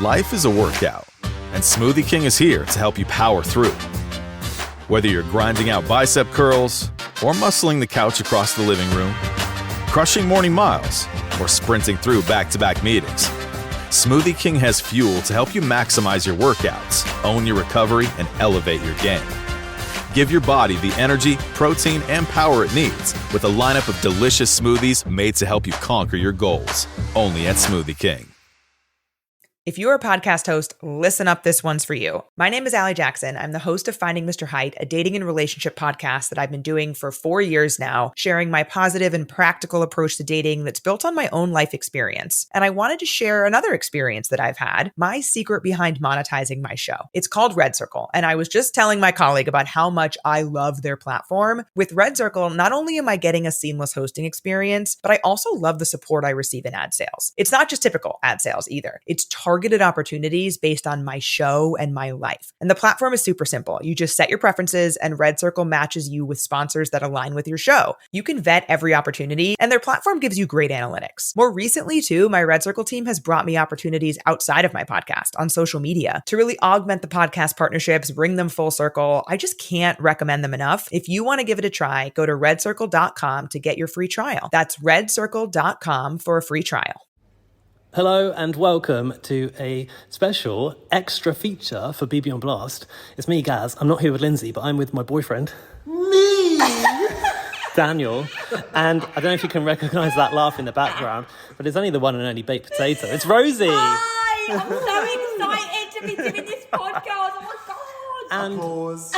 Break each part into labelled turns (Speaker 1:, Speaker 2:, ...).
Speaker 1: Life is a workout, and Smoothie King is here to help you power through. Whether you're grinding out bicep curls or muscling the couch across the living room, crushing morning miles, or sprinting through back-to-back meetings, Smoothie King has fuel to help you maximize your workouts, own your recovery, and elevate your game. Give your body the energy, protein, and power it needs with a lineup of delicious smoothies made to help you conquer your goals. Only at Smoothie King.
Speaker 2: If you're a podcast host, listen up, this one's for you. My name is Allie Jackson. I'm the host of Finding Mr. Height, a dating and relationship podcast that I've been doing for 4 years now, sharing my positive and practical approach to dating that's built on my own life experience. And I wanted to share another experience that I've had, my secret behind monetizing my show. It's called Red Circle, and I was just telling my colleague about how much I love their platform. With Red Circle, not only am I getting a seamless hosting experience, but I also love the support I receive in ad sales. It's not just typical ad sales either. It's targeted opportunities based on my show and my life. And the platform is super simple. You just set your preferences and Red Circle matches you with sponsors that align with your show. You can vet every opportunity and their platform gives you great analytics. More recently too, my Red Circle team has brought me opportunities outside of my podcast on social media to really augment the podcast partnerships, bring them full circle. I just can't recommend them enough. If you want to give it a try, go to redcircle.com to get your free trial. That's redcircle.com for a free trial.
Speaker 3: Hello and welcome to a special extra feature for BB on Blast. It's me, Gaz. I'm not here with Lindsay, but I'm with my boyfriend.
Speaker 4: Me!
Speaker 3: Daniel. And I don't know if you can recognise that laugh in the background, but it's only the one and only baked potato. It's Rosie!
Speaker 4: Hi! I'm so excited to be doing this podcast. Oh my God!
Speaker 3: And
Speaker 4: Applause.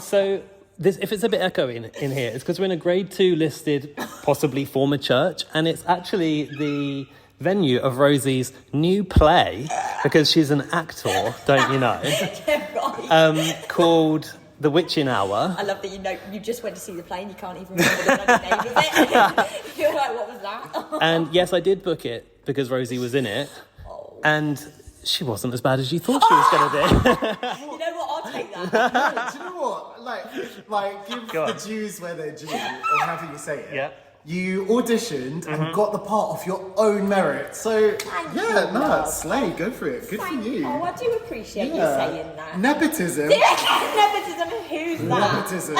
Speaker 3: so if it's a bit echoey in here, it's because we're in a grade 2 listed, possibly former church, and it's actually the venue of Rosie's new play, because she's an actor, don't you know?
Speaker 4: Right.
Speaker 3: Called The Witching Hour.
Speaker 4: I love that you just went to see the play and you can't even remember the bloody name of it. You're like, what was that?
Speaker 3: And yes, I did book it because Rosie was in it.
Speaker 4: Oh.
Speaker 3: And she wasn't as bad as you thought she was going to be.
Speaker 4: You know what? I'll take that.
Speaker 5: No, do you know what? Like give the Jews where they're due, or however you say it.
Speaker 3: Yeah.
Speaker 5: You auditioned and got the part off your own merit. So, slay, go for it. Good for you.
Speaker 4: Oh, I do appreciate you saying that.
Speaker 5: Nepotism.
Speaker 4: Nepotism, who's that?
Speaker 5: Nepotism.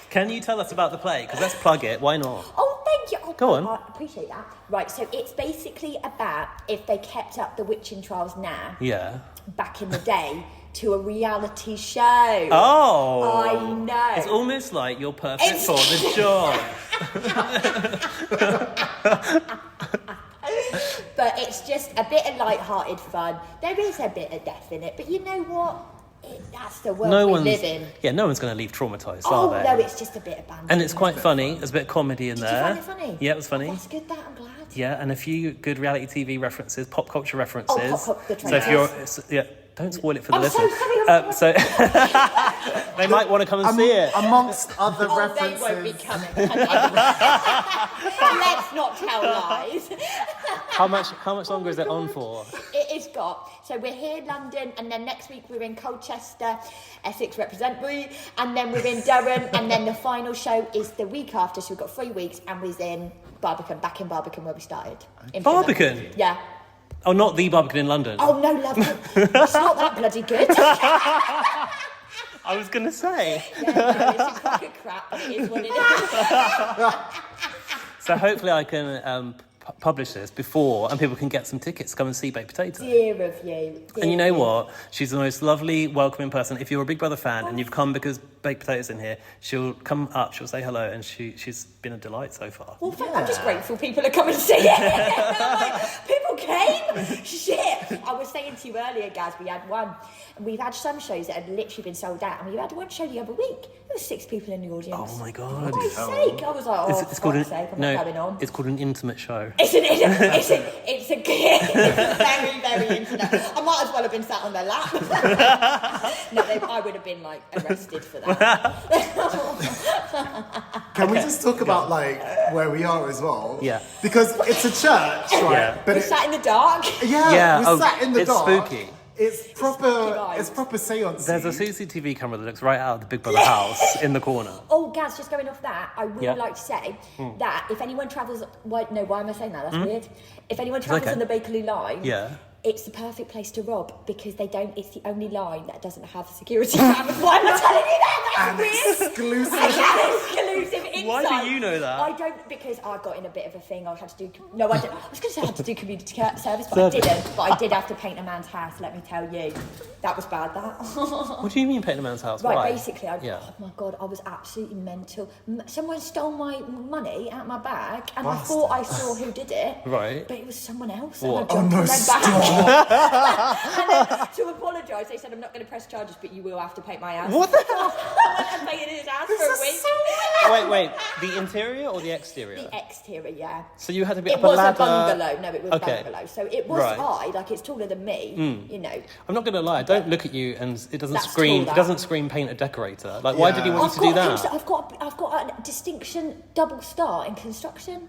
Speaker 3: Can you tell us about the play? Because let's plug it. Why not?
Speaker 4: Oh, thank you. Oh,
Speaker 3: Go on.
Speaker 4: I appreciate that. Right, so it's basically about if they kept up the witching trials now,
Speaker 3: Yeah.
Speaker 4: back in the day, to a reality show.
Speaker 3: Oh.
Speaker 4: I know.
Speaker 3: It's almost like you're perfect for the job.
Speaker 4: But it's just a bit of light-hearted fun. There is a bit of death in it, but you know what? That's the world we live in.
Speaker 3: Yeah, no one's going to leave traumatised,
Speaker 4: Oh,
Speaker 3: are they?
Speaker 4: no, it's just a bit of banter.
Speaker 3: And it's quite funny. There's a bit of comedy in there.
Speaker 4: Did you find it funny?
Speaker 3: Yeah, it was funny.
Speaker 4: Oh, that's good, that, I'm glad.
Speaker 3: Yeah, and a few good reality TV references, pop culture references.
Speaker 4: Oh, the
Speaker 3: so if you're, don't spoil it for the
Speaker 4: I'm
Speaker 3: listeners.
Speaker 4: so sorry.
Speaker 3: So they might want to come and see it.
Speaker 5: Amongst other
Speaker 4: Oh,
Speaker 5: references.
Speaker 4: they won't be coming. Let's not tell lies.
Speaker 3: How much longer is it on for?
Speaker 4: It is got. So we're here in London, and then next week we're in Colchester, Essex represent we, and then we're in Durham, and then the final show is the week after. So we've got 3 weeks, and we're in Barbican, back in Barbican where we started. In
Speaker 3: Barbican?
Speaker 4: Plymouth. Yeah.
Speaker 3: Oh, not the Barbican in London.
Speaker 4: Oh no, love it. It's not that bloody good.
Speaker 3: I was going to say.
Speaker 4: Yeah, no, it's a crock of crap, but it is what it is.
Speaker 3: So hopefully I can publish this before, and people can get some tickets to come and see Baked Potato.
Speaker 4: Dear of you.
Speaker 3: And you know what? She's the most lovely, welcoming person. If you're a Big Brother fan and you've come because Baked Potato's in here, she'll come up, she'll say hello, and she's been a delight so far.
Speaker 4: Well, I'm just grateful people are coming to see it. I'm like, people came? Shit. I was saying to you earlier, Gaz, we had one. And we've had some shows that had literally been sold out. And we had one show the other week. There were 6 people in the audience.
Speaker 3: Oh my God.
Speaker 4: For God's sake. I was like, oh,
Speaker 3: It's
Speaker 4: for God's sake, I'm not going on.
Speaker 3: It's called an intimate show.
Speaker 4: It's a very, very intimate. I might as well have been sat on their lap. No, I would have been like arrested for that.
Speaker 5: Can we just talk about like where we are as well?
Speaker 3: Yeah.
Speaker 5: Because it's a church, right?
Speaker 3: Yeah.
Speaker 5: But
Speaker 4: We sat in the dark.
Speaker 5: yeah, we sat in the
Speaker 3: it's
Speaker 5: dark.
Speaker 3: spooky.
Speaker 5: It's proper
Speaker 4: vibes.
Speaker 5: seance.
Speaker 3: There's a CCTV camera that looks right out of the Big Brother house in the corner.
Speaker 4: Oh, Gaz, just going off that, I would
Speaker 3: Yeah.
Speaker 4: like to say that if anyone travels... why am I saying that? That's weird. If anyone travels
Speaker 3: okay.
Speaker 4: on the Bakerloo line,
Speaker 3: Yeah.
Speaker 4: It's the perfect place to rob because it's the only line that doesn't have security cameras. Why am I telling you that? That's weird. Exclusive insight.
Speaker 3: Why do you know that?
Speaker 4: I don't, because I got in a bit of a thing. I had to do, no, I didn't. I was going to say I had to do community service, but I didn't. But I did have to paint a man's house, let me tell you. That was bad, that.
Speaker 3: What do you mean paint a man's house?
Speaker 4: Right,
Speaker 3: Why?
Speaker 4: basically, oh my God, I was absolutely mental. Someone stole my money out of my bag, and I thought I saw who did it.
Speaker 3: Right.
Speaker 4: But it was someone else.
Speaker 3: What?
Speaker 4: And I jumped in their bag. And then, to apologise, they said, I'm not going to press charges, but you will have to paint my house.
Speaker 3: What the
Speaker 4: hell? I painted his house for a week.
Speaker 3: So wait, the interior or the exterior?
Speaker 4: The exterior, yeah.
Speaker 3: So you had to be
Speaker 4: It
Speaker 3: up a
Speaker 4: was
Speaker 3: ladder.
Speaker 4: a bungalow. No, it was a bungalow. So it was high, like it's taller than me, you know.
Speaker 3: I'm not going to lie, I don't look at you and it doesn't
Speaker 4: That's
Speaker 3: scream.
Speaker 4: tall,
Speaker 3: It doesn't scream paint a decorator. Like, why did he want you to do that?
Speaker 4: I've got a distinction double star in construction.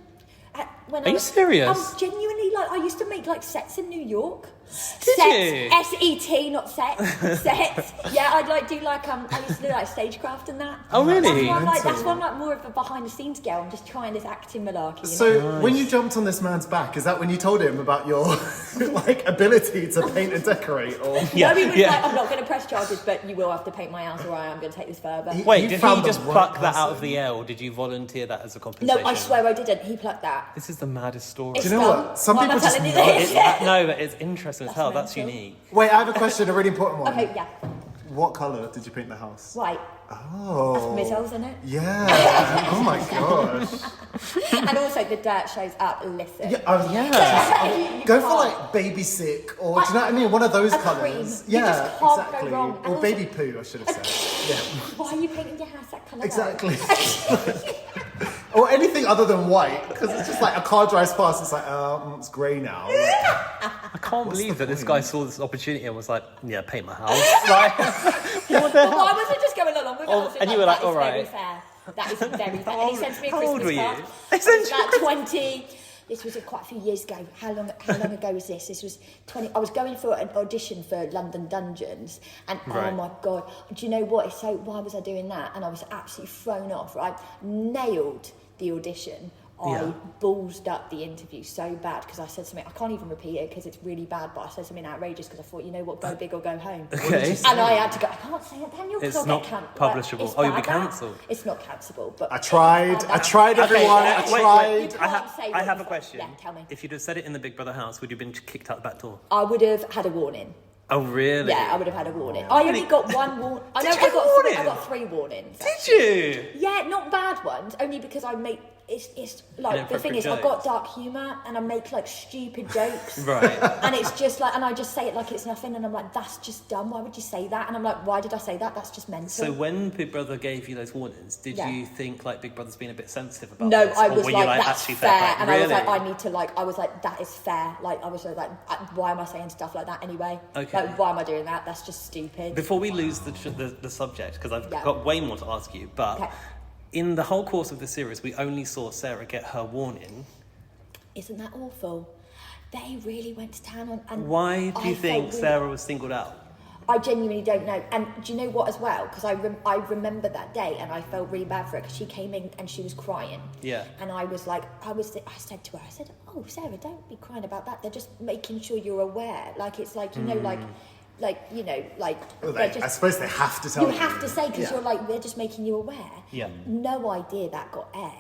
Speaker 3: Are you serious?
Speaker 4: I'm genuinely, like, I used to make like sets in New York.
Speaker 3: Did you?
Speaker 4: S-E-T, not sets. Sets. Yeah, I'd like do like I used to do like stagecraft and that.
Speaker 3: Oh really?
Speaker 4: That's why I'm like more of a behind the scenes girl. I'm just trying this acting malarkey.
Speaker 5: So when you jumped on this man's back, is that when you told him about your like ability to paint and decorate? Or
Speaker 4: No, he was like, I'm not going to press charges, but you will have to paint my house, or I am going to take this further.
Speaker 3: Wait, did he
Speaker 5: found
Speaker 3: just
Speaker 5: the right
Speaker 3: pluck that out
Speaker 5: person.
Speaker 3: of the air, or did you volunteer that as a compensation?
Speaker 4: No, I swear I didn't. He plucked that.
Speaker 3: This is the maddest story.
Speaker 4: It's
Speaker 5: Do you know
Speaker 4: dumb.
Speaker 5: what? Some
Speaker 4: Why am I
Speaker 5: people just
Speaker 4: telling you
Speaker 5: know.
Speaker 4: this?
Speaker 3: No, but it's interesting as hell. That's
Speaker 4: mental.
Speaker 3: unique.
Speaker 5: Wait, I have a question, a really important one.
Speaker 4: Okay, yeah.
Speaker 5: What colour did you paint the house?
Speaker 4: White.
Speaker 5: Oh.
Speaker 4: Missiles, isn't it?
Speaker 5: Yeah. Oh my gosh.
Speaker 4: And also the dirt shows up. Listen.
Speaker 5: Yeah. Go for like baby sick, or do you know what I mean? One of those
Speaker 4: A
Speaker 5: colours.
Speaker 4: cream. You
Speaker 5: Yeah,
Speaker 4: just can't go
Speaker 5: exactly.
Speaker 4: wrong. And
Speaker 5: Or
Speaker 4: also-
Speaker 5: baby poo, I should have said. Yeah.
Speaker 4: Why are you painting your house that colour?
Speaker 5: Exactly. Or anything other than white, because it's just like a car drives past. It's like, it's grey now. Like,
Speaker 3: I can't believe that this guy saw this opportunity and was like, yeah, paint my house. Like, what the
Speaker 4: But
Speaker 3: hell?
Speaker 4: why was it just going along with it? I was just
Speaker 3: and you were like,
Speaker 4: that is
Speaker 3: all right.
Speaker 4: very fair. That is very fair. And he sent me a
Speaker 3: How old
Speaker 4: Christmas
Speaker 3: were you?
Speaker 4: card.
Speaker 3: He
Speaker 4: It
Speaker 3: sent
Speaker 4: was
Speaker 3: you a
Speaker 4: about 20. This was quite a few years ago. How long ago was this? This was 20. I was going for an audition for London Dungeons, and
Speaker 3: Right.
Speaker 4: oh my God, do you know what? It's so, why was I doing that? And I was absolutely thrown off. Right, nailed the audition. I ballsed up the interview so bad because I said something, I can't even repeat it because it's really bad, but I said something outrageous because I thought, you know what, go big or go home.
Speaker 3: Okay.
Speaker 4: And I had to go, I can't say it, Daniel, because
Speaker 3: It's
Speaker 4: I'll
Speaker 3: not
Speaker 4: get
Speaker 3: publishable. Oh, you'll be cancelled.
Speaker 4: It's not cancelable, but...
Speaker 5: I tried everyone, I
Speaker 3: wait,
Speaker 5: tried.
Speaker 4: You
Speaker 3: I
Speaker 4: can't say
Speaker 3: have
Speaker 4: what
Speaker 3: a
Speaker 4: you
Speaker 3: question.
Speaker 4: Yeah, tell me.
Speaker 3: If you'd have said it in the Big Brother house, would you have been kicked out the back door?
Speaker 4: I would have had a warning.
Speaker 3: Oh, really?
Speaker 4: Yeah, I would have had a warning. I only got one warning. I
Speaker 3: Did you get a warning?
Speaker 4: I got 3 warnings.
Speaker 3: Did you?
Speaker 4: Yeah, not bad ones, only because I make... It's like, the thing is, I've got dark humour and I make like stupid jokes.
Speaker 3: Right.
Speaker 4: And it's just like, and I just say it like it's nothing, and I'm like, that's just dumb, why would you say that? And I'm like, why did I say that? That's just mental.
Speaker 3: So when Big Brother gave you those warnings, did
Speaker 4: Yeah.
Speaker 3: you think like Big Brother's been a bit sensitive about
Speaker 4: No,
Speaker 3: this?
Speaker 4: I
Speaker 3: Or
Speaker 4: was
Speaker 3: were
Speaker 4: like,
Speaker 3: you like,
Speaker 4: that's
Speaker 3: actually
Speaker 4: fair.
Speaker 3: play?
Speaker 4: And
Speaker 3: Really?
Speaker 4: I was like, I need to like, I was like, that is fair. Like, I was like, why am I saying stuff like that anyway?
Speaker 3: Okay.
Speaker 4: Like, why am I doing that? That's just stupid.
Speaker 3: Before we lose the subject, because I've
Speaker 4: Yeah.
Speaker 3: got way more to ask you, but
Speaker 4: Okay.
Speaker 3: in the whole course of the series, we only saw Sarah get her warning.
Speaker 4: Isn't that awful? They really went to town on... And
Speaker 3: Why do you
Speaker 4: I
Speaker 3: think
Speaker 4: felt really-
Speaker 3: Sarah was singled out?
Speaker 4: I genuinely don't know. And do you know what as well? Because I remember that day and I felt really bad for her because she came in and she was crying.
Speaker 3: Yeah.
Speaker 4: And I was like, I said to her, I said, oh, Sarah, don't be crying about that. They're just making sure you're aware. Like, it's like, you know, you know, like...
Speaker 5: Well,
Speaker 4: they're
Speaker 5: I
Speaker 4: just,
Speaker 5: suppose they have to tell you.
Speaker 4: you have to say, because
Speaker 5: Yeah.
Speaker 4: you're like, they're just making you aware.
Speaker 3: Yeah.
Speaker 4: No idea that got aired.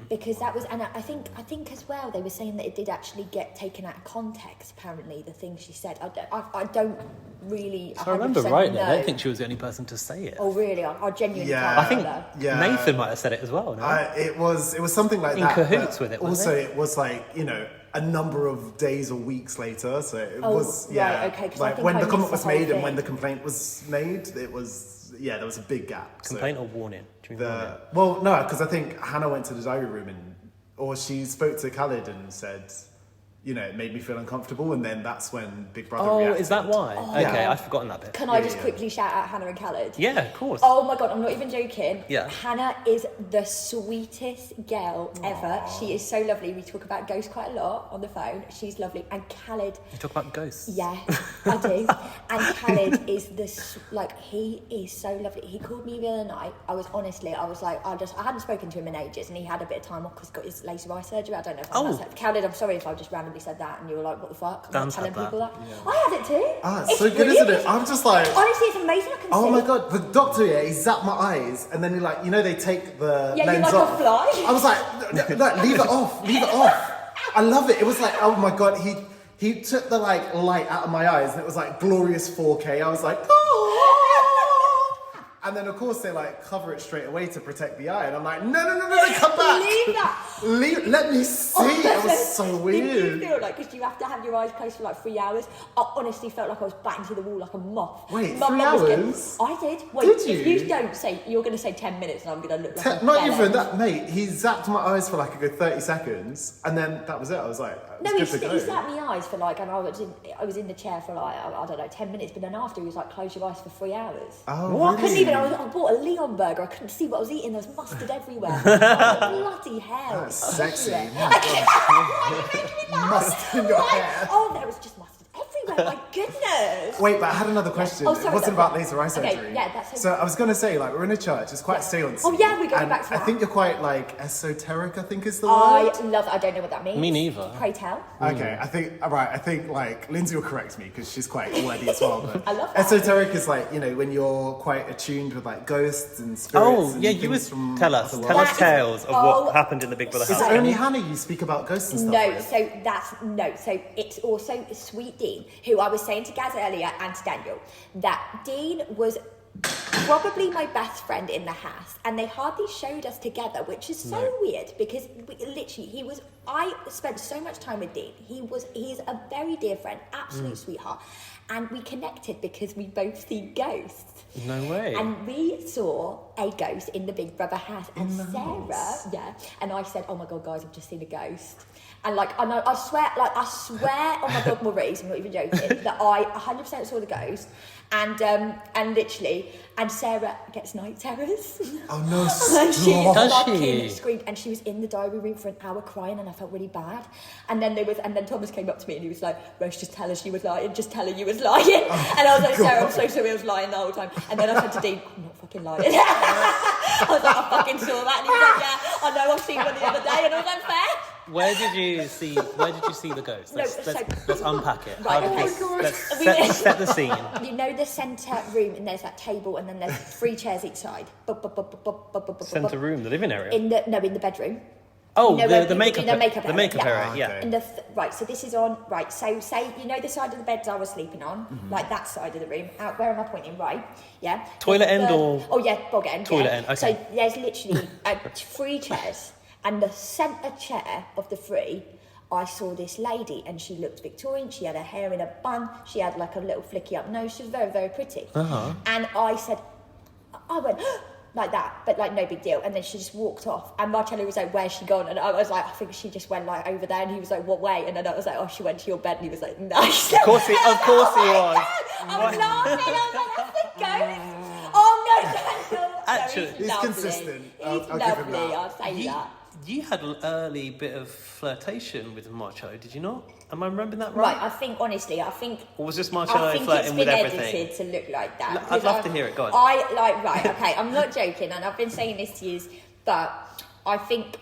Speaker 4: Because that was... And I think as well, they were saying that it did actually get taken out of context, apparently, the thing she said. I don't really...
Speaker 3: If I remember
Speaker 4: 100%
Speaker 3: rightly, I
Speaker 4: know.
Speaker 3: don't think she was the only person to say it.
Speaker 4: Oh, really? I genuinely
Speaker 5: Yeah.
Speaker 4: can't
Speaker 3: I think
Speaker 4: remember.
Speaker 5: Yeah.
Speaker 3: Nathan might have said it as well, no?
Speaker 5: It was something like
Speaker 3: In
Speaker 5: that.
Speaker 3: cahoots
Speaker 5: but
Speaker 3: with it, wasn't
Speaker 5: Also,
Speaker 3: it?
Speaker 5: it was like, you know, a number of days or weeks later. So it
Speaker 4: Oh,
Speaker 5: was,
Speaker 4: right,
Speaker 5: yeah.
Speaker 4: okay, 'cause I
Speaker 5: like
Speaker 4: think
Speaker 5: when
Speaker 4: I
Speaker 5: the comment
Speaker 4: missed
Speaker 5: was
Speaker 4: the whole
Speaker 5: made and
Speaker 4: thing.
Speaker 5: when the complaint was made, it was, yeah, there was a big gap. So
Speaker 3: Complaint or warning? Do you mean warning?
Speaker 5: well, no, because I think Hannah went to the diary room or she spoke to Khaled and said, you know, it made me feel uncomfortable, and then that's when Big Brother
Speaker 3: Oh,
Speaker 5: reacted.
Speaker 3: is that why? Okay,
Speaker 5: Yeah.
Speaker 3: I've forgotten that bit.
Speaker 4: Can I just quickly shout out Hannah and Khaled?
Speaker 3: Yeah, of course.
Speaker 4: Oh my god, I'm not even joking.
Speaker 3: Yeah.
Speaker 4: Hannah is the sweetest girl ever. She is so lovely. We talk about ghosts quite a lot on the phone. She's lovely. And Khaled,
Speaker 3: You talk about ghosts.
Speaker 4: yeah, I do. And Khaled is he is so lovely. He called me the other night. I was like, I hadn't spoken to him in ages, and he had a bit of time off because he's got his laser eye surgery. I don't know if
Speaker 3: Oh.
Speaker 4: Khaled, I'm sorry if I just randomly randomly said that, and you were like, what the fuck? I'm
Speaker 3: Dan
Speaker 4: not telling
Speaker 3: said
Speaker 4: people that.
Speaker 5: Yeah.
Speaker 4: I had it too.
Speaker 5: It's so good, isn't it? I'm just like...
Speaker 4: Honestly, it's amazing. I can see.
Speaker 5: Oh my God, the doctor, he zapped my eyes, and then he like, they take the
Speaker 4: Yeah,
Speaker 5: lens
Speaker 4: you're like
Speaker 5: off.
Speaker 4: a fly.
Speaker 5: I was like, no, leave it off. I love it. It was like, oh my God, he took the like light out of my eyes, and it was like glorious 4K. I was like, oh. And then of course they like cover it straight away to protect the eye, and I'm like, no, come back.
Speaker 4: Leave that.
Speaker 5: Let me see. It was so
Speaker 4: Did
Speaker 5: weird.
Speaker 4: you feel like, because you have to have your eyes closed for like 3 hours, I honestly felt like I was batting to the wall like a moth.
Speaker 5: Wait,
Speaker 4: My
Speaker 5: 3
Speaker 4: mum was getting-
Speaker 5: hours?
Speaker 4: I did. Wait,
Speaker 5: Did
Speaker 4: if
Speaker 5: you?
Speaker 4: you don't say, you're going to say 10 minutes and I'm going to look like a
Speaker 5: Not
Speaker 4: bell
Speaker 5: even
Speaker 4: end.
Speaker 5: that, mate. He zapped my eyes for like a good 30 seconds, and then that was it. I was like,
Speaker 4: No,
Speaker 5: it's
Speaker 4: he
Speaker 5: good to go.
Speaker 4: slapped my eyes for like, and I was in the chair for like, I don't know, 10 minutes, but then after he was like, close your eyes for 3 hours.
Speaker 5: Oh,
Speaker 4: I couldn't
Speaker 5: really?
Speaker 4: even, I bought a Leon burger, I couldn't see what I was eating, there was mustard everywhere. Bloody hell.
Speaker 5: That's sexy.
Speaker 4: Everywhere.
Speaker 5: Mustard in your hair.
Speaker 4: Oh, there was just mustard everywhere, my goodness.
Speaker 5: Wait, but I had another question.
Speaker 4: Oh, sorry,
Speaker 5: it wasn't
Speaker 4: no,
Speaker 5: about laser eye surgery.
Speaker 4: Okay, yeah, that's okay.
Speaker 5: So I was going to say, like, we're in a church. It's quite seance.
Speaker 4: Oh, yeah, we're going
Speaker 5: and
Speaker 4: back to
Speaker 5: I
Speaker 4: that.
Speaker 5: think you're quite, like, esoteric, I think is the
Speaker 4: I
Speaker 5: word.
Speaker 4: love it, I don't know what that means.
Speaker 3: Me neither.
Speaker 4: Pray tell.
Speaker 5: Okay, I think, like, Lindsay will correct me because she's quite wordy as well. But
Speaker 4: I love that.
Speaker 5: esoteric is, like, when you're quite attuned with, like, ghosts and spirits.
Speaker 3: Oh,
Speaker 5: and
Speaker 3: yeah, you
Speaker 5: things
Speaker 3: was
Speaker 5: from
Speaker 3: tell us
Speaker 5: other
Speaker 3: tales
Speaker 5: worlds.
Speaker 3: of what happened in the Big Brother
Speaker 5: Is
Speaker 3: house.
Speaker 5: it only Hannah you speak about ghosts and stuff
Speaker 4: No,
Speaker 5: with?
Speaker 4: so it's also Sweet Dean, who I was saying to Gaz earlier and to Daniel, that Dean was probably my best friend in the house, and they hardly showed us together, which is so weird because I spent so much time with Dean. He's a very dear friend, absolute sweetheart, and we connected because we both see ghosts.
Speaker 3: No way.
Speaker 4: And we saw a ghost in the Big Brother house, and
Speaker 5: In the
Speaker 4: Sarah,
Speaker 5: house?
Speaker 4: yeah, and I said, "Oh my God, guys, I've just seen a ghost." And like, I swear, on my God, Maurice, I'm not even joking, that I 100% saw the ghost, and literally, and Sarah gets night terrors.
Speaker 5: Oh, no,
Speaker 4: And she
Speaker 5: stop.
Speaker 3: Does
Speaker 4: fucking
Speaker 3: she?
Speaker 4: screamed, and she was in the diary room for an hour crying, and I felt really bad. And then Thomas came up to me and he was like, "Rose, just tell her she was lying. Just tell her you was lying." And I was like, "Sarah, I'm so sorry, I was lying the whole time." And then I said to Dean, "I'm not fucking lying." I was like, "I fucking saw that," and he was like, "Yeah, I know. I've seen one the other day," and I was like, "Fair."
Speaker 3: Where did you see the ghost?
Speaker 4: No,
Speaker 3: Let's unpack it.
Speaker 4: Right,
Speaker 3: How did
Speaker 4: okay.
Speaker 3: this-
Speaker 4: Oh my
Speaker 3: let's set the scene.
Speaker 4: You know the centre room, and there's that table, and then there's 3 chairs each side.
Speaker 3: Centre room, the living area.
Speaker 4: In the bedroom.
Speaker 3: Oh,
Speaker 4: You know where
Speaker 3: the
Speaker 4: people
Speaker 3: makeup
Speaker 4: do their makeup area,
Speaker 3: makeup
Speaker 4: yeah.
Speaker 3: area, yeah.
Speaker 5: Okay.
Speaker 4: In right, so this is on, right, so say, the side of the beds I was sleeping on, like that side of the room, out, where am I pointing, right, yeah?
Speaker 3: Toilet end
Speaker 4: The-
Speaker 3: or-
Speaker 4: Oh yeah, bog end,
Speaker 3: Toilet
Speaker 4: yeah.
Speaker 3: end, okay.
Speaker 4: So there's literally 3 chairs, and the centre chair of the 3, I saw this lady, and she looked Victorian, she had her hair in a bun, she had like a little flicky up nose, she was very, very pretty.
Speaker 3: Uh-huh.
Speaker 4: And I went, like that, but like no big deal. And then she just walked off, and Marcello was like, "Where's she gone?" And I was like, "I think she just went like over there." And he was like, "What way?" And then I was like, "Oh, she went to your bed." And he was like, "Nice."
Speaker 3: Of course he was.
Speaker 4: I was laughing. I was like, "That's the ghost." Oh no, Daniel.
Speaker 3: Actually,
Speaker 4: No,
Speaker 5: He's
Speaker 4: lovely.
Speaker 5: consistent.
Speaker 4: He's
Speaker 5: I'll give him
Speaker 4: lovely.
Speaker 5: that.
Speaker 4: I'll say that.
Speaker 3: You had an early bit of flirtation with Marcello, did you not? Am I remembering that
Speaker 4: Right,
Speaker 3: right?
Speaker 4: I think honestly,
Speaker 3: Or was just
Speaker 4: I
Speaker 3: Marcello
Speaker 4: think it's
Speaker 3: flirting
Speaker 4: been
Speaker 3: with everything?
Speaker 4: edited to look like that.
Speaker 3: I'd
Speaker 4: because
Speaker 3: love to hear it, go on.
Speaker 4: Right, okay, I'm not joking, and I've been saying this to you, but I think,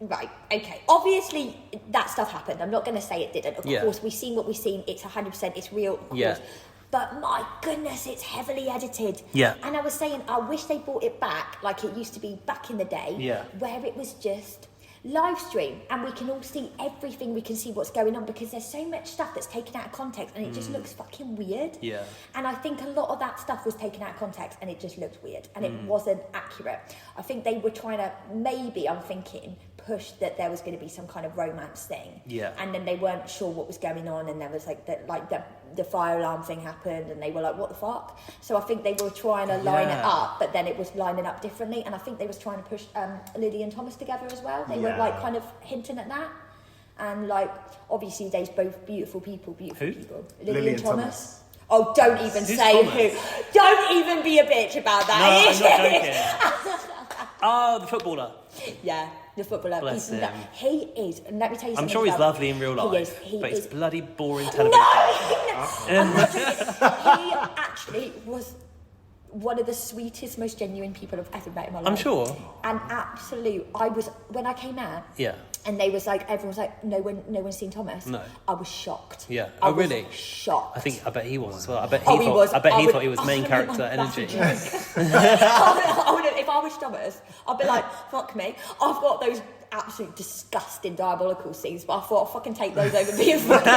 Speaker 4: right, okay, obviously that stuff happened. I'm not going to say it didn't. Of
Speaker 3: Yeah.
Speaker 4: course, we've seen what we've seen. It's 100%, it's real, of
Speaker 3: Yeah.
Speaker 4: course. But my goodness, it's heavily edited.
Speaker 3: Yeah.
Speaker 4: And I was saying, I wish they brought it back like it used to be back in the day,
Speaker 3: Yeah.
Speaker 4: where it was just live stream and we can all see everything, we can see what's going on, because there's so much stuff that's taken out of context and it just looks fucking weird.
Speaker 3: Yeah.
Speaker 4: And I think a lot of that stuff was taken out of context and it just looked weird and it wasn't accurate. I think they were trying to, maybe, I'm thinking, push that there was going to be some kind of romance thing.
Speaker 3: Yeah.
Speaker 4: And then they weren't sure what was going on, and there was like the fire alarm thing happened and they were like, what the fuck? So I think they were trying to line it
Speaker 3: Yeah.
Speaker 4: up, but then it was lining up differently, and I think they was trying to push Lily and Thomas together as well. They were like kind of hinting at that. And like, obviously they's both beautiful people.
Speaker 3: Who?
Speaker 4: Lily and Thomas. Oh, don't even
Speaker 3: Who's
Speaker 4: say
Speaker 3: Thomas?
Speaker 4: who. Don't even be a bitch about that.
Speaker 3: No, I'm not joking. Oh, the footballer.
Speaker 4: Yeah, the footballer.
Speaker 3: Bless him.
Speaker 4: He is, and let me tell you
Speaker 3: I'm
Speaker 4: something.
Speaker 3: sure he's
Speaker 4: about-
Speaker 3: lovely in real life,
Speaker 4: He
Speaker 3: but
Speaker 4: is.
Speaker 3: it's bloody boring
Speaker 4: No,
Speaker 3: television.
Speaker 4: I'm not joking. He actually was one of the sweetest, most genuine people I've ever met in my life.
Speaker 3: I'm sure.
Speaker 4: And absolute, when I came out,
Speaker 3: Yeah.
Speaker 4: And they was like, everyone was like, no one's seen Thomas.
Speaker 3: No.
Speaker 4: I was shocked.
Speaker 3: Yeah.
Speaker 4: I was
Speaker 3: really?
Speaker 4: shocked.
Speaker 3: I bet he was as well. I bet he
Speaker 4: Oh, he was.
Speaker 3: I bet he
Speaker 4: would-
Speaker 3: thought he was main character energy.
Speaker 4: if I was Thomas, I'd be like, fuck me. I've got those absolute disgusting diabolical scenes, but I thought I'll fucking take those over being fucking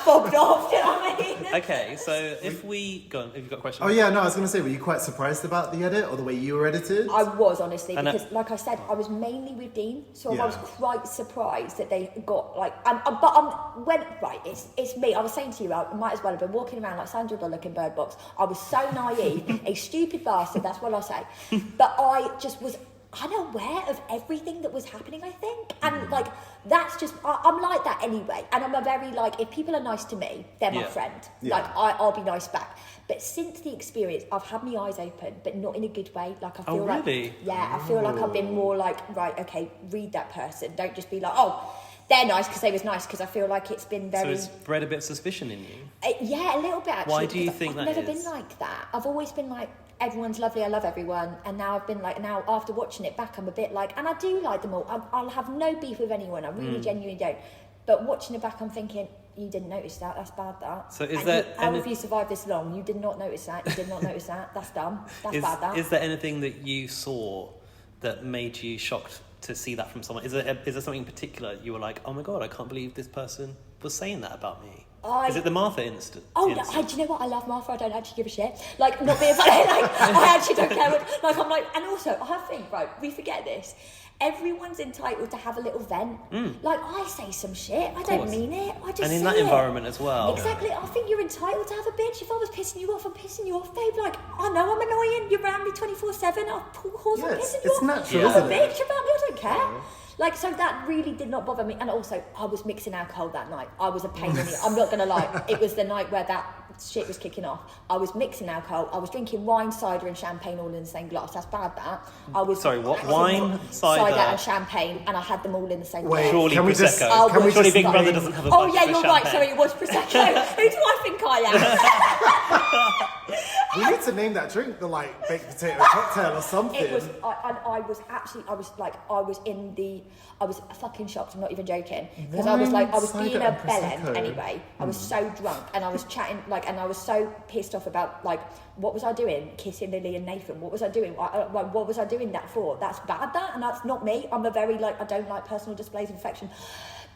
Speaker 4: fobbed off. Do you know what I mean?
Speaker 3: Okay, so if we go on, if you've got a question.
Speaker 5: Oh yeah, no, I was going to say, were you quite surprised about the edit or the way you were edited?
Speaker 4: I was, honestly,
Speaker 3: And
Speaker 4: because like I said, I was mainly with Dean, so
Speaker 5: Yeah.
Speaker 4: I was quite surprised that they got like. It's me. I was saying to you, I might as well have been walking around like Sandra Bullock in Bird Box. I was so naive, a stupid bastard. That's what I say. But I just was unaware of everything that was happening, I think, and like that's just I'm like that anyway, and I'm a very like, if people are nice to me, they're my friend. Like I'll be nice back. But since the experience, I've had my eyes open, but not in a good way. Like I feel
Speaker 3: really?
Speaker 4: I feel like I've been more like, right, okay, read that person. Don't just be like, oh, they're nice because they was nice, because I feel like it's been very.
Speaker 3: So it's bred a bit of suspicion in you.
Speaker 4: Yeah, a little bit actually.
Speaker 3: Why do you think
Speaker 4: I've
Speaker 3: that
Speaker 4: never
Speaker 3: is?
Speaker 4: been like that. I've always been like, everyone's lovely, I love everyone, and now I've been like, now after watching it back, I'm a bit like, and I do like them all. I'll have no beef with anyone. I really genuinely don't. But watching it back, I'm thinking, you didn't notice that. That's bad. That.
Speaker 3: So is
Speaker 4: and
Speaker 3: there?
Speaker 4: how have you survived this long? You did not notice that. You did not notice that. That's dumb. That's bad. That.
Speaker 3: Is there anything that you saw that made you shocked to see that from someone? Is there something in particular you were like, oh my god, I can't believe this person was saying that about me? Is it the Martha incident?
Speaker 4: Oh, no, do you know what? I love Martha. I don't actually give a shit. Like, not being funny. Like, I actually don't care. Like, I'm like, and also, I think, right, we forget this. Everyone's entitled to have a little vent. Like, I say some shit. I don't mean it. I just say it.
Speaker 3: And in that environment as well.
Speaker 4: Exactly. I think you're entitled to have a bitch. If I was pissing you off, I'm pissing you off, babe. Like, I know I'm annoying. You're around me 24/7. Of course I'm pissing you
Speaker 5: it's
Speaker 4: off.
Speaker 5: natural,
Speaker 4: Have
Speaker 5: isn't
Speaker 4: a
Speaker 5: it?
Speaker 4: bitch about me. I don't care. Like, so that really did not bother me. And also, I was mixing alcohol that night. I was a pain in the... I'm not going to lie. It was the night where that shit was kicking off. I was mixing alcohol. I was drinking wine, cider and champagne all in the same glass. That's bad, that. I was...
Speaker 3: Sorry, what? Wine, cider...
Speaker 4: and champagne, and I had them all in the same glass.
Speaker 5: Wait,
Speaker 3: Surely
Speaker 5: can we
Speaker 3: Prosecco.
Speaker 5: just...
Speaker 4: Oh,
Speaker 5: Can we
Speaker 3: Surely
Speaker 5: just
Speaker 3: Big Brother
Speaker 5: name-
Speaker 3: doesn't have a
Speaker 4: Oh
Speaker 3: bunch
Speaker 4: yeah,
Speaker 3: of
Speaker 4: you're
Speaker 3: champagne.
Speaker 4: right. Sorry, it was Prosecco. Who do I think I am?
Speaker 5: We need to name that drink the like baked potato cocktail or something.
Speaker 4: It was. I was actually. I was fucking shocked. I'm not even joking, because I was like, I was
Speaker 5: Wine,
Speaker 4: being
Speaker 5: cider,
Speaker 4: a
Speaker 5: and
Speaker 4: bellend
Speaker 5: Prosecco.
Speaker 4: anyway. I was so drunk, and I was chatting like, and I was so pissed off about like, what was I doing? Kissing Lily and Nathan. What was I doing? What was I doing that for? That's bad. That, and that's not me. I'm a very like, I don't like personal displays of affection.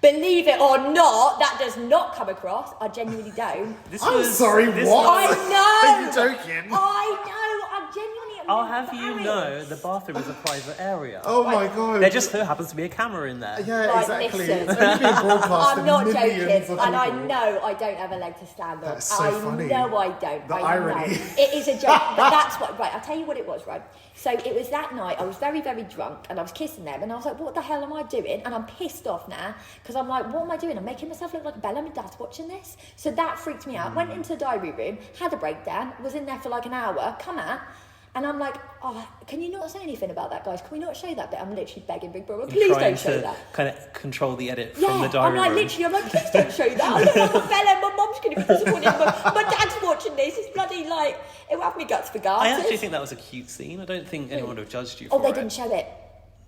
Speaker 4: Believe it or not, that does not come across. I genuinely don't.
Speaker 5: I'm sorry, what?
Speaker 4: I know.
Speaker 5: Are you joking?
Speaker 4: I know. I'm genuinely.
Speaker 3: I'll have you
Speaker 4: embarrassed.
Speaker 3: know, the bathroom is a private area.
Speaker 5: Oh my god.
Speaker 3: There just so happens to be a camera in there.
Speaker 5: Yeah,
Speaker 4: Right,
Speaker 5: exactly.
Speaker 4: listen.
Speaker 5: It's only being broadcast
Speaker 4: I'm not
Speaker 5: to
Speaker 4: joking,
Speaker 5: millions
Speaker 4: and
Speaker 5: of
Speaker 4: I
Speaker 5: people.
Speaker 4: know I don't have a leg to stand on.
Speaker 5: That's so
Speaker 4: I
Speaker 5: funny.
Speaker 4: know I don't.
Speaker 5: The
Speaker 4: I
Speaker 5: irony.
Speaker 4: Know. It is a joke, but that's what. Right, I'll tell you what it was. Right, so it was that night. I was very, very drunk, and I was kissing them, and I was like, "What the hell am I doing?" And I'm pissed off now because I'm like, "What am I doing? I'm making myself look like a bella. My dad's watching this." So that freaked me out. Went into the diary room, had a breakdown, was in there for like an hour. Come out. And I'm like, oh, can you not say anything about that, guys? Can we not show that bit? I'm literally begging Big Brother, please
Speaker 3: Trying
Speaker 4: don't show
Speaker 3: to
Speaker 4: that.
Speaker 3: kind of control the edit
Speaker 4: Yeah,
Speaker 3: from the diary
Speaker 4: I'm like,
Speaker 3: room.
Speaker 4: literally, I'm like, please don't show that. I look like a fella, my mum's going to be disappointed. My dad's watching this. It's bloody like, it will have me guts for garters.
Speaker 3: I actually think that was a cute scene. I don't think anyone would have judged you for
Speaker 4: Oh, they
Speaker 3: it.
Speaker 4: didn't show it.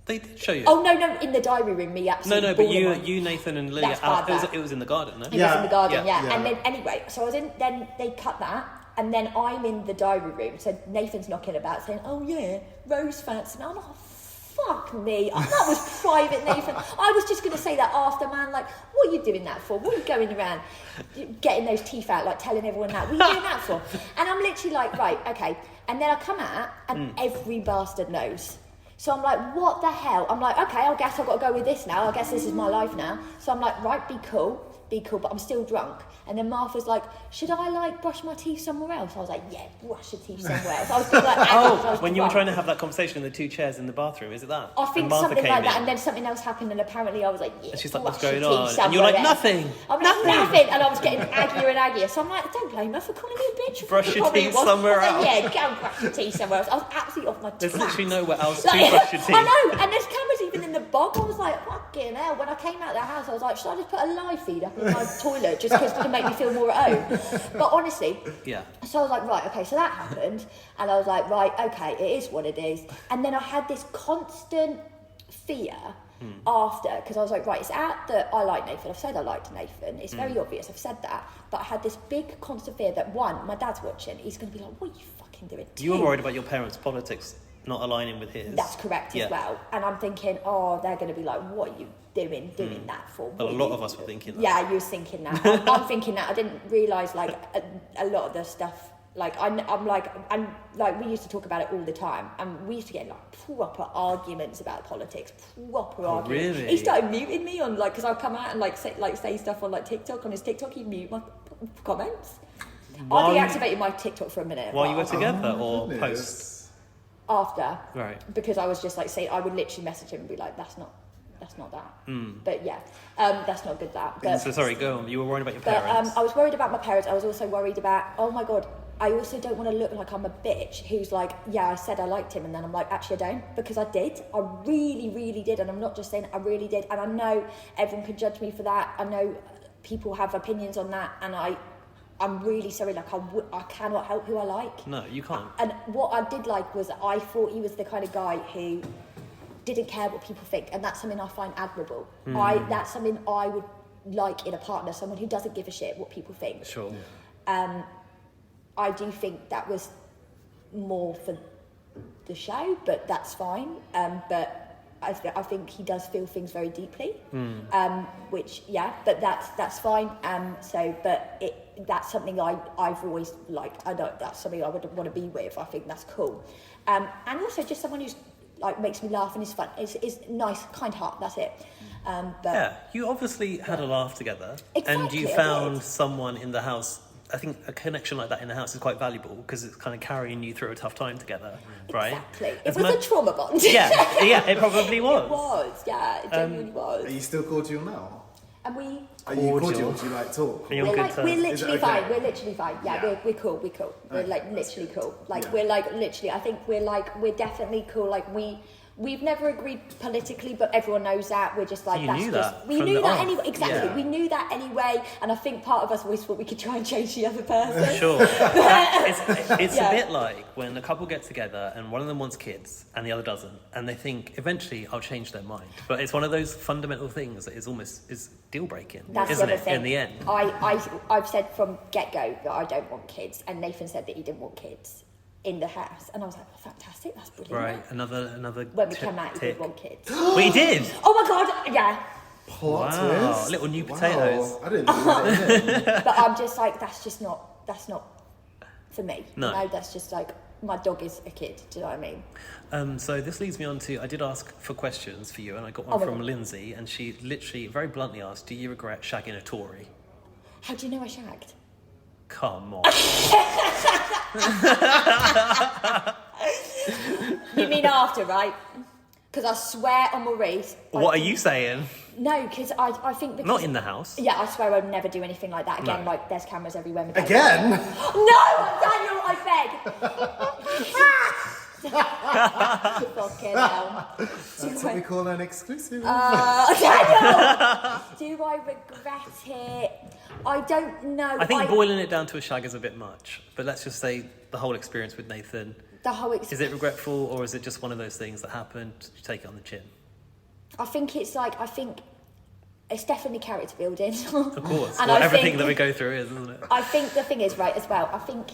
Speaker 3: They did show you.
Speaker 4: Oh, no, in the diary room, me absolutely.
Speaker 3: No, but
Speaker 4: bawling.
Speaker 3: you, Nathan and Lily,
Speaker 4: That's bad,
Speaker 3: it was in the garden, no?
Speaker 4: It was in the garden,
Speaker 3: Yeah.
Speaker 4: yeah. And then, anyway, so I was in, then they cut that. And then I'm in the diary room, so Nathan's knocking about saying, oh yeah, Rose fancy. And I'm like, oh, fuck me. That was private, Nathan. I was just going to say that after, man, like, what are you doing that for? What are you going around getting those teeth out, like telling everyone that? What are you doing that for? And I'm literally like, right, okay. And then I come out and every bastard knows. So I'm like, what the hell? I'm like, okay, I guess I've got to go with this now. I guess this is my life now. So I'm like, right, be cool, but I'm still drunk. And then Martha's like, should I like brush my teeth somewhere else? I was like, yeah, brush your teeth somewhere else. I was being like, I was
Speaker 3: When you were
Speaker 4: drunk.
Speaker 3: trying to have that conversation in the two chairs in the bathroom, is it that?
Speaker 4: I think
Speaker 3: And Martha
Speaker 4: something
Speaker 3: came
Speaker 4: like that,
Speaker 3: in.
Speaker 4: and then something else happened, and apparently I was like, yeah,
Speaker 3: And she's like,
Speaker 4: brush
Speaker 3: what's going
Speaker 4: your teeth
Speaker 3: on? And you're
Speaker 4: somewhere
Speaker 3: like,
Speaker 4: else.
Speaker 3: nothing.
Speaker 4: I'm like, nothing. And I was getting aggier and aggier. So I'm like, don't blame her for calling me a bitch.
Speaker 3: Brush
Speaker 4: She
Speaker 3: your
Speaker 4: probably
Speaker 3: teeth
Speaker 4: was.
Speaker 3: somewhere
Speaker 4: I was like,
Speaker 3: else.
Speaker 4: yeah, go and brush your teeth somewhere else. I was absolutely off my
Speaker 3: There's
Speaker 4: twat.
Speaker 3: literally nowhere else to
Speaker 4: Like,
Speaker 3: brush your teeth.
Speaker 4: I know, and there's cameras even in the bog. I was like, fucking hell. When I came out of the house, I was like, should I just put a live feed up in my toilet just because to make me feel more at home? But honestly,
Speaker 3: Yeah.
Speaker 4: so I was like, right, okay, so that happened. And I was like, right, okay, it is what it is. And then I had this constant fear after, because I was like, right, it's out that I like Nathan. I've said I liked Nathan. It's very obvious. I've said that. But I had this big constant fear that, one, my dad's watching. He's going to be like, what are you fucking doing? Two,
Speaker 3: You were worried about your parents' politics not aligning with his.
Speaker 4: That's correct as well. And I'm thinking, they're going to be like, what are you doing that for?
Speaker 3: Well, a lot of us were thinking that.
Speaker 4: Yeah, you was thinking that. I'm thinking that. I didn't realise, like, a lot of the stuff. Like, I'm like, and like, we used to talk about it all the time, and we used to get like proper arguments about politics, arguments.
Speaker 3: Really?
Speaker 4: He started muting me on, like, because I'd come out and like say stuff on like TikTok. On his TikTok, he'd mute my comments. I deactivated my TikTok for a minute.
Speaker 3: While you were together, or post?
Speaker 4: After.
Speaker 3: Right.
Speaker 4: Because I was just like, I would literally message him and be like, that's not that. But yeah, that's not good, that. But,
Speaker 3: So sorry, go on. You were worried about your parents.
Speaker 4: But I was worried about my parents. I was also worried about, oh my God, I also don't want to look like I'm a bitch who's like, yeah, I said I liked him, and then I'm like, actually I don't, because I did. I really, really did, and I'm not just saying I really did. And I know everyone can judge me for that. I know people have opinions on that, and I'm really sorry. Like, I cannot help who I like.
Speaker 3: No, you can't.
Speaker 4: And what I did like was I thought he was the kind of guy who didn't care what people think, and that's something I find admirable. That's something I would like in a partner, someone who doesn't give a shit what people think.
Speaker 3: Sure.
Speaker 4: I do think that was more for the show, but that's fine. But I think he does feel things very deeply, which, yeah, but that's fine. That's something I've always liked. I know that's something I would want to be with. I think that's cool. And also just someone who's like makes me laugh and is fun. Is nice, kind heart. That's it. But
Speaker 3: yeah, you obviously had a laugh together,
Speaker 4: Exactly,
Speaker 3: and you
Speaker 4: I
Speaker 3: found
Speaker 4: did.
Speaker 3: someone in the house. I think a connection like that in the house is quite valuable because it's kind of carrying you through a tough time together, right?
Speaker 4: Exactly. It was a trauma bond.
Speaker 3: Yeah, it probably was.
Speaker 4: It was, yeah, it genuinely was.
Speaker 5: Are you still cordial now?
Speaker 4: And we...
Speaker 5: Are you cordial? Do you like talk?
Speaker 3: Are you on
Speaker 4: We're
Speaker 3: good
Speaker 4: like,
Speaker 3: terms?
Speaker 4: we're
Speaker 5: Is it
Speaker 4: literally
Speaker 5: okay?
Speaker 4: fine. We're literally fine. Yeah, we're cool. We're like literally cool. Like we're like literally. I think we're definitely cool. Like we've never agreed politically, but everyone knows that. We're just like
Speaker 3: You
Speaker 4: that's
Speaker 3: knew
Speaker 4: just
Speaker 3: that
Speaker 4: we
Speaker 3: from
Speaker 4: knew
Speaker 3: the
Speaker 4: that
Speaker 3: off.
Speaker 4: anyway. Exactly,
Speaker 3: Yeah.
Speaker 4: we knew that anyway. And I think part of us always thought we could try and change the other person.
Speaker 3: Sure. It's
Speaker 4: Yeah.
Speaker 3: a bit like when a couple get together and one of them wants kids and the other doesn't, and they think eventually I'll change their mind. But it's one of those fundamental things that is deal breaking,
Speaker 4: That's
Speaker 3: isn't
Speaker 4: the other
Speaker 3: it?
Speaker 4: thing.
Speaker 3: In the end.
Speaker 4: I've said from get-go that I don't want kids, and Nathan said that he didn't want kids in the house, and I was like, oh, fantastic, that's brilliant.
Speaker 3: Right. Another.
Speaker 4: When we came out, he
Speaker 3: tick.
Speaker 4: did want kids.
Speaker 3: Well, he did.
Speaker 4: Oh my God, yeah.
Speaker 5: Plot
Speaker 3: Wow,
Speaker 5: twist.
Speaker 3: little new potatoes.
Speaker 5: Wow. I didn't know that.
Speaker 4: But I'm just like, that's not for me.
Speaker 3: No.
Speaker 4: You know, that's just like, my dog is a kid, do you know what I mean?
Speaker 3: So this leads me on to, I did ask for questions for you, and I got one
Speaker 4: my
Speaker 3: from
Speaker 4: God.
Speaker 3: Lindsay, and she literally very bluntly asked, do you regret shagging a Tory?
Speaker 4: How do you know I shagged?
Speaker 3: Come on.
Speaker 4: You mean after, right? Because I swear on Maurice...
Speaker 3: What are you saying?
Speaker 4: No, because I think... Because,
Speaker 3: Not in the house.
Speaker 4: Yeah, I swear I'd never do anything like that again.
Speaker 3: No.
Speaker 4: Like, there's cameras everywhere.
Speaker 5: Again?
Speaker 4: No, Daniel, I beg. Fucking hell.
Speaker 5: That's what we call an exclusive.
Speaker 4: Daniel! Do I regret it? I don't know.
Speaker 3: I think boiling it down to a shag is a bit much, but let's just say the whole experience with Nathan.
Speaker 4: The whole
Speaker 3: Is it regretful, or is it just one of those things that happened? You take it on the chin.
Speaker 4: I think it's definitely character building.
Speaker 3: Of course.
Speaker 4: And
Speaker 3: Well,
Speaker 4: I
Speaker 3: everything
Speaker 4: think-
Speaker 3: that we go through is, isn't it?
Speaker 4: I think the thing is, right, as well, I think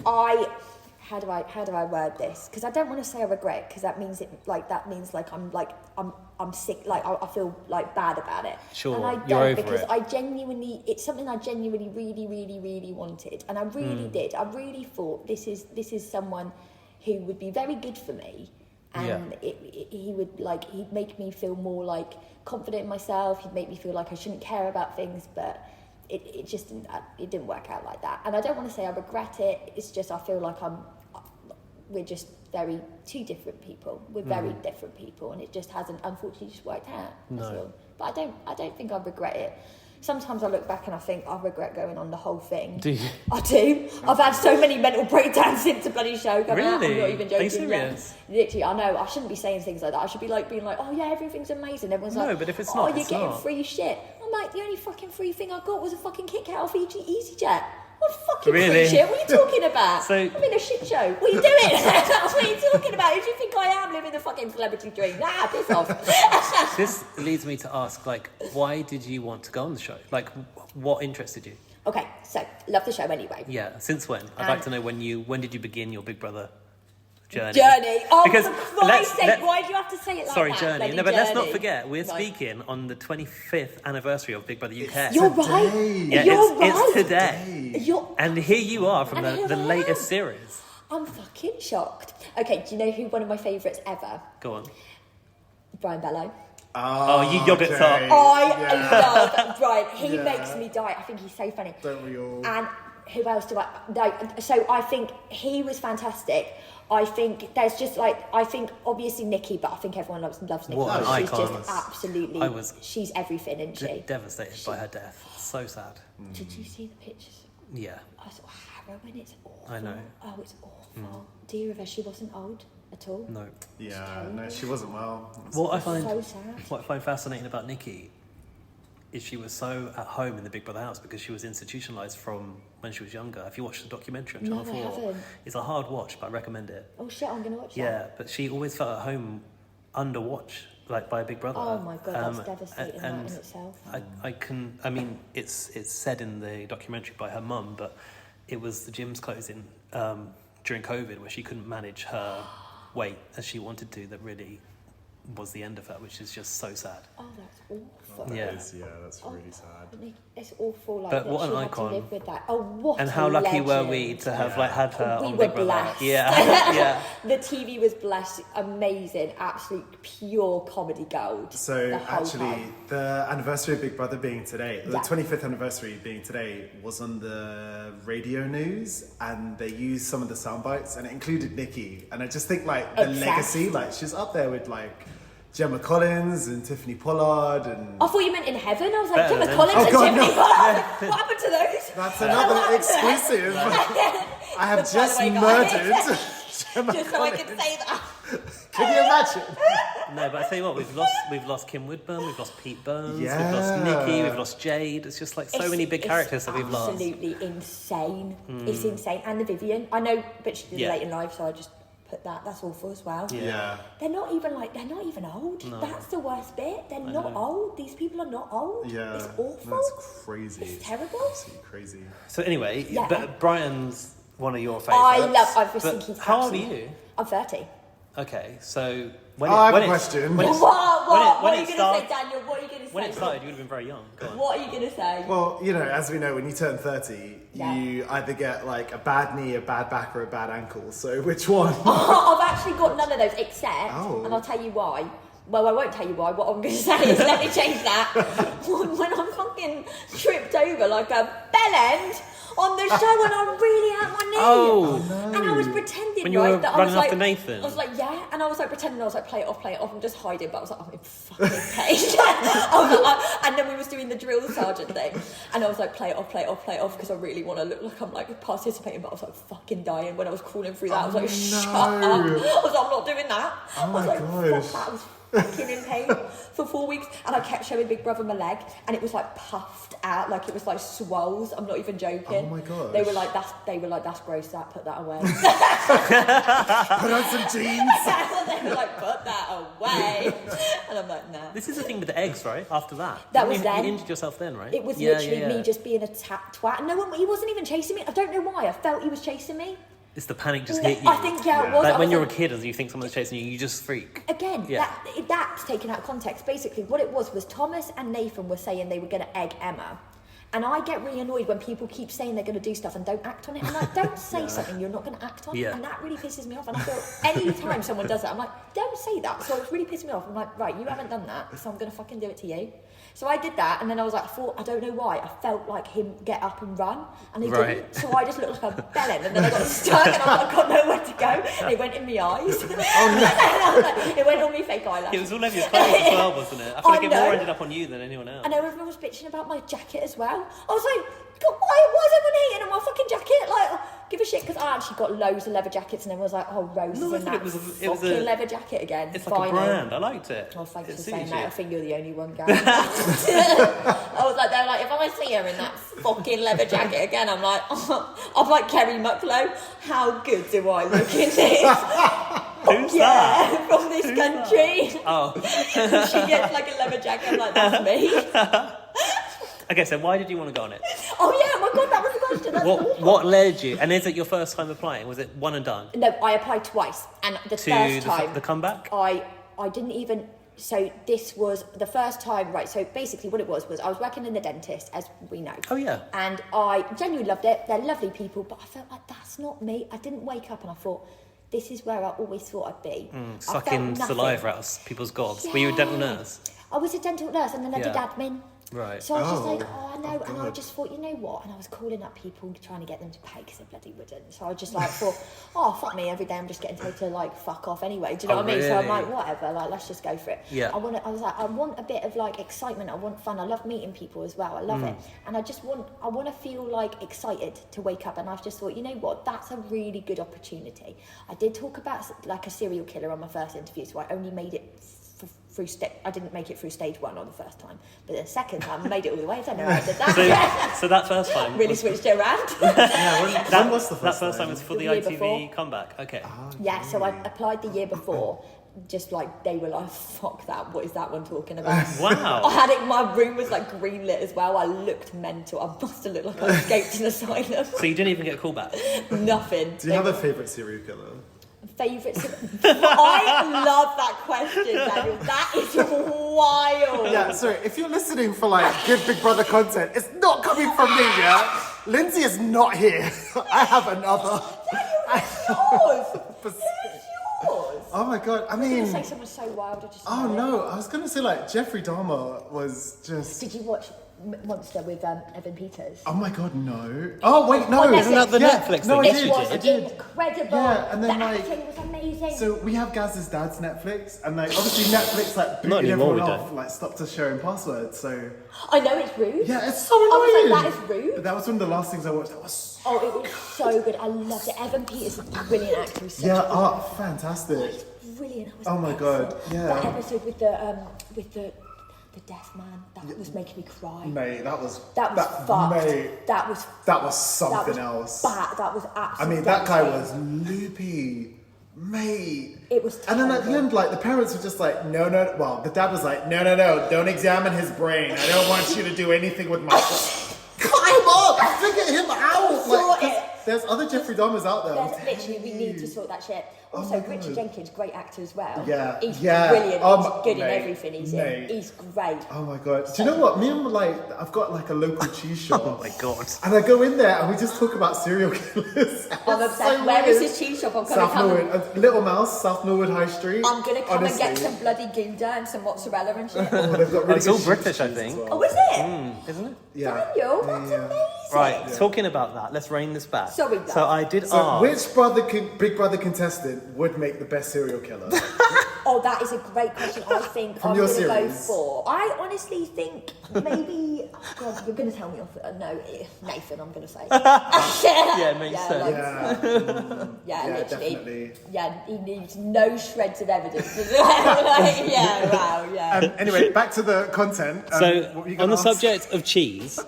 Speaker 4: how do I word this? Because I don't want to say I regret, because that means I'm sick, like I feel like bad about it.
Speaker 3: Sure,
Speaker 4: and I
Speaker 3: you're
Speaker 4: don't,
Speaker 3: over
Speaker 4: because
Speaker 3: it.
Speaker 4: it's something I genuinely really, really, really wanted, and I really did. I really thought this is someone who would be very good for me, and he'd make me feel more like confident in myself. He'd make me feel like I shouldn't care about things, but it just didn't work out like that. And I don't want to say I regret it. It's just I feel like we're just two different people. We're very different people, and it just hasn't, unfortunately, just worked out. That's all. But I don't think I regret it. Sometimes I look back and I think I regret going on the whole thing.
Speaker 3: Do you?
Speaker 4: I do. I've had so many mental breakdowns since the bloody show came out. I'm
Speaker 3: Really?
Speaker 4: not even joking.
Speaker 3: Are you serious?
Speaker 4: Yeah. Literally, I know. I shouldn't be saying things like that. I should be like being like, oh yeah, everything's amazing. Everyone's like,
Speaker 3: No, but if it's
Speaker 4: oh,
Speaker 3: not,
Speaker 4: you're
Speaker 3: it's
Speaker 4: getting
Speaker 3: not.
Speaker 4: free shit. I'm like, the only fucking free thing I got was a fucking Kit Kat off EasyJet. What the fuck fucking
Speaker 3: Really?
Speaker 4: shit. What are you talking about?
Speaker 3: So-
Speaker 4: I'm in a shit show. What are you doing? What are you talking about? Who do you think I am, living the fucking celebrity dream? Nah, piss off.
Speaker 3: This leads me to ask, like, why did you want to go on the show? Like, what interested you?
Speaker 4: Okay, so love the show anyway.
Speaker 3: Yeah, since when? I'd like to know when did you begin your Big Brother journey?
Speaker 4: Oh,
Speaker 3: Because
Speaker 4: for Christ's sake, why do you have to say it like
Speaker 3: sorry,
Speaker 4: that?
Speaker 3: journey.
Speaker 4: Bloody
Speaker 3: No, but let's not
Speaker 4: journey.
Speaker 3: forget, we're
Speaker 4: Right.
Speaker 3: speaking on the 25th anniversary of Big Brother UK.
Speaker 4: You're right.
Speaker 3: Yeah,
Speaker 4: You're
Speaker 3: it's
Speaker 4: right.
Speaker 3: today.
Speaker 4: You're-
Speaker 3: And here you are from
Speaker 4: And here
Speaker 3: the
Speaker 4: I
Speaker 3: latest
Speaker 4: am.
Speaker 3: series.
Speaker 4: I'm fucking shocked. Okay, do you know who one of my favourites ever?
Speaker 3: Go on.
Speaker 4: Brian Bello.
Speaker 3: Oh, you yogurt top.
Speaker 4: I love Brian. He makes me die. I think he's so funny.
Speaker 5: Don't we all?
Speaker 4: And who else do I... No, so I think he was fantastic. I think there's just like... I think obviously Nikki, but I think everyone loves Nikki.
Speaker 3: What an
Speaker 4: She's
Speaker 3: icon.
Speaker 4: just absolutely... She's everything, isn't she?
Speaker 3: Devastated by her death. So sad.
Speaker 4: Did you see the pictures?
Speaker 3: Yeah.
Speaker 4: I saw harrowing. It's awful.
Speaker 3: I know.
Speaker 4: Oh, it's awful. Dear of her, she wasn't old at all.
Speaker 3: No.
Speaker 5: Yeah, no, she wasn't well.
Speaker 3: What I find
Speaker 4: So sad.
Speaker 3: what I find fascinating about Nikki is she was so at home in the Big Brother house because she was institutionalised from when she was younger. If you watch the documentary on
Speaker 4: No,
Speaker 3: Channel
Speaker 4: I
Speaker 3: 4,
Speaker 4: haven't.
Speaker 3: it's a hard watch, but I recommend it.
Speaker 4: Oh shit, I'm gonna watch that.
Speaker 3: Yeah, but she always felt at home under watch, like by Big Brother.
Speaker 4: Oh my God, that's devastating, that in itself.
Speaker 3: I mean, it's said in the documentary by her mum, but it was the gym's closing during COVID where she couldn't manage her weight as she wanted to. That really was the end of her, which is just so sad.
Speaker 4: Oh, that's awful.
Speaker 3: Yeah.
Speaker 5: That's really sad.
Speaker 4: It's awful. Like
Speaker 3: But
Speaker 4: that
Speaker 3: what
Speaker 4: she
Speaker 3: an
Speaker 4: had
Speaker 3: icon.
Speaker 4: to live with that. Oh, what
Speaker 3: And
Speaker 4: a
Speaker 3: how lucky were
Speaker 4: legend.
Speaker 3: we to have like had her
Speaker 4: We
Speaker 3: on
Speaker 4: were
Speaker 3: Big Brother?
Speaker 4: blessed.
Speaker 3: Yeah, yeah.
Speaker 4: The TV was blessed. Amazing, absolute pure comedy gold.
Speaker 5: So
Speaker 4: the whole
Speaker 5: actually,
Speaker 4: time.
Speaker 5: the anniversary of Big Brother being today, the
Speaker 4: Yeah.
Speaker 5: 25th anniversary being today, was on the radio news, and they used some of the sound bites, and it included Nikki. And I just think like the
Speaker 4: Obsessed.
Speaker 5: legacy, like she's up there with like Gemma Collins and Tiffany Pollard, and
Speaker 4: I thought you meant in heaven. I was like,
Speaker 3: Better
Speaker 4: Gemma
Speaker 3: than-
Speaker 4: Collins
Speaker 5: Oh,
Speaker 4: and
Speaker 5: God,
Speaker 4: Tiffany
Speaker 5: no.
Speaker 4: Pollard. What happened to those?
Speaker 5: that's another exclusive. I have
Speaker 4: But by
Speaker 5: just
Speaker 4: the way, guys,
Speaker 5: murdered Gemma
Speaker 4: Just so I can
Speaker 5: Collins.
Speaker 4: say that.
Speaker 5: Can you imagine?
Speaker 3: No, but I tell you what, we've lost Kim Woodburn, we've lost Pete Burns, we've lost
Speaker 5: Yeah.
Speaker 3: Nikki, we've lost Jade. It's just like so many big characters that we've lost.
Speaker 4: Absolutely insane. It's insane. And the Vivian. I know, but she did
Speaker 3: Yeah.
Speaker 4: late in life, so I just put that. That's awful as well.
Speaker 5: Yeah.
Speaker 4: They're not even old. That's the worst bit. They're not old. These people are not old.
Speaker 5: Yeah.
Speaker 4: It's awful.
Speaker 5: That's crazy.
Speaker 4: It's terrible.
Speaker 5: Absolutely crazy.
Speaker 3: So anyway,
Speaker 4: Yeah.
Speaker 3: but Brian's one of your favourites.
Speaker 4: I just
Speaker 3: But
Speaker 4: think he's
Speaker 3: how old are
Speaker 4: absolute-
Speaker 3: you?
Speaker 4: I'm 30.
Speaker 3: Okay, so when
Speaker 5: I have
Speaker 3: when
Speaker 5: a
Speaker 3: it-
Speaker 5: question.
Speaker 3: when it-
Speaker 4: What
Speaker 3: when
Speaker 4: are
Speaker 3: it
Speaker 4: you going to
Speaker 3: started-
Speaker 4: say, Daniel? What are you going to say?
Speaker 3: When it started, you would have been very young. Go on.
Speaker 4: What are you going to say?
Speaker 5: Well, you know, as we know, when you turn 30,
Speaker 4: Yeah.
Speaker 5: you either get like a bad knee, a bad back, or a bad ankle. So which one?
Speaker 4: I've actually got none of those except,
Speaker 5: Oh.
Speaker 4: and I'll tell you why. Well, I won't tell you why. What I'm going to say is, let me change that. When I'm fucking tripped over like a bellend on the show and I'm really at my knee.
Speaker 3: Oh.
Speaker 4: And I was pretending,
Speaker 3: When you
Speaker 4: right,
Speaker 3: were
Speaker 4: that I was
Speaker 3: running
Speaker 4: like...
Speaker 3: after Nathan?
Speaker 4: I was like, yeah. And I was like pretending, I was like, play it off, I'm just hiding. But I was like, I'm in fucking pain. I was like, and then we was doing the drill sergeant thing. And I was like, play it off, because I really want to look like I'm like participating. But I was like fucking dying when I was crawling through that. I was like, shut up. I was like, I'm not doing that. I was
Speaker 5: my
Speaker 4: like,
Speaker 5: gosh.
Speaker 4: fuck that. I was fucking in pain for 4 weeks. And I kept showing Big Brother my leg. And it was like puffed out. Like it was like swells. I'm not even joking.
Speaker 5: Oh my gosh.
Speaker 4: They were like, that's gross, that, put that away.
Speaker 5: Put on some jeans.
Speaker 4: They were like, put that away. And I'm like, nah.
Speaker 3: This is the thing with the eggs, right? After that.
Speaker 4: That
Speaker 3: Didn't
Speaker 4: was
Speaker 3: you,
Speaker 4: then.
Speaker 3: You injured yourself then, right?
Speaker 4: It was
Speaker 3: Yeah,
Speaker 4: literally
Speaker 3: yeah, yeah.
Speaker 4: me just being a twat. No one, he wasn't even chasing me. I don't know why. I felt he was chasing me.
Speaker 3: It's the panic just hit you.
Speaker 4: I think, yeah, it was.
Speaker 3: Like
Speaker 4: I
Speaker 3: when
Speaker 4: was
Speaker 3: you're a
Speaker 4: like-
Speaker 3: kid and you think someone's chasing you, you just freak.
Speaker 4: Again,
Speaker 3: Yeah.
Speaker 4: that's taken out of context. Basically, what it was Thomas and Nathan were saying they were going to egg Emma. And I get really annoyed when people keep saying they're going to do stuff and don't act on it. I'm like, don't say something you're not going to act on.
Speaker 3: Yeah.
Speaker 4: And that really pisses me off. And I feel any time someone does that, I'm like, don't say that. So it's really pissing me off. I'm like, right, you haven't done that, so I'm going to fucking do it to you. So I did that, and then I was like, I don't know why, I felt like him get up and run, and he
Speaker 3: Right.
Speaker 4: didn't. So I just looked like a bellend, and then I got stuck, and I got nowhere to go, and it went in my eyes. Oh, no. And I was like, it went on me fake eyelashes.
Speaker 3: It was all over your clothes as well, wasn't it? I feel like it
Speaker 4: know.
Speaker 3: more ended up on you than anyone else.
Speaker 4: I know everyone was bitching about my jacket as well. I was like, God, why is everyone hating on my fucking jacket? Like, give a shit, because I actually got loads of leather jackets, and everyone was like, oh, Rose
Speaker 3: No,
Speaker 4: is
Speaker 3: I
Speaker 4: in
Speaker 3: thought
Speaker 4: that
Speaker 3: it was
Speaker 4: fucking
Speaker 3: a-
Speaker 4: leather jacket again.
Speaker 3: It's like a brand. I liked it.
Speaker 4: Oh, thanks
Speaker 3: It
Speaker 4: for
Speaker 3: suits
Speaker 4: saying that.
Speaker 3: you.
Speaker 4: I think you're the only one, guys. I was like, they're like, if I see her in that fucking leather jacket again. I'm like, I'm like Kerry Mucklow. How good do I look in this?
Speaker 3: Who's that?
Speaker 4: From this country.
Speaker 3: Oh.
Speaker 4: She gets like a leather jacket. I'm like, that's me.
Speaker 3: Okay, so why did you want to go on it?
Speaker 4: Oh yeah, my God, that was the question. That's awful.
Speaker 3: What led you? And is it your first time applying? Was it one and done?
Speaker 4: No, I applied twice, and the
Speaker 3: To
Speaker 4: first time
Speaker 3: the comeback?
Speaker 4: I didn't even. So this was the first time, right? So basically, what it was I was working in the dentist, as we know.
Speaker 3: Oh yeah.
Speaker 4: And I genuinely loved it. They're lovely people, but I felt like that's not me. I didn't wake up and I thought, this is where I always thought I'd be.
Speaker 3: Sucking saliva out of people's gobs. Were you a dental nurse?
Speaker 4: I was a dental nurse, and then I did
Speaker 3: Yeah.
Speaker 4: admin.
Speaker 3: Right.
Speaker 4: So I was just like,
Speaker 5: Oh,
Speaker 4: I know, and I
Speaker 5: God.
Speaker 4: just thought, you know what? And I was calling up people trying to get them to pay because they bloody wouldn't. So I just like thought, oh, fuck me, every day I'm just getting told to like fuck off anyway. Do you know what I mean? So I'm
Speaker 3: really?
Speaker 4: like, whatever, like let's just go for it.
Speaker 3: Yeah.
Speaker 4: I was like, I want a bit of like excitement. I want fun. I love meeting people as well. I love it, and I want to feel like excited to wake up. And I've just thought, you know what? That's a really good opportunity. I did talk about like a serial killer on my first interview, so I only made it through I didn't make it through stage 1 on the first time, but the second time I made it all the way. I don't know how I did that.
Speaker 3: So that first time
Speaker 4: Really switched it around.
Speaker 5: When was the
Speaker 3: that
Speaker 5: first
Speaker 3: first time
Speaker 5: time?
Speaker 3: was for
Speaker 4: The
Speaker 3: the
Speaker 4: year
Speaker 3: ITV
Speaker 4: before.
Speaker 3: comeback. Okay.
Speaker 4: Yeah, so I applied the year before. Just like they were like, fuck that, what is that one talking about?
Speaker 3: Wow.
Speaker 4: I had it, my room was like green lit as well. I looked mental. I must have looked like I escaped an asylum.
Speaker 3: So you didn't even get a call back?
Speaker 4: Nothing.
Speaker 5: Do you have a favourite serial killer?
Speaker 4: Favourite? I love that question, Daniel. That is wild.
Speaker 5: Yeah, sorry, if you're listening for like good Big Brother content, it's not coming from me, yeah? Lindsay is not here. I have another.
Speaker 4: Yours. Who's yours?
Speaker 5: Oh my God, I
Speaker 4: I was going
Speaker 5: mean,
Speaker 4: to say someone so wild. I just
Speaker 5: oh
Speaker 4: know it.
Speaker 5: no, I was gonna say like Jeffrey Dahmer was just,
Speaker 4: Did you watch Monster with Evan Peters?
Speaker 5: oh my God, no. Oh wait, no.
Speaker 4: On Netflix.
Speaker 3: Isn't that the
Speaker 5: Yeah,
Speaker 3: Netflix
Speaker 5: no,
Speaker 3: thing?
Speaker 5: I
Speaker 4: It
Speaker 5: did,
Speaker 4: was
Speaker 5: I did.
Speaker 4: incredible.
Speaker 5: Yeah, and then
Speaker 4: the
Speaker 5: like,
Speaker 4: acting was amazing.
Speaker 5: so we have Gaz's dad's Netflix, and like obviously Netflix like
Speaker 3: Not
Speaker 5: booted
Speaker 3: anymore,
Speaker 5: everyone
Speaker 3: we
Speaker 5: off,
Speaker 3: don't.
Speaker 5: like stopped us sharing passwords. So
Speaker 4: I know it's rude.
Speaker 5: yeah, it's so
Speaker 4: I was
Speaker 5: annoying.
Speaker 4: like, that is rude.
Speaker 5: But that was one of the last things I watched. That was
Speaker 4: Oh, it was so good. I loved it. Evan Peters is a brilliant actor. He's such
Speaker 5: yeah,
Speaker 4: a
Speaker 5: oh, fantastic.
Speaker 4: brilliant. I was
Speaker 5: Oh my
Speaker 4: excellent.
Speaker 5: God, yeah.
Speaker 4: That episode with the deaf man, that was making me cry.
Speaker 5: Mate, that was
Speaker 4: That was fucked.
Speaker 5: Mate,
Speaker 4: That was
Speaker 5: something else.
Speaker 4: Bad. That was
Speaker 5: I
Speaker 4: absolutely.
Speaker 5: mean, that guy was loopy, mate.
Speaker 4: It was
Speaker 5: And then at the
Speaker 4: terrible.
Speaker 5: end, like the parents were just like, no. Well, the dad was like, no, don't examine his brain. I don't want you to do anything with my. Cut him up, figure him out.
Speaker 4: Sort
Speaker 5: Like, 'cause
Speaker 4: it.
Speaker 5: there's other Jeffrey Dahmers out there. I'm
Speaker 4: There's literally, we
Speaker 5: telling
Speaker 4: need to
Speaker 5: you.
Speaker 4: sort that shit.
Speaker 5: Oh
Speaker 4: Also,
Speaker 5: my
Speaker 4: Richard
Speaker 5: God.
Speaker 4: Jenkins, great actor as well.
Speaker 5: Yeah,
Speaker 4: He's
Speaker 5: yeah.
Speaker 4: brilliant.
Speaker 5: Oh
Speaker 4: He's
Speaker 5: my-
Speaker 4: good in
Speaker 5: mate,
Speaker 4: everything he's
Speaker 5: mate.
Speaker 4: in. He's great.
Speaker 5: Oh my God. Do you know what? Me and I've got like a local cheese shop.
Speaker 3: Oh my God.
Speaker 5: And I go in there and we just talk about serial killers.
Speaker 4: I'm
Speaker 5: It's
Speaker 4: obsessed.
Speaker 5: so
Speaker 4: Where is
Speaker 5: weird.
Speaker 4: his cheese shop? I'm gonna
Speaker 5: South
Speaker 4: come.
Speaker 5: Norwood, Little Mouse, South Norwood High Street.
Speaker 4: I'm gonna come and get
Speaker 5: Honestly.
Speaker 4: some bloody Gouda and some mozzarella and shit.
Speaker 5: Oh, they've got really
Speaker 3: It's all
Speaker 5: good
Speaker 3: British, I
Speaker 5: cheese as
Speaker 3: think.
Speaker 5: well.
Speaker 4: Oh, is it?
Speaker 3: Isn't it?
Speaker 5: Yeah.
Speaker 4: Daniel, that's
Speaker 5: Yeah.
Speaker 4: amazing.
Speaker 3: Right, talking about that, let's rein this back.
Speaker 4: Sorry, Dad.
Speaker 3: So I did
Speaker 5: So,
Speaker 3: ask.
Speaker 5: which Big Brother contestant would make the best serial killer?
Speaker 4: Oh, that is a great question. I think
Speaker 5: From
Speaker 4: I'm
Speaker 5: your
Speaker 4: going to go
Speaker 5: series.
Speaker 4: for. I honestly think maybe. Oh God, you're going to tell me off. No, Nathan. I'm going to say.
Speaker 3: Yeah, it makes sense.
Speaker 4: like,
Speaker 5: Yeah.
Speaker 4: yeah,
Speaker 5: Yeah,
Speaker 4: literally.
Speaker 5: definitely.
Speaker 4: Yeah, he needs no shreds of evidence. Like, yeah, wow, yeah.
Speaker 5: Anyway, back to the content.
Speaker 3: So,
Speaker 5: what were you
Speaker 3: on
Speaker 5: gonna
Speaker 3: the
Speaker 5: ask?
Speaker 3: subject of cheese,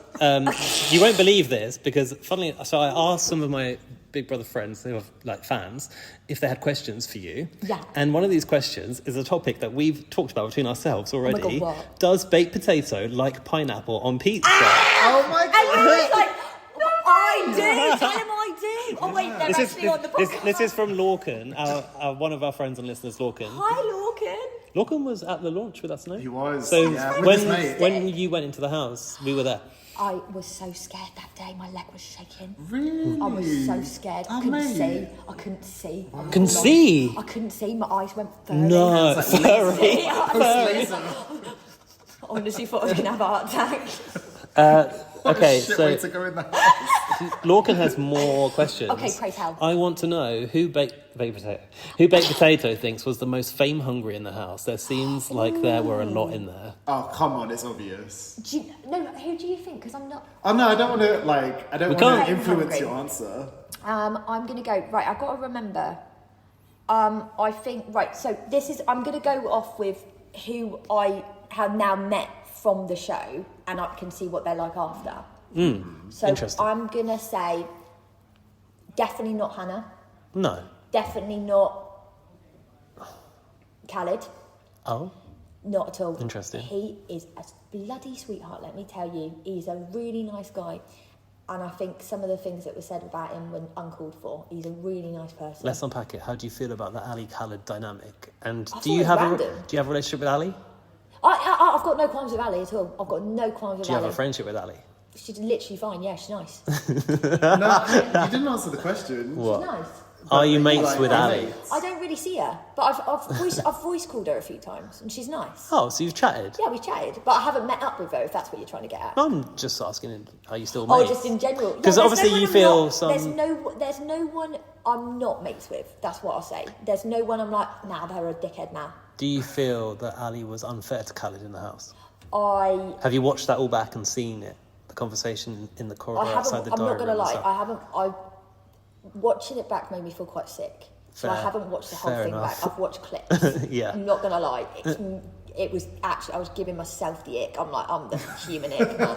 Speaker 3: you won't believe this because, funnily, so I asked some of my Big Brother friends who are like fans if they had questions for you.
Speaker 4: Yeah.
Speaker 3: And one of these questions is a topic that we've talked about between ourselves already.
Speaker 4: God, what?
Speaker 3: Does baked potato like pineapple on pizza?
Speaker 5: Oh my
Speaker 4: And he was
Speaker 5: God.
Speaker 4: like, I do. Tell him I do. Oh wait, they're actually on the podcast.
Speaker 3: This is from Lorcan, one of our friends and listeners, Lorcan.
Speaker 4: Hi, Lorcan.
Speaker 3: Lorcan was at the launch with us, no?
Speaker 5: He was,
Speaker 3: So
Speaker 5: yeah, with his mate.
Speaker 3: when you went into the house, we were there.
Speaker 4: I was so scared that day. My leg was shaking.
Speaker 5: Really?
Speaker 4: I was so scared. I couldn't
Speaker 5: mate.
Speaker 4: see. I couldn't see.
Speaker 3: Couldn't see?
Speaker 4: I couldn't see. My eyes went furry.
Speaker 3: No,
Speaker 5: like
Speaker 3: furry.
Speaker 4: I honestly thought I was going to have a heart attack.
Speaker 3: Okay,
Speaker 5: Shit
Speaker 3: so
Speaker 5: way to go in the house.
Speaker 3: Lorcan has more questions.
Speaker 4: Okay, pray tell.
Speaker 3: I want to know who baked potato thinks was the most fame hungry in the house. There seems like there were a lot in there.
Speaker 5: Oh, come on, it's obvious.
Speaker 4: No, who do you think? Because I'm not.
Speaker 5: Oh no, I don't want to I don't
Speaker 3: We
Speaker 5: want
Speaker 3: can't-
Speaker 5: to influence
Speaker 4: Hungry.
Speaker 5: your answer.
Speaker 4: I'm going to go. Right, I've got to remember. I think, right, so I'm going to go off with who I have now met from the show and I can see what they're like after. So
Speaker 3: Interesting.
Speaker 4: I'm going to say definitely not Hannah.
Speaker 3: No.
Speaker 4: Definitely not Khaled.
Speaker 3: Oh.
Speaker 4: Not at all.
Speaker 3: Interesting.
Speaker 4: He is a bloody sweetheart, let me tell you. He's a really nice guy. And I think some of the things that were said about him were uncalled for. He's a really nice person.
Speaker 3: Let's unpack it. How do you feel about the Ali Khaled dynamic? And
Speaker 4: I
Speaker 3: do you
Speaker 4: thought
Speaker 3: have
Speaker 4: it was
Speaker 3: a
Speaker 4: random.
Speaker 3: do you have a relationship with Ali?
Speaker 4: I've got no qualms with Ali at all. I've got no qualms with
Speaker 3: Do you
Speaker 4: Ali.
Speaker 3: have a friendship with Ali?
Speaker 4: She's literally fine. Yeah, she's nice.
Speaker 5: No, you didn't answer the question.
Speaker 3: What?
Speaker 4: She's nice.
Speaker 3: Are you mates
Speaker 5: Like,
Speaker 3: with Ali?
Speaker 5: mates?
Speaker 4: I don't really see her, but I've voice called her a few times, and she's nice.
Speaker 3: Oh, so you've chatted?
Speaker 4: Yeah, we chatted, but I haven't met up with her. If that's what you're trying to get at.
Speaker 3: I'm just asking, are you still
Speaker 4: Oh,
Speaker 3: mates?
Speaker 4: just in general.
Speaker 3: Because
Speaker 4: there's
Speaker 3: obviously
Speaker 4: no one
Speaker 3: you
Speaker 4: I'm
Speaker 3: feel
Speaker 4: not-
Speaker 3: some...
Speaker 4: There's no one I'm not mates with. That's what I'll say. There's no one I'm like, nah, they're a dickhead now.
Speaker 3: Do you feel that Ali was unfair to Khaled in the house?
Speaker 4: I
Speaker 3: Have you watched that all back and seen it? The conversation in the corridor outside
Speaker 4: haven't.
Speaker 3: the
Speaker 4: I'm
Speaker 3: diary
Speaker 4: not gonna
Speaker 3: room and
Speaker 4: lie.
Speaker 3: stuff?
Speaker 4: I haven't. Watching it back made me feel quite sick. So I
Speaker 3: Fair.
Speaker 4: haven't watched the whole
Speaker 3: Fair
Speaker 4: thing
Speaker 3: enough.
Speaker 4: back. I've watched clips.
Speaker 3: Yeah.
Speaker 4: I'm not gonna lie. It was actually, I was giving myself the ick. I'm like, I'm the human ick, man.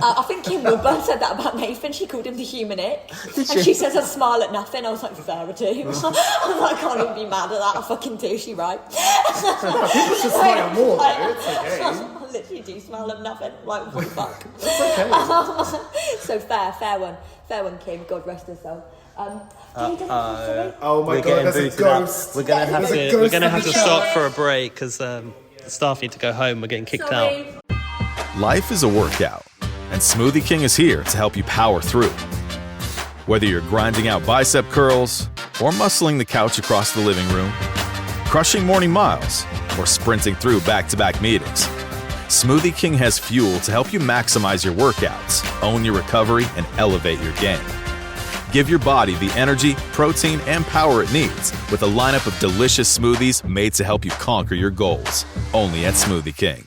Speaker 4: I think Kim Woodburn said that about Nathan. She called him the human ick. And she says, I smile at nothing. I was like, fair too. I was like, I can't even be mad at that. I fucking do. She right.
Speaker 5: People should smile more, though. It's okay.
Speaker 4: I literally do smile at nothing. Like, what the fuck?
Speaker 5: It's okay.
Speaker 4: So fair one, Kim. God rest her soul. Sorry?
Speaker 5: Oh my
Speaker 3: We're
Speaker 5: god,
Speaker 3: getting
Speaker 5: there's a
Speaker 3: booted up.
Speaker 5: ghost.
Speaker 3: We're gonna have
Speaker 5: There's a
Speaker 3: to.
Speaker 5: ghost
Speaker 3: We're gonna
Speaker 5: in
Speaker 3: have
Speaker 5: the
Speaker 3: to
Speaker 5: shower.
Speaker 3: stop for a break because the staff need to go home. We're getting kicked out.
Speaker 4: Sorry.
Speaker 1: Life is a workout, and Smoothie King is here to help you power through. Whether you're grinding out bicep curls or muscling the couch across the living room, crushing morning miles, or sprinting through back-to-back meetings, Smoothie King has fuel to help you maximize your workouts, own your recovery, and elevate your game. Give your body the energy, protein, and power it needs with a lineup of delicious smoothies made to help you conquer your goals. Only at Smoothie King.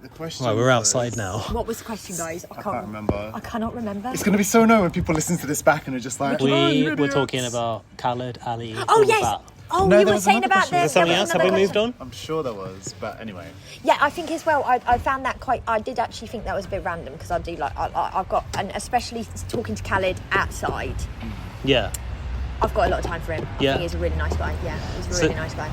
Speaker 5: The question
Speaker 3: Right, we're
Speaker 5: was-
Speaker 3: outside now.
Speaker 4: What was the question, guys? I
Speaker 5: can't remember.
Speaker 4: I cannot remember.
Speaker 5: It's going to be so annoying when people listen to this back and are just like,
Speaker 3: We were talking about Khaled, Ali.
Speaker 4: Oh,
Speaker 3: all
Speaker 4: yes.
Speaker 3: that.
Speaker 4: Oh,
Speaker 5: No,
Speaker 4: you
Speaker 5: there
Speaker 4: were
Speaker 5: was
Speaker 4: saying
Speaker 5: another
Speaker 4: about
Speaker 5: question.
Speaker 4: this.
Speaker 3: Is there something
Speaker 4: there
Speaker 3: else?
Speaker 4: was
Speaker 3: Have we
Speaker 4: another
Speaker 3: moved
Speaker 4: question.
Speaker 3: on?
Speaker 5: I'm sure there was, but anyway.
Speaker 4: Yeah, I think as well. I found that quite. I did actually think that was a bit random because I do like. I've got, and especially talking to Khaled outside.
Speaker 3: Yeah.
Speaker 4: I've got a lot of time for him. I
Speaker 3: Yeah.
Speaker 4: think he's a really nice guy. Yeah, he's a really nice guy.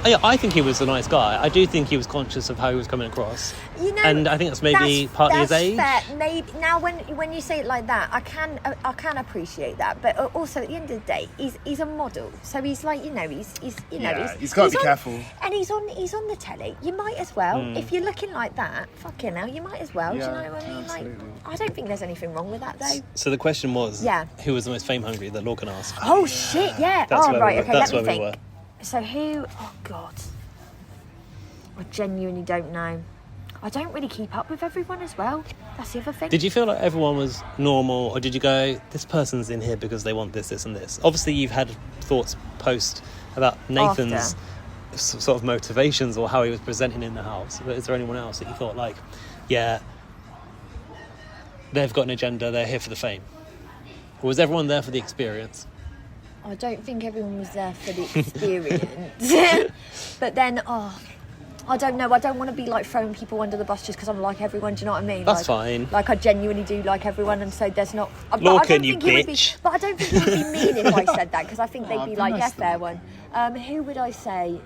Speaker 3: Oh, yeah, I think he was a nice guy. I do think he was conscious of how he was coming across.
Speaker 4: You know,
Speaker 3: and I think that's maybe partly his age.
Speaker 4: Fair. Maybe now, when you say it like that, I can appreciate that. But also at the end of the day, he's a model, so he's like he's
Speaker 5: he's gotta be
Speaker 4: on-
Speaker 5: careful.
Speaker 4: And he's on the telly. You might as well, if you're looking like that. Fucking hell, you might as well.
Speaker 5: Yeah,
Speaker 4: do you know what I mean?
Speaker 5: absolutely.
Speaker 4: Like, I don't think there's anything wrong with that though.
Speaker 3: So the question was,
Speaker 4: Yeah.
Speaker 3: who was the most fame hungry that Lorcan asked?
Speaker 4: Oh shit, yeah.
Speaker 3: That's
Speaker 4: Oh
Speaker 3: where
Speaker 4: right,
Speaker 3: we were.
Speaker 4: okay.
Speaker 3: That's
Speaker 4: Let me
Speaker 3: where we
Speaker 4: think. So who? Oh god, I genuinely don't know. I don't really keep up with everyone as well. That's the other thing.
Speaker 3: Did you feel like everyone was normal, or did you go, this person's in here because they want this, this, and this? Obviously, you've had thoughts post about Nathan's sort of motivations or how he was presenting in the house. But is there anyone else that you thought, like, yeah, they've got an agenda, they're here for the fame? Or was everyone there for the experience?
Speaker 4: I don't think everyone was there for the experience. But then, I don't know. I don't want to be like throwing people under the bus just because I'm like everyone. Do you know what I mean?
Speaker 3: That's
Speaker 4: like,
Speaker 3: fine.
Speaker 4: Like I genuinely do like everyone, and so there's not. But
Speaker 3: Lorcan,
Speaker 4: I don't
Speaker 3: you
Speaker 4: think it would be-
Speaker 3: bitch.
Speaker 4: But I don't think it would be mean if I said that because I think they'd be
Speaker 5: be
Speaker 4: like,
Speaker 5: nice
Speaker 4: yeah,
Speaker 5: to
Speaker 4: fair
Speaker 5: them.
Speaker 4: one. Who would I say?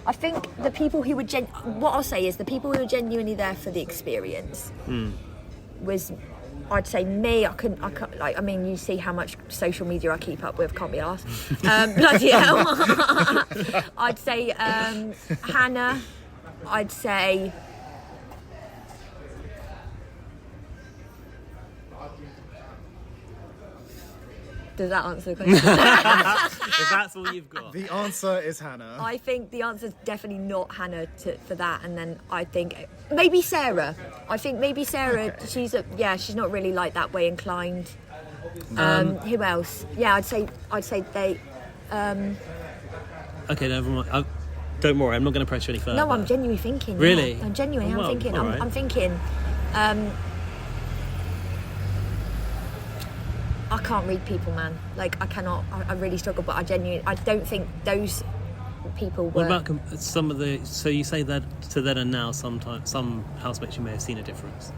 Speaker 4: I think the people who were what I'll say is the people who were genuinely there for the experience was. I'd say me. I couldn't. Like. I mean, you see how much social media I keep up with. Can't be arsed. Bloody hell. I'd say Hannah. I'd say. Does that answer the question?
Speaker 3: If that's all you've got.
Speaker 5: The answer is Hannah.
Speaker 4: I think the answer's definitely not Hannah for that, and then I think maybe Sarah. I think maybe Sarah. She's not really like that way inclined. Who else? Yeah, I'd say they.
Speaker 3: Okay, never mind. Don't worry, I'm not going to press you any further.
Speaker 4: No, I'm genuinely thinking.
Speaker 3: Really?
Speaker 4: Yeah. I'm genuinely.
Speaker 3: Oh, well,
Speaker 4: I'm thinking.
Speaker 3: all right.
Speaker 4: I'm thinking. I can't read people, man. Like I cannot. I really struggle, but I don't think those people were...
Speaker 3: What about some of the... So you say that to then and now, sometimes some housemates you may have seen a difference?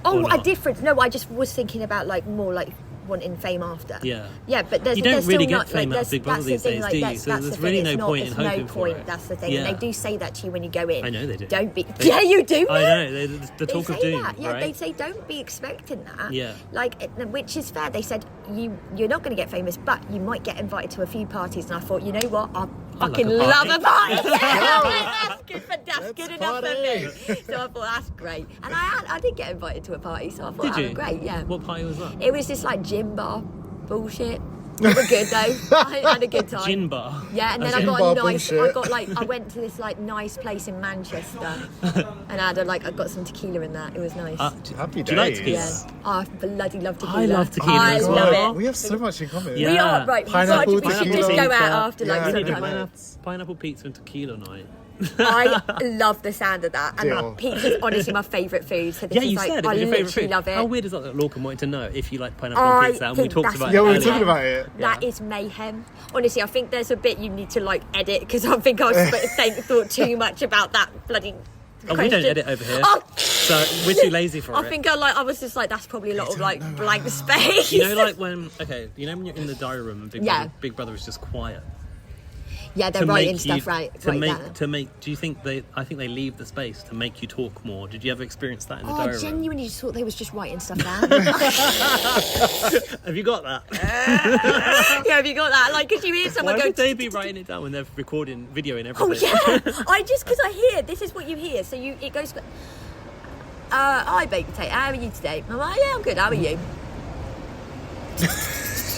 Speaker 4: a difference. No, I just was thinking about like more like wanting fame after.
Speaker 3: Yeah.
Speaker 4: Yeah, but
Speaker 3: you don't really
Speaker 4: still
Speaker 3: get fame out of Big Brother these days, do you? So there's really no point in hoping for it.
Speaker 4: That's the thing.
Speaker 3: Yeah.
Speaker 4: And they do say that to you when you go in.
Speaker 3: I know they do.
Speaker 4: Don't be... Yeah, you do.
Speaker 3: I know. The talk of doom,
Speaker 4: that. Yeah,
Speaker 3: right?
Speaker 4: they say don't be expecting that.
Speaker 3: Yeah.
Speaker 4: Like, which is fair. They said you're not going to get famous, but you might get invited to a few parties. And I thought, you know what? I fucking love a party. That's good enough for me. So I thought, that's great. And I did get invited to a party, so I thought,
Speaker 3: did you?
Speaker 4: Great, yeah.
Speaker 3: What party was that?
Speaker 4: It was this like gym bar bullshit. We were good though. I had a good time.
Speaker 3: Gin bar.
Speaker 4: Yeah, and then I went to this like nice place in Manchester, and I got some tequila in that. It was nice.
Speaker 5: Happy days.
Speaker 3: Do you like tequila?
Speaker 4: Yeah. I bloody love tequila.
Speaker 3: I love tequila
Speaker 4: I
Speaker 3: as
Speaker 4: love
Speaker 3: well.
Speaker 4: it.
Speaker 5: We have so much in common.
Speaker 3: Yeah.
Speaker 4: We are right.
Speaker 5: Pineapple,
Speaker 4: We should just
Speaker 5: tequila.
Speaker 4: go out after
Speaker 5: Yeah.
Speaker 4: like
Speaker 3: We need
Speaker 4: some
Speaker 3: a
Speaker 4: kind of...
Speaker 3: pineapple pizza and tequila night.
Speaker 4: I love the sound of that, and
Speaker 5: Deal.
Speaker 4: Pizza's honestly my favourite food. So this
Speaker 3: Yeah,
Speaker 4: is
Speaker 3: you
Speaker 4: like,
Speaker 3: said it
Speaker 4: I
Speaker 3: was your favourite
Speaker 4: literally
Speaker 3: food.
Speaker 4: love it.
Speaker 3: How weird is that Lorcan wanted to know if you like pineapple
Speaker 4: I
Speaker 3: on pizza, and we
Speaker 4: think
Speaker 3: talked
Speaker 4: that's
Speaker 3: about it
Speaker 5: Yeah, we were
Speaker 3: earlier.
Speaker 5: talking about it.
Speaker 4: That is mayhem. Honestly, I think there's a bit you need to like edit because I think I thought too much about that bloody.
Speaker 3: Oh, we don't edit over here.
Speaker 4: Oh.
Speaker 3: So we're too lazy for it.
Speaker 4: I think I was just like, that's probably a lot of like blank space.
Speaker 3: You know, like when when you're in the diary room and Big Brother is just quiet.
Speaker 4: Yeah, they're writing stuff right.
Speaker 3: Do you think I think they leave the space to make you talk more? Did you ever experience that in the diary
Speaker 4: I
Speaker 3: room?
Speaker 4: genuinely just thought they was just writing stuff down.
Speaker 3: Have you got that?
Speaker 4: Yeah, have you got that? Like, could you hear someone
Speaker 3: Why
Speaker 4: go...
Speaker 3: would they be writing it down when they're recording, videoing everything?
Speaker 4: Oh, yeah. Because I hear, this is what you hear. So it goes... Hi, Baked Potato. How are you today? I'm like, yeah, I'm good. How are you?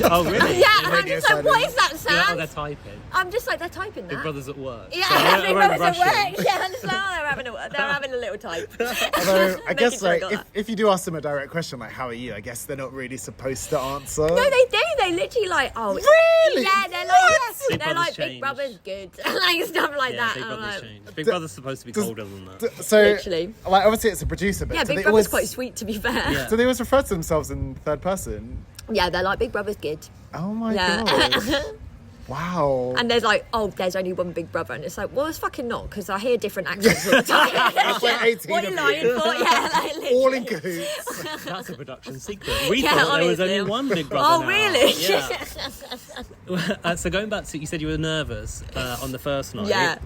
Speaker 3: Oh, really?
Speaker 4: Yeah, and I'm just like, what is that sound?
Speaker 3: Yeah, they're typing.
Speaker 4: I'm just like, they're typing that.
Speaker 3: Big Brother's at work.
Speaker 4: Yeah,
Speaker 3: So
Speaker 4: Big
Speaker 3: they're
Speaker 4: Brother's at
Speaker 3: rushing.
Speaker 4: work. Yeah, I'm just like, they're having a little type.
Speaker 5: Although, I guess,
Speaker 4: sure I
Speaker 5: like,
Speaker 4: got that.
Speaker 5: if you do ask them a direct question, like, how are you? I guess they're not really supposed to answer.
Speaker 4: No, they do. They literally like, oh,
Speaker 5: Really?
Speaker 4: Yeah, they're like,
Speaker 5: What?
Speaker 3: Big
Speaker 4: they're
Speaker 3: Brother's
Speaker 4: like, Big
Speaker 3: changed.
Speaker 4: Brother's good, like stuff like
Speaker 3: Yeah,
Speaker 4: that.
Speaker 3: Big
Speaker 4: And I'm
Speaker 3: Brother's
Speaker 4: like,
Speaker 3: changed. Big Brother's supposed to be colder than that.
Speaker 5: So,
Speaker 4: Literally.
Speaker 5: like, obviously it's a producer, but
Speaker 4: yeah,
Speaker 5: do
Speaker 4: Big
Speaker 5: they
Speaker 4: Brother's
Speaker 5: always,
Speaker 4: quite sweet, to be fair.
Speaker 3: Yeah.
Speaker 5: do they always refer to themselves in third person?
Speaker 4: Yeah, they're like, Big Brother's good.
Speaker 5: Oh my
Speaker 4: Yeah.
Speaker 5: god. Wow.
Speaker 4: And there's like, oh, there's only one Big Brother, and it's like, well, it's fucking not, because I hear different accents all the time.
Speaker 5: It's like 18
Speaker 4: What are you
Speaker 5: of
Speaker 4: lying
Speaker 5: you.
Speaker 4: for? Yeah, like literally.
Speaker 5: All in cahoots.
Speaker 3: That's a production secret. We
Speaker 4: Yeah,
Speaker 3: thought there was
Speaker 4: honestly.
Speaker 3: only one Big Brother
Speaker 4: Oh,
Speaker 3: now.
Speaker 4: really?
Speaker 3: Yeah. So going back to, you said you were nervous on the first night.
Speaker 4: Yeah.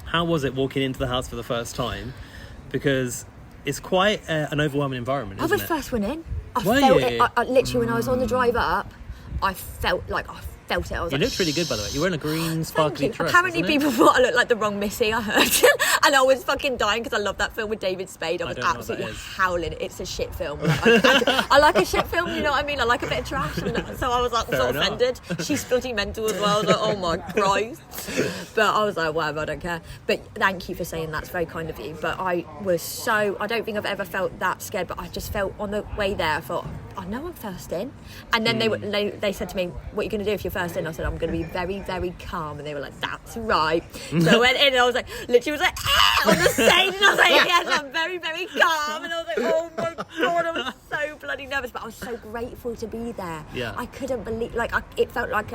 Speaker 3: How was it walking into the house for the first time? Because it's quite an overwhelming environment,
Speaker 4: I
Speaker 3: isn't
Speaker 4: was
Speaker 3: it?
Speaker 4: first one in. I
Speaker 3: Were
Speaker 4: felt
Speaker 3: you?
Speaker 4: it. I literally, when I was on the drive up, I felt it. I was
Speaker 3: You
Speaker 4: like,
Speaker 3: looked really good, by the way. You were in a green, sparkly
Speaker 4: thank you.
Speaker 3: dress.
Speaker 4: Apparently,
Speaker 3: wasn't it?
Speaker 4: people thought I looked like the wrong Missy, I heard. And I was fucking dying because I love that film with David Spade. I was
Speaker 3: don't know what
Speaker 4: absolutely
Speaker 3: that is.
Speaker 4: howling. It's a shit film. I like a shit film, you know what I mean? I like a bit of trash. So I was like,
Speaker 3: Fair
Speaker 4: so
Speaker 3: enough.
Speaker 4: offended. She's bloody mental as well. I was like, oh my Christ. But I was like, whatever, I don't care. But thank you for saying that. It's very kind of you. But I don't think I've ever felt that scared, but I just felt on the way there, I thought, I know I'm first in. And then they said to me, what are you going to do if you're first in? I said, I'm going to be very, very calm. And they were like, that's right. So I went in and I was like, literally was like, ah! On the stage. And I was like, yes, I'm very, very calm. And I was like, oh my God, I was so bloody nervous. But I was so grateful to be there.
Speaker 3: Yeah.
Speaker 4: I couldn't believe, it felt like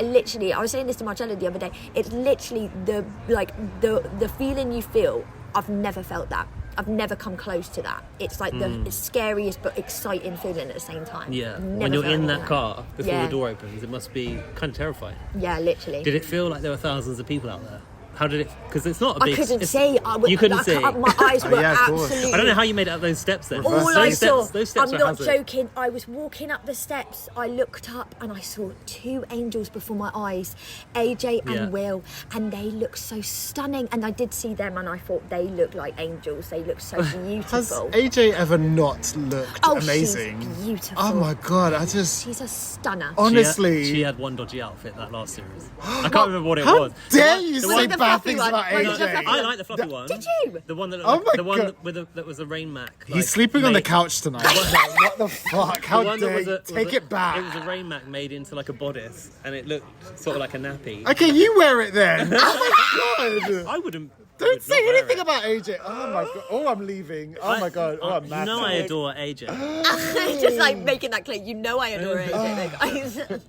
Speaker 4: literally, I was saying this to Marcella the other day, it's literally the feeling you feel. I've never felt that. I've never come close to that. It's like the scariest but exciting feeling at the same time.
Speaker 3: Yeah.
Speaker 4: Never
Speaker 3: When you're
Speaker 4: felt
Speaker 3: in
Speaker 4: like
Speaker 3: that car before
Speaker 4: Yeah.
Speaker 3: the door opens, it must be kind of terrifying.
Speaker 4: Yeah, literally.
Speaker 3: Did it feel like there were thousands of people out there? How did it? Because it's not a
Speaker 4: I
Speaker 3: big.
Speaker 4: couldn't
Speaker 3: it's-
Speaker 4: see.
Speaker 3: You couldn't see.
Speaker 4: My eyes were
Speaker 5: yeah, of course.
Speaker 4: absolutely...
Speaker 3: I don't know how you made it up those steps then.
Speaker 4: All I saw,
Speaker 3: Those steps
Speaker 4: I'm
Speaker 3: were
Speaker 4: not
Speaker 3: hazard.
Speaker 4: joking, I was walking up the steps, I looked up and I saw two angels before my eyes, AJ and
Speaker 3: Yeah.
Speaker 4: Will, and they looked so stunning, and I did see them and I thought they looked like angels, they looked so
Speaker 5: Has
Speaker 4: beautiful.
Speaker 5: AJ ever not looked amazing?
Speaker 4: She's beautiful.
Speaker 5: Oh my god, I just...
Speaker 4: She's a stunner.
Speaker 5: Honestly...
Speaker 3: She had one dodgy outfit that last series. I can't remember what it
Speaker 5: How
Speaker 3: was.
Speaker 5: dare you
Speaker 3: the
Speaker 5: say
Speaker 3: one-
Speaker 4: the
Speaker 5: bad
Speaker 4: fluffy
Speaker 5: things
Speaker 4: one.
Speaker 5: about
Speaker 4: Was it the
Speaker 5: AJ?
Speaker 4: fluffy
Speaker 3: I like the fluffy one.
Speaker 4: Did you?
Speaker 3: The one that
Speaker 5: Oh my
Speaker 3: the one
Speaker 5: God.
Speaker 3: that was a Rain Mac.
Speaker 5: He's sleeping on the couch tonight. What the fuck? How dare you? Take it back.
Speaker 3: It was a Rain Mac made into like a bodice, and it looked sort of like a nappy.
Speaker 5: Okay, you wear it then. Oh my god.
Speaker 3: I wouldn't.
Speaker 5: Don't
Speaker 3: would
Speaker 5: say
Speaker 3: not wear
Speaker 5: anything
Speaker 3: it.
Speaker 5: about AJ. Oh my god. Oh, I'm leaving. Oh my god. Oh, I'm mad.
Speaker 3: You know
Speaker 5: now.
Speaker 3: I adore AJ.
Speaker 4: Just like making that clear, you know I adore AJ.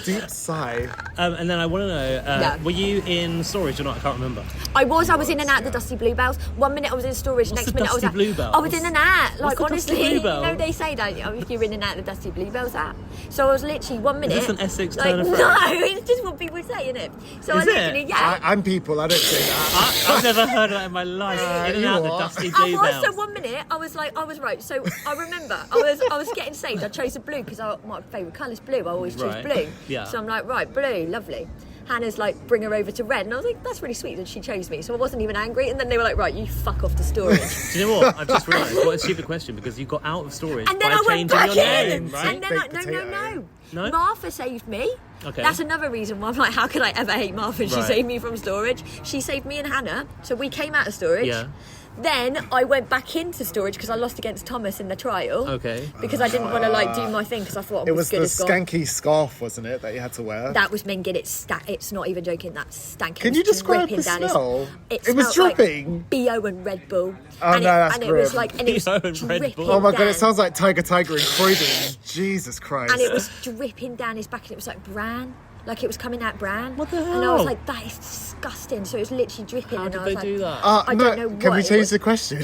Speaker 5: Deep sigh.
Speaker 3: And then I want to know, were you in storage or not? I can't remember.
Speaker 4: I was in and out the Dusty Bluebells. 1 minute I was in storage,
Speaker 3: What's
Speaker 4: next
Speaker 3: the
Speaker 4: minute
Speaker 3: Dusty
Speaker 4: I was
Speaker 3: Bluebells?
Speaker 4: I was in and out. Like,
Speaker 3: the Dusty
Speaker 4: honestly, you
Speaker 3: Bluebells?
Speaker 4: know they say, don't you? If you're in and out the Dusty Bluebells app. So I was literally 1 minute.
Speaker 3: Is this an Essex
Speaker 4: like,
Speaker 3: turn of phrase?
Speaker 4: No, it's just what people say, isn't it? So
Speaker 3: Is
Speaker 4: I literally,
Speaker 3: it?
Speaker 4: yeah.
Speaker 5: I'm people, I don't say that.
Speaker 3: I've never heard of that in my life. In and
Speaker 5: you
Speaker 3: out the
Speaker 5: are.
Speaker 3: Dusty
Speaker 4: I was,
Speaker 3: Bluebells.
Speaker 4: so 1 minute, I was right. So I remember, I was getting saved. I chose the blue because my favourite colour is blue. I always choose
Speaker 3: Right.
Speaker 4: blue.
Speaker 3: Yeah.
Speaker 4: So I'm like, right, blue, lovely. Hannah's like, bring her over to red. And I was like, that's really sweet that she chose me. So I wasn't even angry. And then they were like, right, you fuck off to storage.
Speaker 3: Do you know what? I've just realised what a stupid question because you got out of storage
Speaker 4: And then
Speaker 3: by
Speaker 4: I went
Speaker 3: changing
Speaker 4: back
Speaker 3: your
Speaker 4: in.
Speaker 3: name, right?
Speaker 4: And then
Speaker 5: Baked
Speaker 4: no.
Speaker 3: No?
Speaker 4: Martha saved me.
Speaker 3: Okay.
Speaker 4: That's another reason why I'm like, how could I ever hate Martha? She
Speaker 3: Right.
Speaker 4: saved me from storage. She saved me and Hannah. So we came out of storage.
Speaker 3: Yeah.
Speaker 4: Then I went back into storage because I lost against Thomas in the trial.
Speaker 3: Okay.
Speaker 4: Because I didn't want to like do my thing because I thought I
Speaker 5: It
Speaker 4: was
Speaker 5: was
Speaker 4: good
Speaker 5: the
Speaker 4: as gone.
Speaker 5: skanky scarf, wasn't it, that you had to wear?
Speaker 4: That was minging. It's not even joking. That's stanky.
Speaker 5: Can
Speaker 4: It
Speaker 5: you
Speaker 4: was
Speaker 5: describe
Speaker 4: dripping
Speaker 5: the
Speaker 4: down.
Speaker 5: smell?
Speaker 4: It
Speaker 5: It was
Speaker 4: smelled
Speaker 5: dripping.
Speaker 4: like BO and Red Bull.
Speaker 5: Oh,
Speaker 4: and
Speaker 5: no, that's
Speaker 4: and it was
Speaker 5: grim.
Speaker 4: like, and it was
Speaker 3: BO and Red
Speaker 4: dripping
Speaker 3: Bull.
Speaker 5: Oh my god,
Speaker 4: down.
Speaker 5: it sounds like Tiger and Croydon. Jesus Christ.
Speaker 4: And it was dripping down his back, and it was like bran. Like it was coming out bran.
Speaker 3: What the
Speaker 4: And I
Speaker 3: hell?
Speaker 4: was like, that is disgusting. So it was literally dripping.
Speaker 3: How
Speaker 4: and
Speaker 3: did
Speaker 4: I
Speaker 3: they
Speaker 4: was like,
Speaker 3: do that?
Speaker 4: I
Speaker 5: no,
Speaker 4: don't know
Speaker 5: can
Speaker 4: what
Speaker 5: we
Speaker 4: it
Speaker 5: change
Speaker 4: was.
Speaker 5: the question?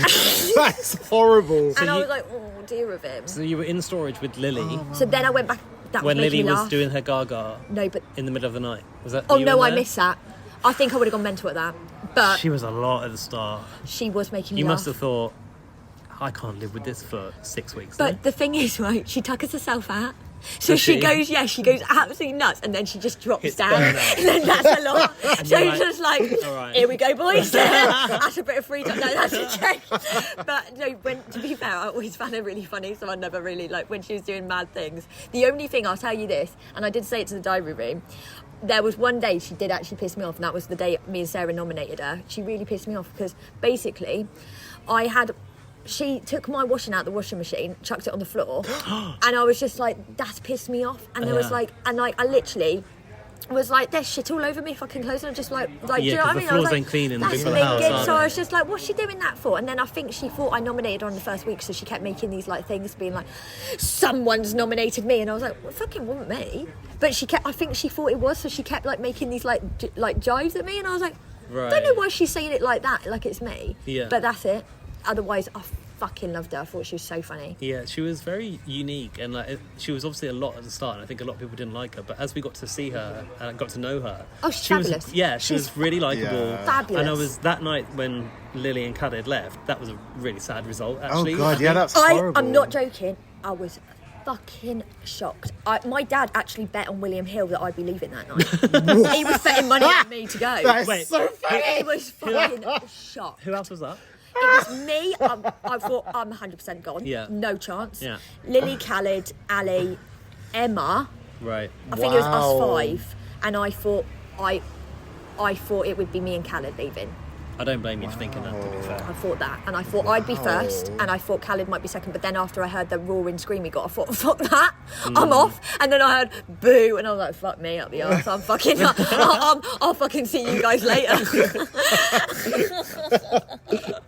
Speaker 5: That's horrible.
Speaker 4: And I
Speaker 3: you-
Speaker 4: was like, oh dear of him.
Speaker 3: So you were in storage with Lily
Speaker 4: So then I went back. That
Speaker 3: when
Speaker 4: was
Speaker 3: Lily
Speaker 4: making me
Speaker 3: was
Speaker 4: laugh.
Speaker 3: doing her gaga
Speaker 4: No, but
Speaker 3: in the middle of the night. Was that?
Speaker 4: oh
Speaker 3: you
Speaker 4: no,
Speaker 3: in
Speaker 4: I
Speaker 3: there?
Speaker 4: missed that. I think I would have gone mental at that. But
Speaker 3: She was a lot at the start.
Speaker 4: she was making me
Speaker 3: You
Speaker 4: laugh.
Speaker 3: must have thought, I can't live with this for 6 weeks.
Speaker 4: But the thing is, right, she tuckers herself out. So
Speaker 3: Does she?
Speaker 4: she goes absolutely nuts, and then she just drops
Speaker 3: Hits
Speaker 4: down.
Speaker 3: burn out.
Speaker 4: And then that's a lot. So
Speaker 3: you're
Speaker 4: it's just like,
Speaker 3: all right.
Speaker 4: here we go, boys. That's a bit of free time. No, that's a check. But no, to be fair, I always found her really funny, so I never really, like, when she was doing mad things. The only thing, I'll tell you this, and I did say it to the diary room, there was one day she did actually piss me off, and that was the day me and Sarah nominated her. She really pissed me off because basically she took my washing out the washing machine, chucked it on the floor, and I was just like, that's pissed me off. And there was like, and like, I literally was like, there's shit all over me, fucking clothes, and I just like, do you know what I
Speaker 3: the
Speaker 4: mean? I was
Speaker 3: floors
Speaker 4: like,
Speaker 3: ain't clean in the
Speaker 4: that's
Speaker 3: big house,
Speaker 4: minging.
Speaker 3: aren't
Speaker 4: So I
Speaker 3: they?
Speaker 4: was just like, what's she doing that for? And then I think she thought I nominated her on the first week, so she kept making these like things, being like, someone's nominated me, and I was like, well, it fucking wasn't me. But I think she thought it was, so she kept like making these like jives at me, and I was like,
Speaker 3: Right.
Speaker 4: don't know why she's saying it like that, like it's me.
Speaker 3: Yeah.
Speaker 4: But that's it. Otherwise, I fucking loved her. I thought she was so funny.
Speaker 3: Yeah, she was very unique, and like she was obviously a lot at the start. And I think a lot of people didn't like her, but as we got to see her and got to know her,
Speaker 4: Oh, she's
Speaker 3: she was,
Speaker 4: fabulous.
Speaker 3: yeah, she
Speaker 4: She's
Speaker 3: was really likable.
Speaker 5: Yeah.
Speaker 4: Fabulous.
Speaker 3: And I was that night when Lily and Khaled left. That was a really sad result.
Speaker 5: Oh
Speaker 3: Actually,
Speaker 5: god, yeah, that's
Speaker 4: I'm
Speaker 5: horrible.
Speaker 4: not joking. I was fucking shocked. My dad actually bet on William Hill that I'd be leaving that night. He was betting money on me to go.
Speaker 5: That is
Speaker 3: Wait,
Speaker 5: so funny.
Speaker 4: It was fucking shocked.
Speaker 3: Who else was that?
Speaker 4: It was me. I thought I'm 100% gone.
Speaker 3: Yeah.
Speaker 4: No chance.
Speaker 3: Yeah.
Speaker 4: Lily, Khaled, Ali, Emma.
Speaker 3: Right.
Speaker 4: I think it was
Speaker 5: Wow.
Speaker 4: us five, and I thought it would be me and Khaled leaving.
Speaker 3: I don't blame you for thinking that. To be fair.
Speaker 4: I thought that, and I thought I'd be first, and I thought Khaled might be second. But then after I heard the roaring scream he got, I thought, fuck that, I'm off. And then I heard boo, and I was like, fuck me up the arse. I'm fucking, I'll fucking see you guys later.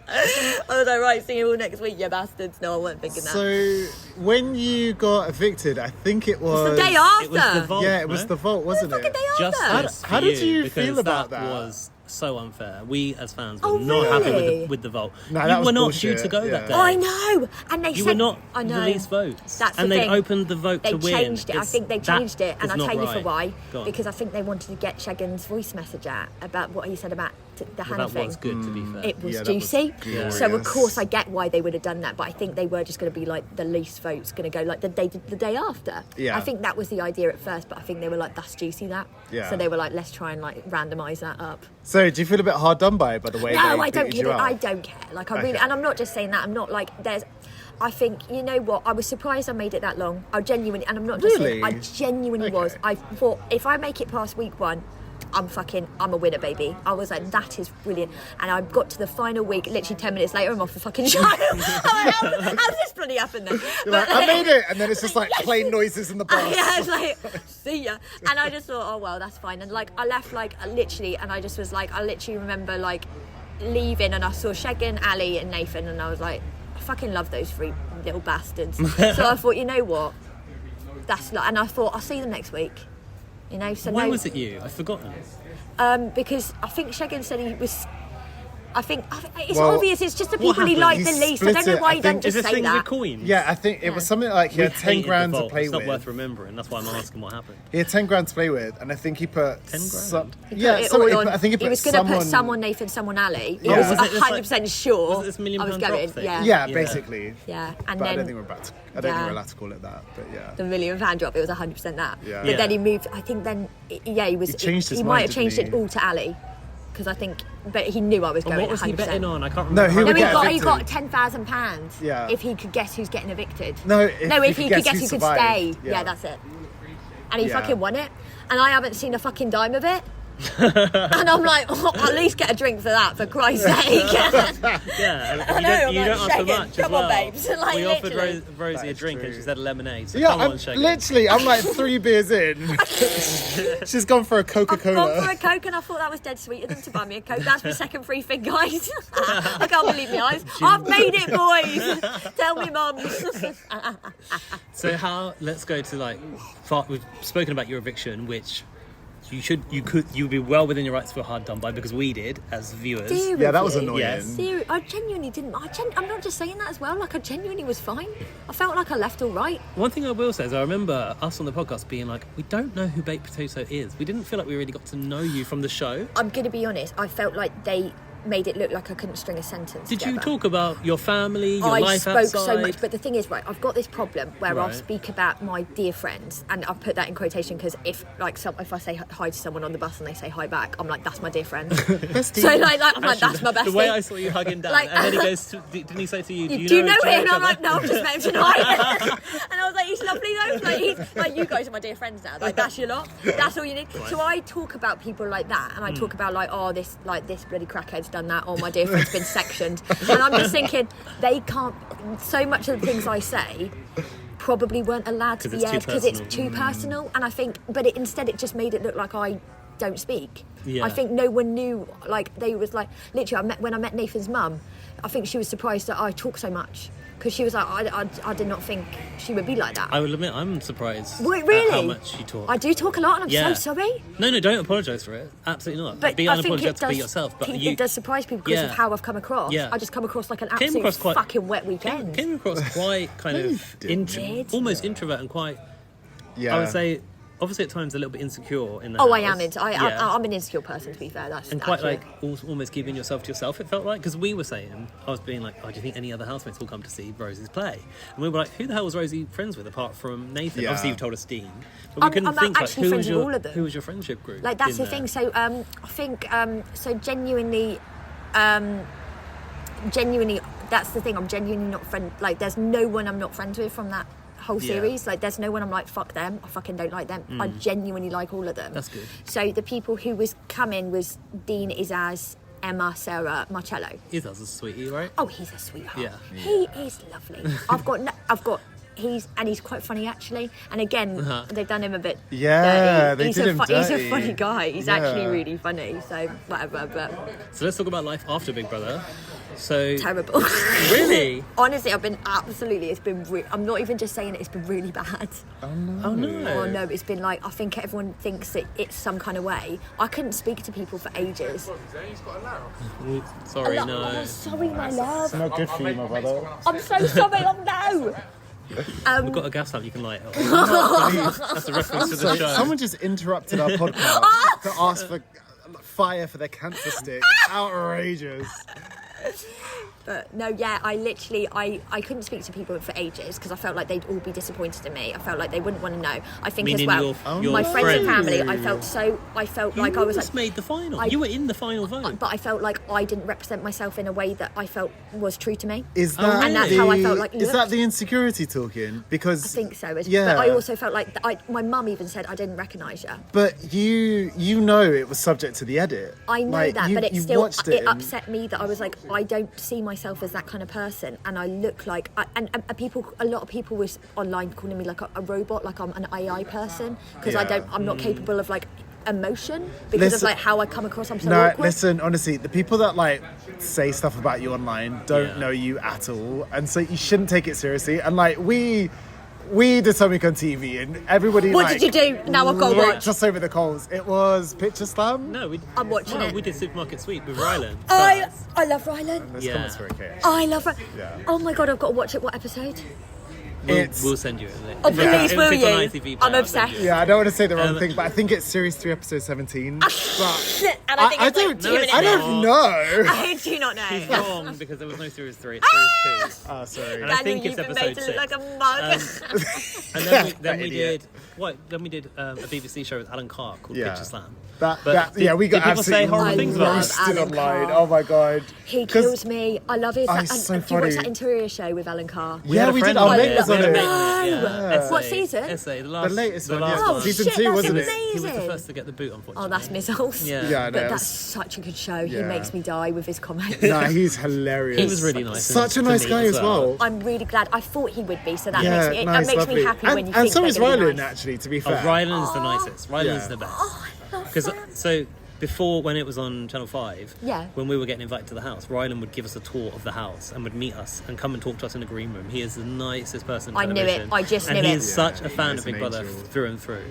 Speaker 4: I was like, right, see you all next week, you bastards. No, I wasn't thinking that.
Speaker 5: So when you got evicted, I think it was
Speaker 4: the day after.
Speaker 3: It was the vault.
Speaker 5: Yeah, it was
Speaker 3: no?
Speaker 5: the vault, wasn't
Speaker 4: fucking
Speaker 5: it?
Speaker 4: day after.
Speaker 3: Justice
Speaker 5: How
Speaker 3: for
Speaker 5: did you
Speaker 3: because
Speaker 5: feel about
Speaker 3: that?
Speaker 5: that?
Speaker 3: Was so unfair. We as fans were
Speaker 4: Oh,
Speaker 3: not happy
Speaker 4: really?
Speaker 3: with the vote.
Speaker 5: No,
Speaker 3: you
Speaker 5: that was
Speaker 3: were not
Speaker 5: bullshit,
Speaker 3: due to go
Speaker 5: yeah.
Speaker 3: that day.
Speaker 4: Oh, I know, and they
Speaker 3: You
Speaker 4: said
Speaker 3: were not
Speaker 4: I know.
Speaker 3: the least votes.
Speaker 4: That's
Speaker 3: and
Speaker 4: the
Speaker 3: they
Speaker 4: thing.
Speaker 3: opened the vote
Speaker 4: They
Speaker 3: to win.
Speaker 4: changed it. I think they changed it, and
Speaker 3: I'll
Speaker 4: I'll tell you for why.
Speaker 3: Go on.
Speaker 4: Because I think they wanted to get Shagan's voice message out about what he said about the
Speaker 3: Well,
Speaker 4: Hannah
Speaker 3: that
Speaker 4: thing.
Speaker 3: was good, to be fair.
Speaker 4: It was
Speaker 5: Yeah, that was
Speaker 4: juicy.
Speaker 5: glorious.
Speaker 4: So of course I get why they would have done that, but I think they were just going to be like the least votes going to go like the day after.
Speaker 5: Yeah.
Speaker 4: I think that was the idea at first, but I think they were like, that's juicy, that.
Speaker 5: Yeah.
Speaker 4: So they were like, let's try and like randomise that up.
Speaker 5: So do you feel a bit hard done by the way?
Speaker 4: No,
Speaker 5: they
Speaker 4: I don't
Speaker 5: booted
Speaker 4: get
Speaker 5: you
Speaker 4: it.
Speaker 5: out?
Speaker 4: I don't care. Like, I really,
Speaker 5: Okay.
Speaker 4: and I'm not just saying that. I'm not like, I think, you know what, I was surprised I made it that long. I genuinely, and I'm not just saying, I
Speaker 5: Really?
Speaker 4: genuinely
Speaker 5: Okay.
Speaker 4: was. I thought, if I make it past week one, I'm a winner, baby. I was like, that is brilliant. And I got to the final week, literally 10 minutes later, I'm off the fucking show. I'm like, how's this bloody happened then?
Speaker 5: You're like, I made it, and then it's just like plane noises in the bus.
Speaker 4: Yeah, I was like, see ya. And I just thought, oh well, that's fine. And like, I left like literally, and I just was like, I literally remember like leaving, and I saw Shagan, Ali, and Nathan, and I was like, I fucking love those three little bastards. So I thought, you know what? That's like, and I thought, I'll see them next week. You know, so
Speaker 3: Why was it you? I've forgotten.
Speaker 4: Because I think Shagan said he was. I think it's obvious. It's just the people he liked the least. I don't know why he doesn't just say that.
Speaker 3: Coins?
Speaker 5: Yeah, I think it was something like he had 10 grand to play
Speaker 3: It's
Speaker 5: with.
Speaker 3: not worth remembering. That's why I'm asking what happened.
Speaker 5: He had 10 grand to play with, and I think he put
Speaker 3: 10 grand.
Speaker 5: I think he
Speaker 4: was
Speaker 5: put
Speaker 4: going to put some on Nathan, some on Ali.
Speaker 5: Yeah.
Speaker 4: I was
Speaker 5: Was it
Speaker 4: 100% sure.
Speaker 3: Was it this £1 million
Speaker 4: I was
Speaker 3: drop
Speaker 4: going.
Speaker 3: thing?
Speaker 4: Yeah,
Speaker 5: basically.
Speaker 4: Yeah, and
Speaker 5: But
Speaker 4: then
Speaker 5: I don't think we're allowed to call it that. But yeah,
Speaker 4: the £1 million drop. It was 100% that.
Speaker 5: Yeah.
Speaker 4: But then he moved. I think then he was.
Speaker 5: He changed his
Speaker 4: He
Speaker 5: mind,
Speaker 4: might have changed
Speaker 5: didn't
Speaker 4: it
Speaker 5: he?
Speaker 4: all to Ali, because I think. But he knew I was going.
Speaker 3: What was
Speaker 4: 100%.
Speaker 3: he betting on? I can't
Speaker 5: No,
Speaker 3: remember.
Speaker 5: who would
Speaker 4: No,
Speaker 5: get
Speaker 4: he got
Speaker 5: evicted?
Speaker 4: £10,000.
Speaker 5: Yeah.
Speaker 4: If he could guess who's getting evicted.
Speaker 5: No, if
Speaker 4: he could guess who could stay.
Speaker 5: survived.
Speaker 4: Yeah, that's it. And he
Speaker 5: Yeah.
Speaker 4: fucking won it. And I haven't seen a fucking dime of it. And I'm like, at least get a drink for that, for Christ's sake.
Speaker 3: Yeah,
Speaker 4: I know,
Speaker 3: you
Speaker 4: I'm
Speaker 3: don't
Speaker 4: like,
Speaker 3: ask for
Speaker 4: Shagan,
Speaker 3: much as
Speaker 4: come on,
Speaker 3: well.
Speaker 4: babes. Like,
Speaker 3: we offered
Speaker 4: literally.
Speaker 3: Rosie a drink
Speaker 5: true.
Speaker 3: and she said lemonade. So
Speaker 5: Yeah,
Speaker 3: come on, Shagan.
Speaker 5: literally, I'm like 3 beers in. She's gone for a
Speaker 4: I've gone for
Speaker 5: Coca-Cola.
Speaker 4: a Coke and I thought that was dead sweet of them to buy me a Coke. That's my second free thing, guys. I can't believe my eyes. I've made it, boys. Tell me, mums.
Speaker 3: So let's go to we've spoken about your eviction, which you'd be well within your rights for hard done by, because we did as viewers.
Speaker 5: Yeah, that was annoying.
Speaker 3: Yes.
Speaker 4: I genuinely didn't. I'm not just saying that as well. Like, I genuinely was fine. I felt like I left all right.
Speaker 3: One thing I will say is I remember us on the podcast being like, we don't know who Baked Potato is. We didn't feel like we really got to know you from the show.
Speaker 4: I'm going to be honest. I felt like they made it look like I couldn't string a sentence
Speaker 3: Did
Speaker 4: together.
Speaker 3: you talk about your family, your
Speaker 4: I
Speaker 3: life
Speaker 4: spoke
Speaker 3: outside?
Speaker 4: so much, but the thing is, right, I've got this problem where I'll
Speaker 3: Right.
Speaker 4: speak about my dear friends, and I'll put that in quotation because if I say hi to someone on the bus and they say hi back, I'm like, that's my dear friend. So I'm like, that's my bestie.
Speaker 3: The way I saw you hugging Dan,
Speaker 4: Like-
Speaker 3: and then he goes, didn't he say to you,
Speaker 4: Do you know
Speaker 3: each
Speaker 4: him? And I'm
Speaker 3: other?"
Speaker 4: like, no, I've just met him tonight. And I was like, he's lovely though. Like, he's like, you guys are my dear friends now. Like, that's your lot. That's all you need. So I talk about people like that, and I talk about this bloody crackhead's done that, or my dear friend's been sectioned. And I'm just thinking, they can't. So much of the things I say probably weren't allowed to
Speaker 3: 'Cause
Speaker 4: be
Speaker 3: it's too
Speaker 4: aired because it's
Speaker 3: personal.
Speaker 4: too personal. And I think, but instead it just made it look like I don't speak.
Speaker 3: Yeah.
Speaker 4: I think no one knew. Like, they was like, literally, when I met Nathan's mum, I think she was surprised that I talk so much, because she was like, I did not think she would be like that.
Speaker 3: I will admit, I'm surprised
Speaker 4: Wait, really?
Speaker 3: at how much you talk.
Speaker 4: I do talk a lot, and I'm
Speaker 3: Yeah.
Speaker 4: so sorry.
Speaker 3: No, don't apologise for it. Absolutely not.
Speaker 4: But
Speaker 3: Be
Speaker 4: I think it
Speaker 3: unapologetic to be
Speaker 4: does.
Speaker 3: yourself. But
Speaker 4: It does surprise people because of
Speaker 3: Yeah.
Speaker 4: how I've come across.
Speaker 3: Yeah.
Speaker 4: I just come across like an
Speaker 3: Came
Speaker 4: absolute
Speaker 3: across quite-
Speaker 4: fucking wet weekend.
Speaker 3: came across quite kind of
Speaker 4: did.
Speaker 3: almost introvert and quite.
Speaker 5: Yeah.
Speaker 3: I would say, obviously at times a little bit insecure in the
Speaker 4: Oh,
Speaker 3: house.
Speaker 4: I am.
Speaker 3: Yeah.
Speaker 4: I'm an insecure person, to be fair. That's
Speaker 3: And quite
Speaker 4: accurate.
Speaker 3: almost keeping yourself to yourself, it felt like. Because we were saying, I was being like, oh, do you think any other housemates will come to see Rosie's play? And we were like, who the hell was Rosie friends with apart from Nathan?
Speaker 5: Yeah.
Speaker 3: Obviously, you've told us Dean. But we couldn't
Speaker 4: I'm
Speaker 3: think,
Speaker 4: actually
Speaker 3: who
Speaker 4: friends
Speaker 3: was
Speaker 4: with
Speaker 3: your,
Speaker 4: all of them.
Speaker 3: who was your friendship group?
Speaker 4: Like, that's
Speaker 3: in
Speaker 4: the
Speaker 3: there?
Speaker 4: thing. So I think so genuinely, that's the thing. I'm genuinely not friend. Like, there's no one I'm not friends with from that whole
Speaker 3: Yeah.
Speaker 4: series. Like, there's no one I'm like, fuck them. I fucking don't like them. I genuinely like all of them.
Speaker 3: That's good.
Speaker 4: So the people who was coming was Dean, Izaz, Emma, Sarah, Marcello.
Speaker 3: Izaz is a sweetie, right?
Speaker 4: Oh, he's a sweetheart.
Speaker 3: Yeah.
Speaker 4: He is lovely. He's quite funny actually. And again, they've done him a bit.
Speaker 5: Yeah,
Speaker 4: dirty.
Speaker 5: they did him
Speaker 4: He's a
Speaker 5: dirty.
Speaker 4: funny guy. He's
Speaker 5: Yeah.
Speaker 4: actually really funny. So whatever, but
Speaker 3: So let's talk about life after Big Brother. So
Speaker 4: terrible.
Speaker 3: Really?
Speaker 4: Honestly, I've been absolutely. It's been. I'm not even just saying it. It's been really bad.
Speaker 3: Oh no.
Speaker 4: Oh no, it's been like, I think everyone thinks that it's some kind of way. I couldn't speak to people for ages.
Speaker 3: Sorry,
Speaker 4: Oh,
Speaker 3: no.
Speaker 4: sorry, my love.
Speaker 5: Not good for you, my brother.
Speaker 4: I'm so sorry. Oh no.
Speaker 3: We've got a gas lamp you can light. That's a reference to the show.
Speaker 5: Someone just interrupted our podcast to ask for fire for their cancer stick. Outrageous.
Speaker 4: But no, yeah, I couldn't speak to people for ages because I felt like they'd all be disappointed in me. I felt like they wouldn't want to know. I think
Speaker 3: Meaning
Speaker 4: as well,
Speaker 3: your
Speaker 4: my friends and
Speaker 3: friends.
Speaker 4: family, I felt
Speaker 3: You
Speaker 4: like I was
Speaker 3: almost
Speaker 4: like,
Speaker 3: made the final. You were in the final vote.
Speaker 4: but I felt like I didn't represent myself in a way that I felt was true to me.
Speaker 5: Is that
Speaker 4: And that's how I felt like
Speaker 5: is that the insecurity talking? Because
Speaker 4: I think so.
Speaker 5: Yeah.
Speaker 4: But I also felt like my mum even said I didn't recognise you.
Speaker 5: But you know it was subject to the edit.
Speaker 4: I know
Speaker 5: Like,
Speaker 4: that,
Speaker 5: you-
Speaker 4: but it
Speaker 5: you
Speaker 4: still
Speaker 5: watched
Speaker 4: it
Speaker 5: and-
Speaker 4: upset me that I was like, I don't see myself as that kind of person, and I look like and a lot of people was online calling me like a robot, like I'm an AI person because
Speaker 5: Yeah.
Speaker 4: I'm not capable of like emotion because of
Speaker 5: Listen-
Speaker 4: like how I come across. I'm so
Speaker 5: No,
Speaker 4: awkward.
Speaker 5: listen, honestly, the people that like say stuff about you online don't
Speaker 3: Yeah.
Speaker 5: know you at all, and so you shouldn't take it seriously. And like we we did something on TV and everybody
Speaker 4: What did you do? Now I've got to watch.
Speaker 5: Just over the coals. It was Picture Slam.
Speaker 3: No,
Speaker 4: I'm watching it.
Speaker 3: We did Supermarket Sweep with Rylan.
Speaker 4: I love Rylan.
Speaker 5: There's comments for it, okay.
Speaker 4: I love Rylan.
Speaker 5: Yeah.
Speaker 4: Oh my God, I've got to watch it. What episode?
Speaker 3: We'll send you it.
Speaker 4: Oh, please, will
Speaker 3: It's on
Speaker 4: you?
Speaker 3: ITV,
Speaker 4: I'm
Speaker 3: I'll
Speaker 4: obsessed.
Speaker 3: send you it.
Speaker 5: Yeah, I don't want to say the wrong thing, but I think it's series 3, episode 17. But
Speaker 4: Shit, and I think it's like 2 minutes.
Speaker 5: I don't know.
Speaker 4: I do not know.
Speaker 3: He's wrong because there was no series 3, it's series 2.
Speaker 5: Oh, sorry.
Speaker 3: And I think
Speaker 4: Daniel,
Speaker 3: it's
Speaker 4: you've been made
Speaker 3: episode
Speaker 4: to look
Speaker 3: 6.
Speaker 4: like a mug.
Speaker 3: And then we
Speaker 5: Idiot.
Speaker 3: did Then we did a BBC show with Alan Carr called
Speaker 5: Yeah.
Speaker 3: Picture Slam.
Speaker 5: We got
Speaker 3: did people
Speaker 5: absolutely
Speaker 3: say horrible things about him?
Speaker 5: roasted
Speaker 4: Alan
Speaker 5: online.
Speaker 4: Carr.
Speaker 5: Oh my god.
Speaker 4: He
Speaker 5: 'Cause-
Speaker 4: kills me. I love his.
Speaker 5: Oh,
Speaker 4: And
Speaker 5: he's so
Speaker 4: do you watch
Speaker 5: funny.
Speaker 4: that interior show with Alan Carr?
Speaker 5: Yeah, we did.
Speaker 3: Our
Speaker 5: Our mate was on it.
Speaker 4: What season?
Speaker 3: Essay,
Speaker 5: The latest one,
Speaker 3: last
Speaker 5: yeah.
Speaker 4: Oh,
Speaker 5: Season
Speaker 4: shit,
Speaker 5: 2,
Speaker 4: that's
Speaker 5: wasn't it?
Speaker 3: He was the
Speaker 4: amazing.
Speaker 3: first to get the boot, unfortunately.
Speaker 4: Oh, that's missiles.
Speaker 3: Yeah.
Speaker 5: Yeah, I know.
Speaker 4: But
Speaker 5: it
Speaker 4: that's
Speaker 5: was-
Speaker 4: such a good show. He
Speaker 5: Yeah.
Speaker 4: makes me die with his comments.
Speaker 5: Nah, he's hilarious.
Speaker 3: He was really nice.
Speaker 5: Such a
Speaker 3: to
Speaker 5: nice
Speaker 3: meet
Speaker 5: guy as well.
Speaker 4: I'm really glad. I thought he would be, so that
Speaker 5: Yeah,
Speaker 4: makes me,
Speaker 5: nice,
Speaker 4: it makes
Speaker 5: lovely.
Speaker 4: me happy when you
Speaker 5: and
Speaker 4: think
Speaker 5: so
Speaker 4: they're
Speaker 5: is
Speaker 4: gonna be
Speaker 5: Rylan,
Speaker 4: nice.
Speaker 5: actually, to be
Speaker 3: Oh,
Speaker 5: fair.
Speaker 3: Rylan's the nicest. Rylan's
Speaker 5: Yeah.
Speaker 3: the best.
Speaker 4: Oh, I love
Speaker 3: Because
Speaker 4: that.
Speaker 3: so before, when it was on Channel 5,
Speaker 4: Yeah.
Speaker 3: when we were getting invited to the house, Rylan would give us a tour of the house and would meet us and come and talk to us in the green room. He is the nicest person on
Speaker 4: I knew it.
Speaker 3: television.
Speaker 4: I just
Speaker 3: and
Speaker 4: knew
Speaker 3: he
Speaker 4: it.
Speaker 3: is such a fan
Speaker 5: he's
Speaker 3: of Big
Speaker 5: an
Speaker 3: Brother
Speaker 5: angel.
Speaker 3: through and through.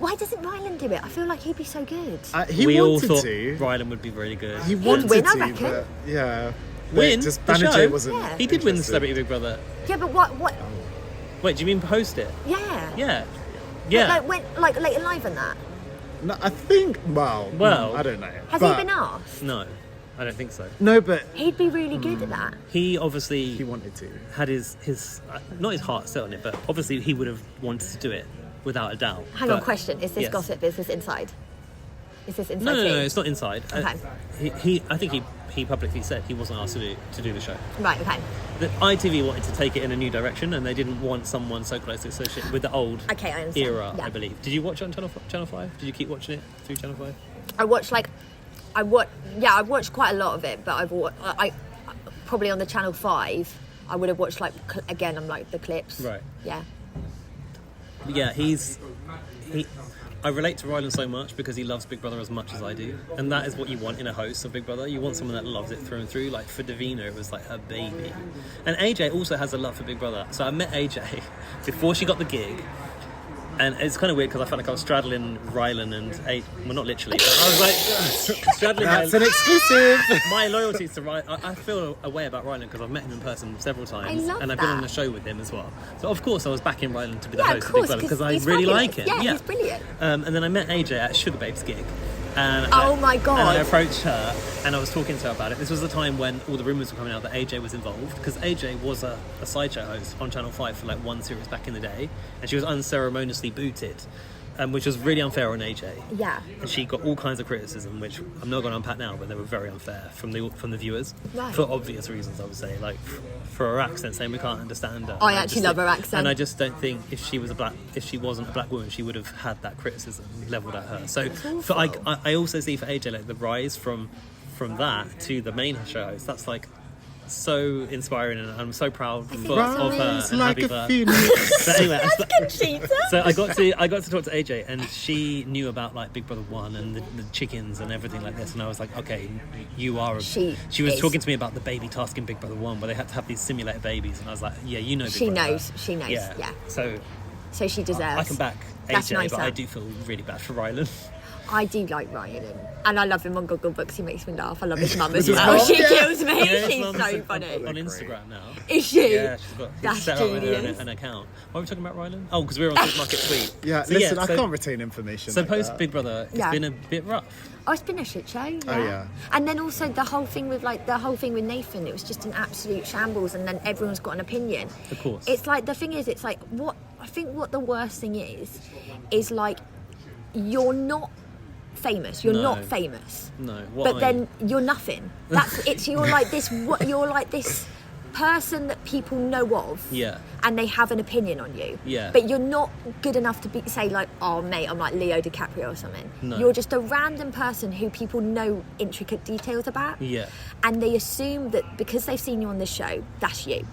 Speaker 4: Why doesn't Rylan do it? I feel like he'd be so good.
Speaker 5: He
Speaker 3: we all
Speaker 5: wanted
Speaker 3: thought
Speaker 5: to.
Speaker 3: Rylan would be really good.
Speaker 5: He wanted
Speaker 4: win, I
Speaker 5: to,
Speaker 4: reckon.
Speaker 5: but yeah.
Speaker 3: Win?
Speaker 5: Just
Speaker 3: The show?
Speaker 5: Banijay wasn't.
Speaker 4: Yeah.
Speaker 3: He did win the
Speaker 5: interested.
Speaker 3: Celebrity Big Brother.
Speaker 4: Yeah, but what?
Speaker 3: Wait, do you mean host it?
Speaker 4: Yeah.
Speaker 3: Yeah.
Speaker 4: But
Speaker 3: Yeah.
Speaker 4: like when, like late and live and that.
Speaker 5: No, I think. Well, I don't know.
Speaker 4: Has
Speaker 5: but,
Speaker 4: he been asked?
Speaker 3: No, I don't think so.
Speaker 5: No, but
Speaker 4: He'd be really good at that.
Speaker 3: He obviously
Speaker 5: he wanted to.
Speaker 3: had his not his heart set on it, but obviously he would have wanted to do it without a doubt.
Speaker 4: Hang on,
Speaker 3: But-
Speaker 4: question: is this
Speaker 3: yes.
Speaker 4: gossip? Is this inside? Is this inside?
Speaker 3: No,
Speaker 4: tea?
Speaker 3: it's not inside.
Speaker 4: Okay.
Speaker 3: I think he publicly said he wasn't asked to do the show.
Speaker 4: Right. Okay.
Speaker 3: The ITV wanted to take it in a new direction, and they didn't want someone so closely associated with the old
Speaker 4: Okay, I understand.
Speaker 3: era.
Speaker 4: Yeah.
Speaker 3: I believe. Did you watch it on Channel 5? Did you keep watching it through Channel 5?
Speaker 4: I watched I've watched quite a lot of it, but I probably on the Channel 5. I would have watched again. I'm like the clips.
Speaker 3: Right.
Speaker 4: Yeah.
Speaker 3: Yeah, I relate to Rylan so much because he loves Big Brother as much as I do, and that is what you want in a host of Big Brother. You want someone that loves it through and through. Like for Davina, it was like her baby, and AJ also has a love for Big Brother. So I met AJ before she got the gig, and it's kind of weird because I felt like I was straddling Rylan and well, not literally, but I was like straddling.
Speaker 5: That's an exclusive.
Speaker 3: My loyalties to Rylan, I feel a way about Rylan because I've met him in person several times,
Speaker 4: love
Speaker 3: and I've been on
Speaker 4: that.
Speaker 3: the show with him as well. So of course I was backing Rylan to be the
Speaker 4: Yeah,
Speaker 3: host
Speaker 4: of
Speaker 3: of Big
Speaker 4: course,
Speaker 3: Brother because I
Speaker 4: he's
Speaker 3: really
Speaker 4: fabulous.
Speaker 3: like him.
Speaker 4: Yeah, he's brilliant.
Speaker 3: And then I met AJ at Sugar Babes gig. And
Speaker 4: Oh my God.
Speaker 3: And I approached her and I was talking to her about it. This was the time when all the rumours were coming out that AJ was involved because AJ was a sideshow host on Channel 5 for like one series back in the day, and she was unceremoniously booted, which was really unfair on AJ.
Speaker 4: Yeah.
Speaker 3: And she got all kinds of criticism, which I'm not going to unpack now, but they were very unfair from the viewers,
Speaker 4: Right.
Speaker 3: for obvious reasons. I would say, like for her accent, saying we can't understand her.
Speaker 4: I
Speaker 3: And
Speaker 4: actually
Speaker 3: just
Speaker 4: love her
Speaker 3: think-
Speaker 4: accent.
Speaker 3: And I just don't think if she wasn't a black woman, she would have had that criticism levelled at her. So I also see for AJ like the rise from that to the main show host. That's like so inspiring, and I'm so proud of her.
Speaker 5: Rise
Speaker 3: And
Speaker 5: like
Speaker 3: happy
Speaker 5: a
Speaker 3: for her.
Speaker 5: phoenix.
Speaker 3: But anyway,
Speaker 4: Conchita.
Speaker 3: so I got to talk to AJ, and she knew about like Big Brother 1 and the chickens and everything like this, and I was like, okay, you are. She was
Speaker 4: is.
Speaker 3: talking to me about the baby task in Big Brother 1 where they had to have these simulated babies, and I was like, yeah, you know. Big
Speaker 4: She
Speaker 3: Brother.
Speaker 4: knows. She knows. Yeah.
Speaker 3: So
Speaker 4: So she deserves.
Speaker 3: I can back
Speaker 4: That's
Speaker 3: AJ,
Speaker 4: nicer.
Speaker 3: but I do feel really bad for Rylan.
Speaker 4: I do like Ryan, and I love him on Google Books. He makes me laugh. I love his mum as
Speaker 5: His
Speaker 4: well.
Speaker 5: mum?
Speaker 4: She
Speaker 5: Yeah.
Speaker 4: kills me.
Speaker 3: Yeah,
Speaker 4: She's
Speaker 3: his
Speaker 4: so
Speaker 3: mum's
Speaker 4: funny.
Speaker 3: on Instagram now.
Speaker 4: Is she?
Speaker 3: Yeah, she's
Speaker 4: That's
Speaker 3: set up with her
Speaker 4: genius.
Speaker 3: an account. Why are we talking about Rylan? Oh, because we're on Supermarket Sweep.
Speaker 5: Yeah,
Speaker 3: So,
Speaker 5: listen, I
Speaker 3: so-
Speaker 5: can't retain information.
Speaker 3: So
Speaker 5: like
Speaker 3: post
Speaker 5: that.
Speaker 3: Big Brother, it's
Speaker 4: Yeah.
Speaker 3: been a bit rough.
Speaker 4: Oh, it's been a shit show. Yeah.
Speaker 5: Oh, yeah.
Speaker 4: And then also the whole thing with Nathan, it was just an absolute shambles, and then everyone's got an opinion.
Speaker 3: Of course.
Speaker 4: It's like the thing is, it's like what the worst thing is like you're not famous. You're
Speaker 3: No.
Speaker 4: not famous.
Speaker 3: No, what
Speaker 4: But
Speaker 3: are
Speaker 4: then you're nothing. You're like this person that people know of.
Speaker 3: Yeah.
Speaker 4: And they have an opinion on you.
Speaker 3: Yeah.
Speaker 4: But you're not good enough to say like, oh mate, I'm like Leo DiCaprio or something.
Speaker 3: No.
Speaker 4: You're just a random person who people know intricate details about.
Speaker 3: Yeah.
Speaker 4: And they assume that because they've seen you on this show, that's you.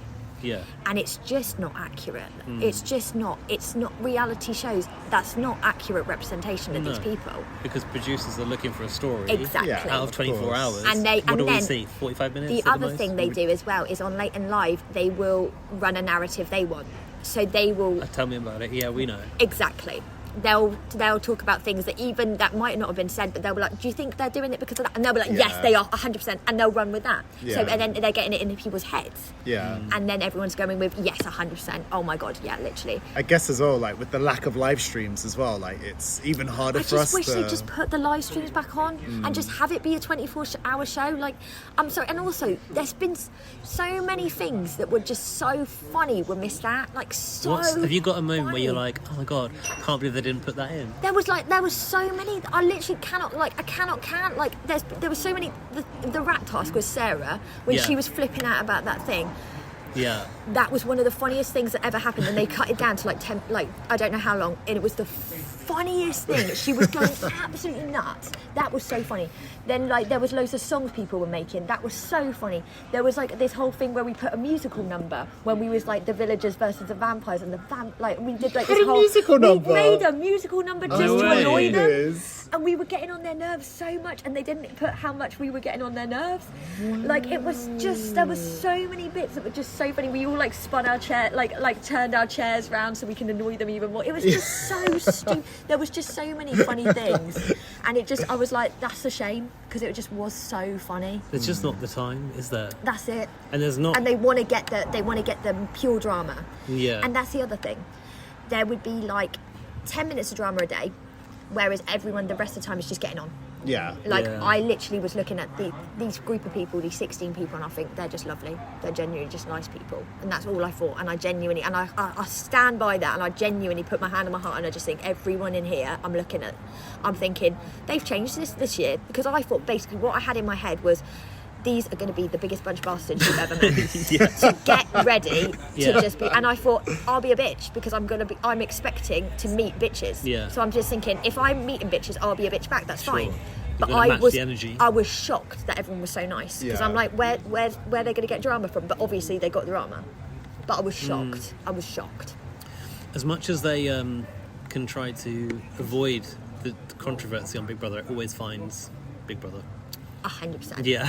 Speaker 3: Yeah.
Speaker 4: And it's just not accurate. It's not reality shows. That's not accurate representation of
Speaker 3: No.
Speaker 4: these people.
Speaker 3: Because producers are looking for a story.
Speaker 4: Exactly.
Speaker 5: Yeah.
Speaker 3: Out of 24
Speaker 5: course.
Speaker 3: hours.
Speaker 4: And
Speaker 3: what do we
Speaker 4: then
Speaker 3: see? 45 minutes?
Speaker 4: The
Speaker 3: at
Speaker 4: other
Speaker 3: most?
Speaker 4: thing they do as well is on Late and Live, they will run a narrative they want. So they will...
Speaker 3: Tell me about it. Yeah, we know.
Speaker 4: Exactly. They'll talk about things that might not have been said, but they'll be like, do you think they're doing it because of that? And they'll be like, yes, they are, 100%, and they'll run with that.
Speaker 5: Yeah.
Speaker 4: So, and then they're getting it into people's heads.
Speaker 5: Yeah.
Speaker 4: And then everyone's going with, yes, 100%. Oh my God, yeah, literally.
Speaker 5: I guess as well, like with the lack of live streams as well, like it's even harder for us.
Speaker 4: I just wish they just put the live streams back on and just have it be a 24-hour show. Like, I'm sorry, and also there's been so many things that were just so funny were missed out. Like
Speaker 3: Have you got a moment
Speaker 4: funny.
Speaker 3: where you're like, oh my God, can't believe they didn't put that in?
Speaker 4: There was so many. I literally cannot count. Like there was so many. The rat task was Sarah when she was flipping out about that thing.
Speaker 3: Yeah.
Speaker 4: That was one of the funniest things that ever happened, and they cut it down to like 10, like I don't know how long, and it was the funniest thing. She was going absolutely nuts. That was so funny. Then like there was loads of songs people were making. That was so funny. There was like this whole thing where we put a musical number when we was like the villagers versus the vampires, and we did like this whole
Speaker 5: musical number.
Speaker 4: We made a musical number just
Speaker 3: No
Speaker 4: to
Speaker 3: way.
Speaker 4: annoy them.
Speaker 5: Yes.
Speaker 4: And we were getting on their nerves so much, and they didn't put how much we were getting on their nerves. Like it was just, there was so many bits that were just so funny. We all like spun our chair, like turned our chairs round so we can annoy them even more. It was just so stupid. There was just so many funny things, and I was like, that's a shame, because it just was so funny.
Speaker 3: There's just not the time, is there?
Speaker 4: That's it.
Speaker 3: And there's not.
Speaker 4: And they want to get the pure drama.
Speaker 3: Yeah.
Speaker 4: And that's the other thing. There would be like 10 minutes of drama a day, whereas everyone the rest of the time is just getting on.
Speaker 5: Yeah.
Speaker 4: Like
Speaker 3: Yeah.
Speaker 4: I literally was looking at these group of people, these 16 people, and I think they're just lovely. They're genuinely just nice people, and that's all I thought. And I genuinely, and I stand by that, and I genuinely put my hand on my heart, and I just think everyone in here, I'm thinking they've changed this year, because I thought basically what I had in my head was, these are going to be the biggest bunch of bastards you've ever met. So get ready to just be. And I thought, I'll be a bitch, because I'm expecting to meet bitches.
Speaker 3: Yeah.
Speaker 4: So I'm just thinking, if I'm meeting bitches, I'll be a bitch back. That's fine. But
Speaker 3: gotta match the energy.
Speaker 4: I was shocked that everyone was so nice, because
Speaker 5: Yeah.
Speaker 4: I'm like, where are they going to get drama from? But obviously they got drama. But I was shocked. I was shocked.
Speaker 3: As much as they can try to avoid the controversy on Big Brother, it always finds Big Brother.
Speaker 4: 100%.
Speaker 3: Yeah.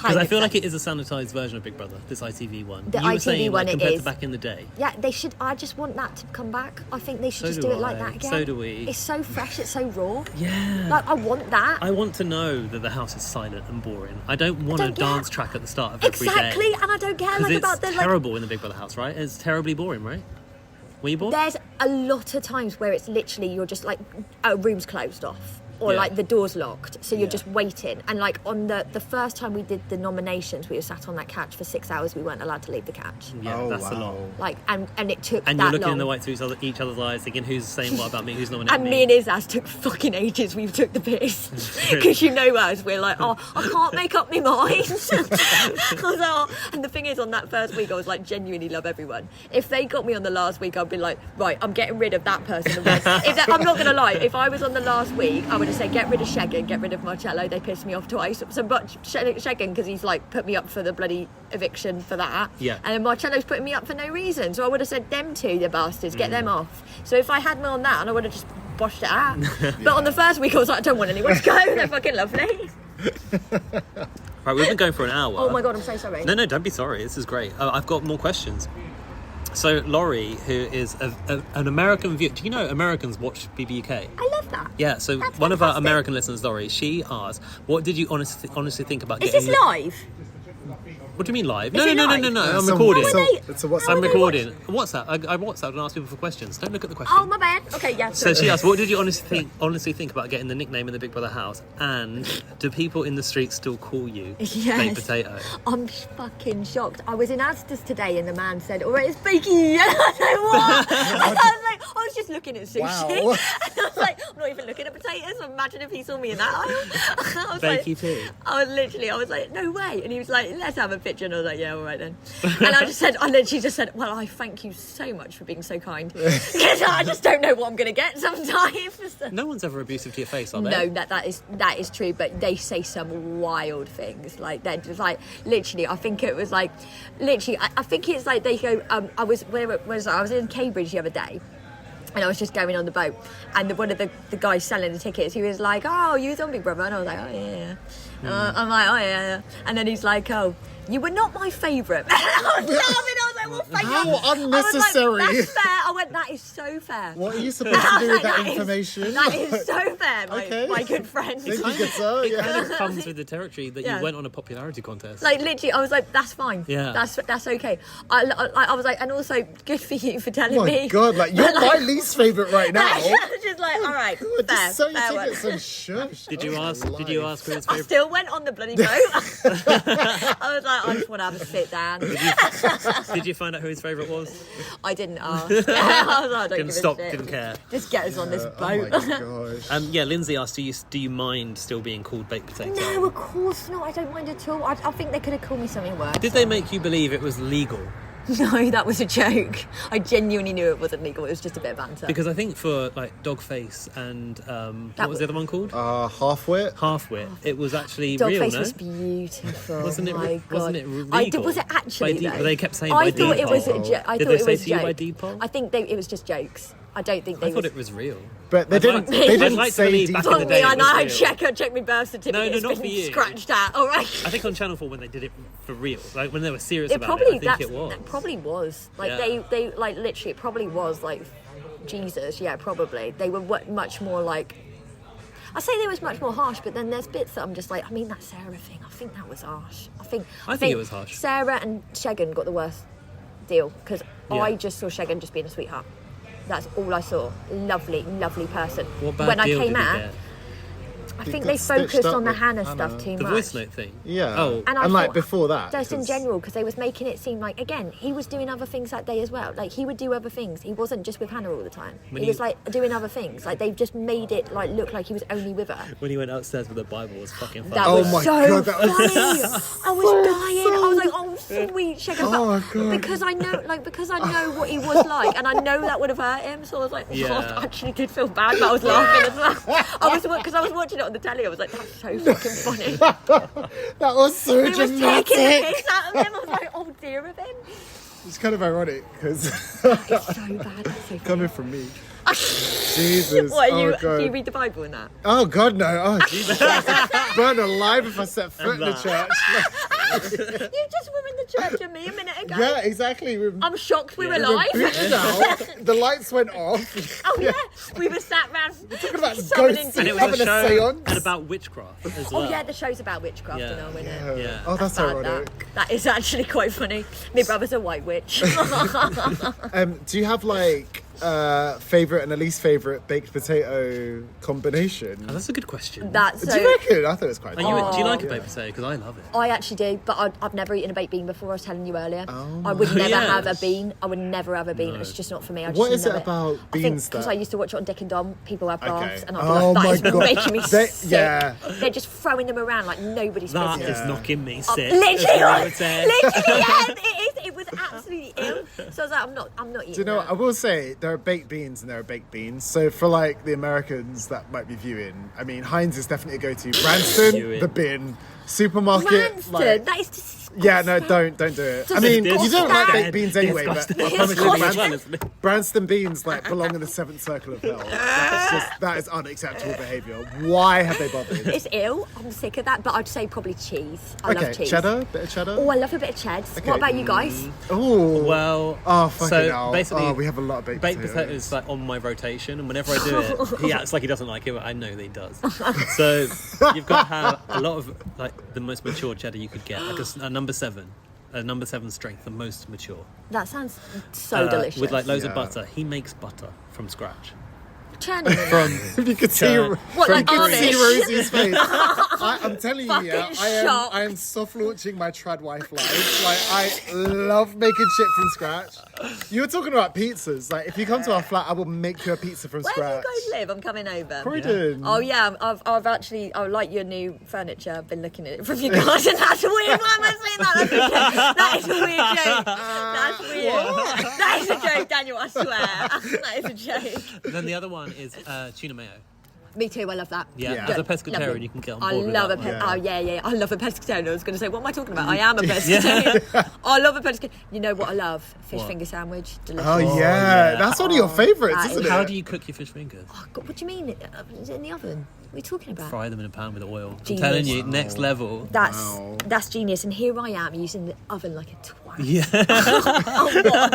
Speaker 3: Because I feel like it is a sanitised version of Big Brother, this ITV one.
Speaker 4: The
Speaker 3: You were
Speaker 4: ITV
Speaker 3: saying,
Speaker 4: one,
Speaker 3: like,
Speaker 4: it
Speaker 3: compared
Speaker 4: is.
Speaker 3: to back in the day.
Speaker 4: Yeah, they should. I just want that to come back. I think they should
Speaker 3: So
Speaker 4: just
Speaker 3: do
Speaker 4: do it like
Speaker 3: I.
Speaker 4: that again.
Speaker 3: So do we.
Speaker 4: It's so fresh. It's so raw.
Speaker 3: Yeah.
Speaker 4: Like I want that.
Speaker 3: I want to know that the house is silent and boring. I don't want a dance track at the start of every day.
Speaker 4: Exactly, and I don't care
Speaker 3: Because
Speaker 4: like
Speaker 3: it's
Speaker 4: about the
Speaker 3: terrible in the Big Brother house, right? It's terribly boring, right? Were you bored?
Speaker 4: There's a lot of times where it's literally you're just like a room's closed off, or
Speaker 3: Yeah.
Speaker 4: like the door's locked, so you're
Speaker 3: Yeah.
Speaker 4: just waiting. And like on the first time we did the nominations, we were sat on that couch for 6 hours. We weren't allowed to leave the couch.
Speaker 3: Yeah,
Speaker 5: Oh,
Speaker 3: that's a
Speaker 5: wow.
Speaker 3: lot.
Speaker 4: Like and it took
Speaker 3: And
Speaker 4: that
Speaker 3: you're looking
Speaker 4: long.
Speaker 3: in the whites of each other's eyes, thinking, who's saying what about me? Who's nominating
Speaker 4: And me and his ass took fucking ages. We took the piss because you know us. We're like, oh, I can't make up my mind. I was like, oh. And the thing is, on that first week, I was like, genuinely love everyone. If they got me on the last week, I'd be like, right, I'm getting rid of that person. I'm not gonna lie. If I was on the last week, I would have said, get rid of Shagan, get rid of Marcello. They pissed me off twice. So much Shagan because he's like put me up for the bloody eviction for that.
Speaker 3: Yeah.
Speaker 4: And then Marcello's putting me up for no reason. So I would have said them two, the bastards, get them off. So if I had me on that, and I would have just boshed it out. But on the first week, I was like, I don't want anyone to go. They're fucking lovely.
Speaker 3: Right, we've been going for an hour.
Speaker 4: Oh my God, I'm so sorry.
Speaker 3: No, don't be sorry. This is great. I've got more questions. So Laurie, who is an American viewer, do you know Americans watch BBUK?
Speaker 4: I love that.
Speaker 3: Yeah, so
Speaker 4: That's
Speaker 3: one of our
Speaker 4: fantastic.
Speaker 3: American listeners, Laurie, she asked, what did you honestly think about
Speaker 4: Is
Speaker 3: getting...
Speaker 4: this live?
Speaker 3: What do you mean live?
Speaker 4: Is it
Speaker 3: No,
Speaker 4: live?
Speaker 3: I'm
Speaker 5: It's a-
Speaker 3: recording.
Speaker 5: it's a-
Speaker 4: How are they-
Speaker 5: It's a WhatsApp.
Speaker 4: how
Speaker 3: I'm
Speaker 4: are they
Speaker 3: recording. WhatsApp. I WhatsApped and asked people for questions. Don't look at the question.
Speaker 4: Oh, my bad. Okay, yeah.
Speaker 3: So she asked, what did you honestly think about getting the nickname in the Big Brother house? And do people in the street still call you
Speaker 4: Yes.
Speaker 3: Baked Potato?
Speaker 4: I'm fucking shocked. I was in Asda's today and the man said, all right, it's Bakey. And I was like, what? And I was like, I was just looking at sushi.
Speaker 5: Wow.
Speaker 4: And I was like, I'm not even looking at potatoes. Imagine if he saw me in that aisle. I was
Speaker 3: Bakey
Speaker 4: like,
Speaker 3: too.
Speaker 4: I was like, no way. And he was like, let's have a picture. And I was like, yeah, all right then. And I literally just said, well, I thank you so much for being so kind. Because I just don't know what I'm going to get sometimes.
Speaker 3: No one's ever abusive to your face, are they?
Speaker 4: No, that is true, but they say some wild things. Like they're just like literally. I think it was like literally. I think it's like they go. I was in Cambridge the other day. And I was just going on the boat, and one of the guys selling the tickets, he was like, "Oh, you was on Big Brother," and I was like, "Oh yeah." I'm like, "Oh yeah," and then he's like, "Oh, you were not my favourite." I was laughing. I was like, we'll thank you.
Speaker 5: How unnecessary.
Speaker 4: I was like, that's fair. I went, that is so fair.
Speaker 5: What are you supposed to do with that
Speaker 4: is-
Speaker 5: information?
Speaker 4: That is so fair, my good friend.
Speaker 5: Thank you, good sir.
Speaker 3: It
Speaker 5: Yeah.
Speaker 3: kind of comes with the territory that
Speaker 4: Yeah.
Speaker 3: you went on a popularity contest.
Speaker 4: Like literally, I was like, "That's fine.
Speaker 3: Yeah.
Speaker 4: That's okay." I was like, and also good for you for telling
Speaker 5: Oh my
Speaker 4: me.
Speaker 5: God, like you're my least favourite right now.
Speaker 4: I was just like, all right, fair,
Speaker 5: Just sell your
Speaker 4: fair one.
Speaker 5: tickets and shush.
Speaker 3: Did you ask who his
Speaker 4: I
Speaker 3: favourite?
Speaker 4: still went on the bloody boat. I was like, I just want to have a sit down.
Speaker 3: Did you find out who his favourite was?
Speaker 4: I didn't ask. I was like, I don't
Speaker 3: Didn't
Speaker 4: give
Speaker 3: stop,
Speaker 4: a shit.
Speaker 3: didn't care.
Speaker 4: Just get us on this
Speaker 5: Oh my
Speaker 4: boat.
Speaker 5: gosh.
Speaker 3: Yeah, Lindsay asked, do you mind still being called baked potato?
Speaker 4: No, of course not. I don't mind at all. I think they could have called me something worse.
Speaker 3: Did they make you believe it was legal?
Speaker 4: No, that was a joke. I genuinely knew it wasn't legal. It was just a bit of banter.
Speaker 3: Because I think for like Dogface and what was the other one called?
Speaker 5: Halfwit.
Speaker 3: Halfwit. It was actually
Speaker 4: Dogface
Speaker 3: real, no?
Speaker 4: was beautiful.
Speaker 3: Wasn't it?
Speaker 4: My God.
Speaker 3: Wasn't it legal?
Speaker 4: Was it actually?
Speaker 3: By
Speaker 4: though?
Speaker 3: they kept saying
Speaker 4: I
Speaker 3: by
Speaker 4: thought it was.
Speaker 3: Depot.
Speaker 4: I
Speaker 3: Did
Speaker 4: thought
Speaker 3: they
Speaker 4: it
Speaker 3: say
Speaker 4: was
Speaker 3: to you by
Speaker 4: jokes.
Speaker 3: Depot?
Speaker 4: I think it was just jokes. I don't think they.
Speaker 3: I thought it was real.
Speaker 5: But they didn't. They
Speaker 3: I'd
Speaker 5: didn't
Speaker 3: like to
Speaker 5: say
Speaker 3: believe back in the
Speaker 4: Fuck
Speaker 3: day
Speaker 4: me, I
Speaker 3: it
Speaker 4: know.
Speaker 3: was real.
Speaker 4: Check my birth certificate.
Speaker 3: No,
Speaker 4: It's
Speaker 3: not
Speaker 4: been
Speaker 3: for you.
Speaker 4: scratched out. All right.
Speaker 3: I think on Channel 4 when they did it for real, like when they were serious
Speaker 4: It
Speaker 3: about
Speaker 4: probably.
Speaker 3: it, I think it was.
Speaker 4: That probably was. Like
Speaker 3: Yeah.
Speaker 4: they like literally. It probably was like Jesus. Yeah, probably. They were much more like. I say they was much more harsh, but then there's bits that I'm just like, I mean, that Sarah thing, I think that was harsh. I think
Speaker 3: it was harsh.
Speaker 4: Sarah and Shagan got the worst deal because
Speaker 3: Yeah.
Speaker 4: I just saw Shagan just being a sweetheart. That's all I saw. Lovely, lovely person.
Speaker 3: What bad
Speaker 4: when
Speaker 3: deal
Speaker 4: I came
Speaker 3: did he
Speaker 4: out,
Speaker 3: get?
Speaker 4: I think
Speaker 5: got
Speaker 4: they
Speaker 5: stitched
Speaker 4: focused
Speaker 5: up
Speaker 4: on the
Speaker 5: with
Speaker 4: Hannah
Speaker 5: Hannah.
Speaker 4: stuff too
Speaker 3: The
Speaker 4: much.
Speaker 3: voice note thing.
Speaker 5: Yeah.
Speaker 3: Oh.
Speaker 4: And I
Speaker 5: And like
Speaker 4: thought-
Speaker 5: before that.
Speaker 4: Just in
Speaker 5: 'cause-
Speaker 4: general, because they was making it seem like, again, he was doing other things that day as well. Like, he would do other things. He wasn't just with Hannah all the time.
Speaker 3: When
Speaker 4: He
Speaker 3: he-
Speaker 4: was, like, doing other things. Like, they've just made it, like, look like he was only with her.
Speaker 3: When he went upstairs with the Bible, was fucking funny.
Speaker 4: That
Speaker 5: Oh
Speaker 4: was
Speaker 5: my
Speaker 4: so
Speaker 5: God, that was
Speaker 4: funny. I was dying. I was like, oh, sweet, check it
Speaker 5: Oh my
Speaker 4: out.
Speaker 5: God.
Speaker 4: Because I know what he was like, and I know that would have hurt him. So I was like,
Speaker 3: Yeah.
Speaker 4: I actually did feel bad, but I was laughing as well. Because I was watching it on the telly. I was like, that's so fucking funny.
Speaker 5: That was so
Speaker 4: He was taking the
Speaker 5: dramatic.
Speaker 4: piss out of him. I was like, oh dear of him.
Speaker 5: It's kind of ironic because
Speaker 4: It's so bad. That's so funny.
Speaker 5: coming from me. Jesus.
Speaker 4: What,
Speaker 5: Oh
Speaker 4: do
Speaker 5: God.
Speaker 4: you read the Bible in that?
Speaker 5: Oh God, no! Oh Jesus! Burn alive if I set foot in the
Speaker 3: that.
Speaker 5: church.
Speaker 4: You just were in the church with me a minute ago.
Speaker 5: Yeah, exactly.
Speaker 4: I'm shocked we were
Speaker 5: We're
Speaker 4: live.
Speaker 5: booted out. The lights went off.
Speaker 4: Oh yeah, we were sat round
Speaker 5: Talking about
Speaker 4: summoning
Speaker 5: ghosts
Speaker 3: And it
Speaker 4: demons.
Speaker 3: was a
Speaker 5: having a
Speaker 3: show
Speaker 5: seance.
Speaker 3: and about witchcraft as well.
Speaker 4: Oh yeah, the show's about witchcraft
Speaker 3: Yeah.
Speaker 4: and all, isn't it?
Speaker 3: Yeah.
Speaker 5: Oh, that's
Speaker 4: Bad,
Speaker 5: ironic.
Speaker 4: that is actually quite funny. My brother's a white witch.
Speaker 5: Do you have like favourite and a least favourite baked potato combination?
Speaker 3: Oh, that's a good question.
Speaker 4: That's
Speaker 5: Do
Speaker 4: so.
Speaker 5: you reckon? I thought it was quite.
Speaker 3: Do you like a baked potato? Because I love it.
Speaker 4: I actually do, but I've never eaten a baked bean before. I was telling you earlier.
Speaker 5: Oh.
Speaker 4: I would never
Speaker 3: Yeah.
Speaker 4: have a bean. I would never have a bean. It's just not for me. I just
Speaker 5: What is it
Speaker 4: never-
Speaker 5: about
Speaker 4: I think
Speaker 5: beans
Speaker 4: because
Speaker 5: that-
Speaker 4: I used to watch it on Dick and Dom. People have baths, and I'd be
Speaker 5: Oh
Speaker 4: like,
Speaker 5: my
Speaker 4: that is
Speaker 5: God.
Speaker 4: making me
Speaker 5: They-
Speaker 4: sick.
Speaker 5: yeah.
Speaker 4: They're just throwing them around like nobody's
Speaker 3: That
Speaker 4: business.
Speaker 3: is knocking me
Speaker 4: Oh,
Speaker 3: sick.
Speaker 4: literally,
Speaker 3: That's what I would say.
Speaker 4: literally, yes, it is. It was absolutely ill. So I was like, I'm not eating.
Speaker 5: Do you know what? I will say there are baked beans and there are baked beans. So for like the Americans that might be viewing, I mean, Heinz is definitely a go-to. Branston,
Speaker 3: Viewing.
Speaker 5: the bin, supermarket.
Speaker 4: Branston,
Speaker 5: Like,
Speaker 4: that is disgusting.
Speaker 5: yeah, no, don't do it. I mean, you don't like baked beans anyway, but I promise you,
Speaker 3: Disgusting.
Speaker 5: Branston beans like belong in the seventh circle of hell. That is unacceptable behaviour. Why have they bothered?
Speaker 4: It's ill. I'm sick of that. But I'd say probably cheese. I
Speaker 5: Okay,
Speaker 4: love cheese.
Speaker 5: cheddar, bit of cheddar.
Speaker 4: Oh, I love a bit of cheddar.
Speaker 5: Okay.
Speaker 4: What about you guys?
Speaker 5: Oh,
Speaker 3: Well,
Speaker 5: oh fucking
Speaker 3: so
Speaker 5: hell.
Speaker 3: basically,
Speaker 5: Oh, we have a lot of baked potatoes.
Speaker 3: potatoes like on my rotation, and whenever I do it, he acts like he doesn't like it, but I know that he does. So you've got to have a lot of like the most mature cheddar you could get, like a number 7. A number 7 strength, the most mature.
Speaker 4: That sounds so delicious.
Speaker 3: With like loads of
Speaker 5: Yeah.
Speaker 3: butter. He makes butter from scratch.
Speaker 4: churning in
Speaker 3: From
Speaker 5: If you could see,
Speaker 3: Churn.
Speaker 4: What, like
Speaker 5: you could see
Speaker 4: Amish?
Speaker 5: Rosie's face. I'm telling you, yeah,
Speaker 4: Fucking shocked.
Speaker 5: I am soft launching my trad wife life. Like, I love making shit from scratch. You were talking about pizzas. Like, if you come to our flat, I will make you a pizza from
Speaker 4: Where
Speaker 5: scratch.
Speaker 4: do you guys live? I'm coming over.
Speaker 5: Croydon.
Speaker 4: Oh yeah, I've actually, I like your new furniture. I've been looking at it from your garden. That's weird. Why am I saying that? That is a weird joke. That's weird. That is a joke, Daniel. I swear. That is a joke.
Speaker 3: And then the other one is tuna mayo.
Speaker 4: Me too. I love that.
Speaker 3: Yeah,
Speaker 5: Yeah.
Speaker 3: as a pescatarian,
Speaker 4: Lovely.
Speaker 3: you can get on
Speaker 4: I
Speaker 3: board with
Speaker 4: love
Speaker 3: that
Speaker 4: a
Speaker 3: one.
Speaker 5: Yeah.
Speaker 4: Oh yeah. I love a pescatarian. I was going to say, what am I talking about? I am a pescatarian. I love a pescatarian. You know what I love? Fish
Speaker 3: What?
Speaker 4: finger sandwich. Delicious.
Speaker 5: Oh, yeah.
Speaker 3: yeah.
Speaker 5: That's one of your favourites,
Speaker 4: that
Speaker 5: isn't
Speaker 4: is-
Speaker 5: it?
Speaker 3: How do you cook your fish fingers?
Speaker 4: Oh, God, what do you mean? Is it in the oven? What are you talking about?
Speaker 3: Fry them in a pan with oil.
Speaker 4: Genius.
Speaker 3: I'm telling you, next level.
Speaker 4: That's
Speaker 5: Wow.
Speaker 4: that's genius. And here I am using the oven like a twat.
Speaker 3: Yeah.
Speaker 4: Oh, what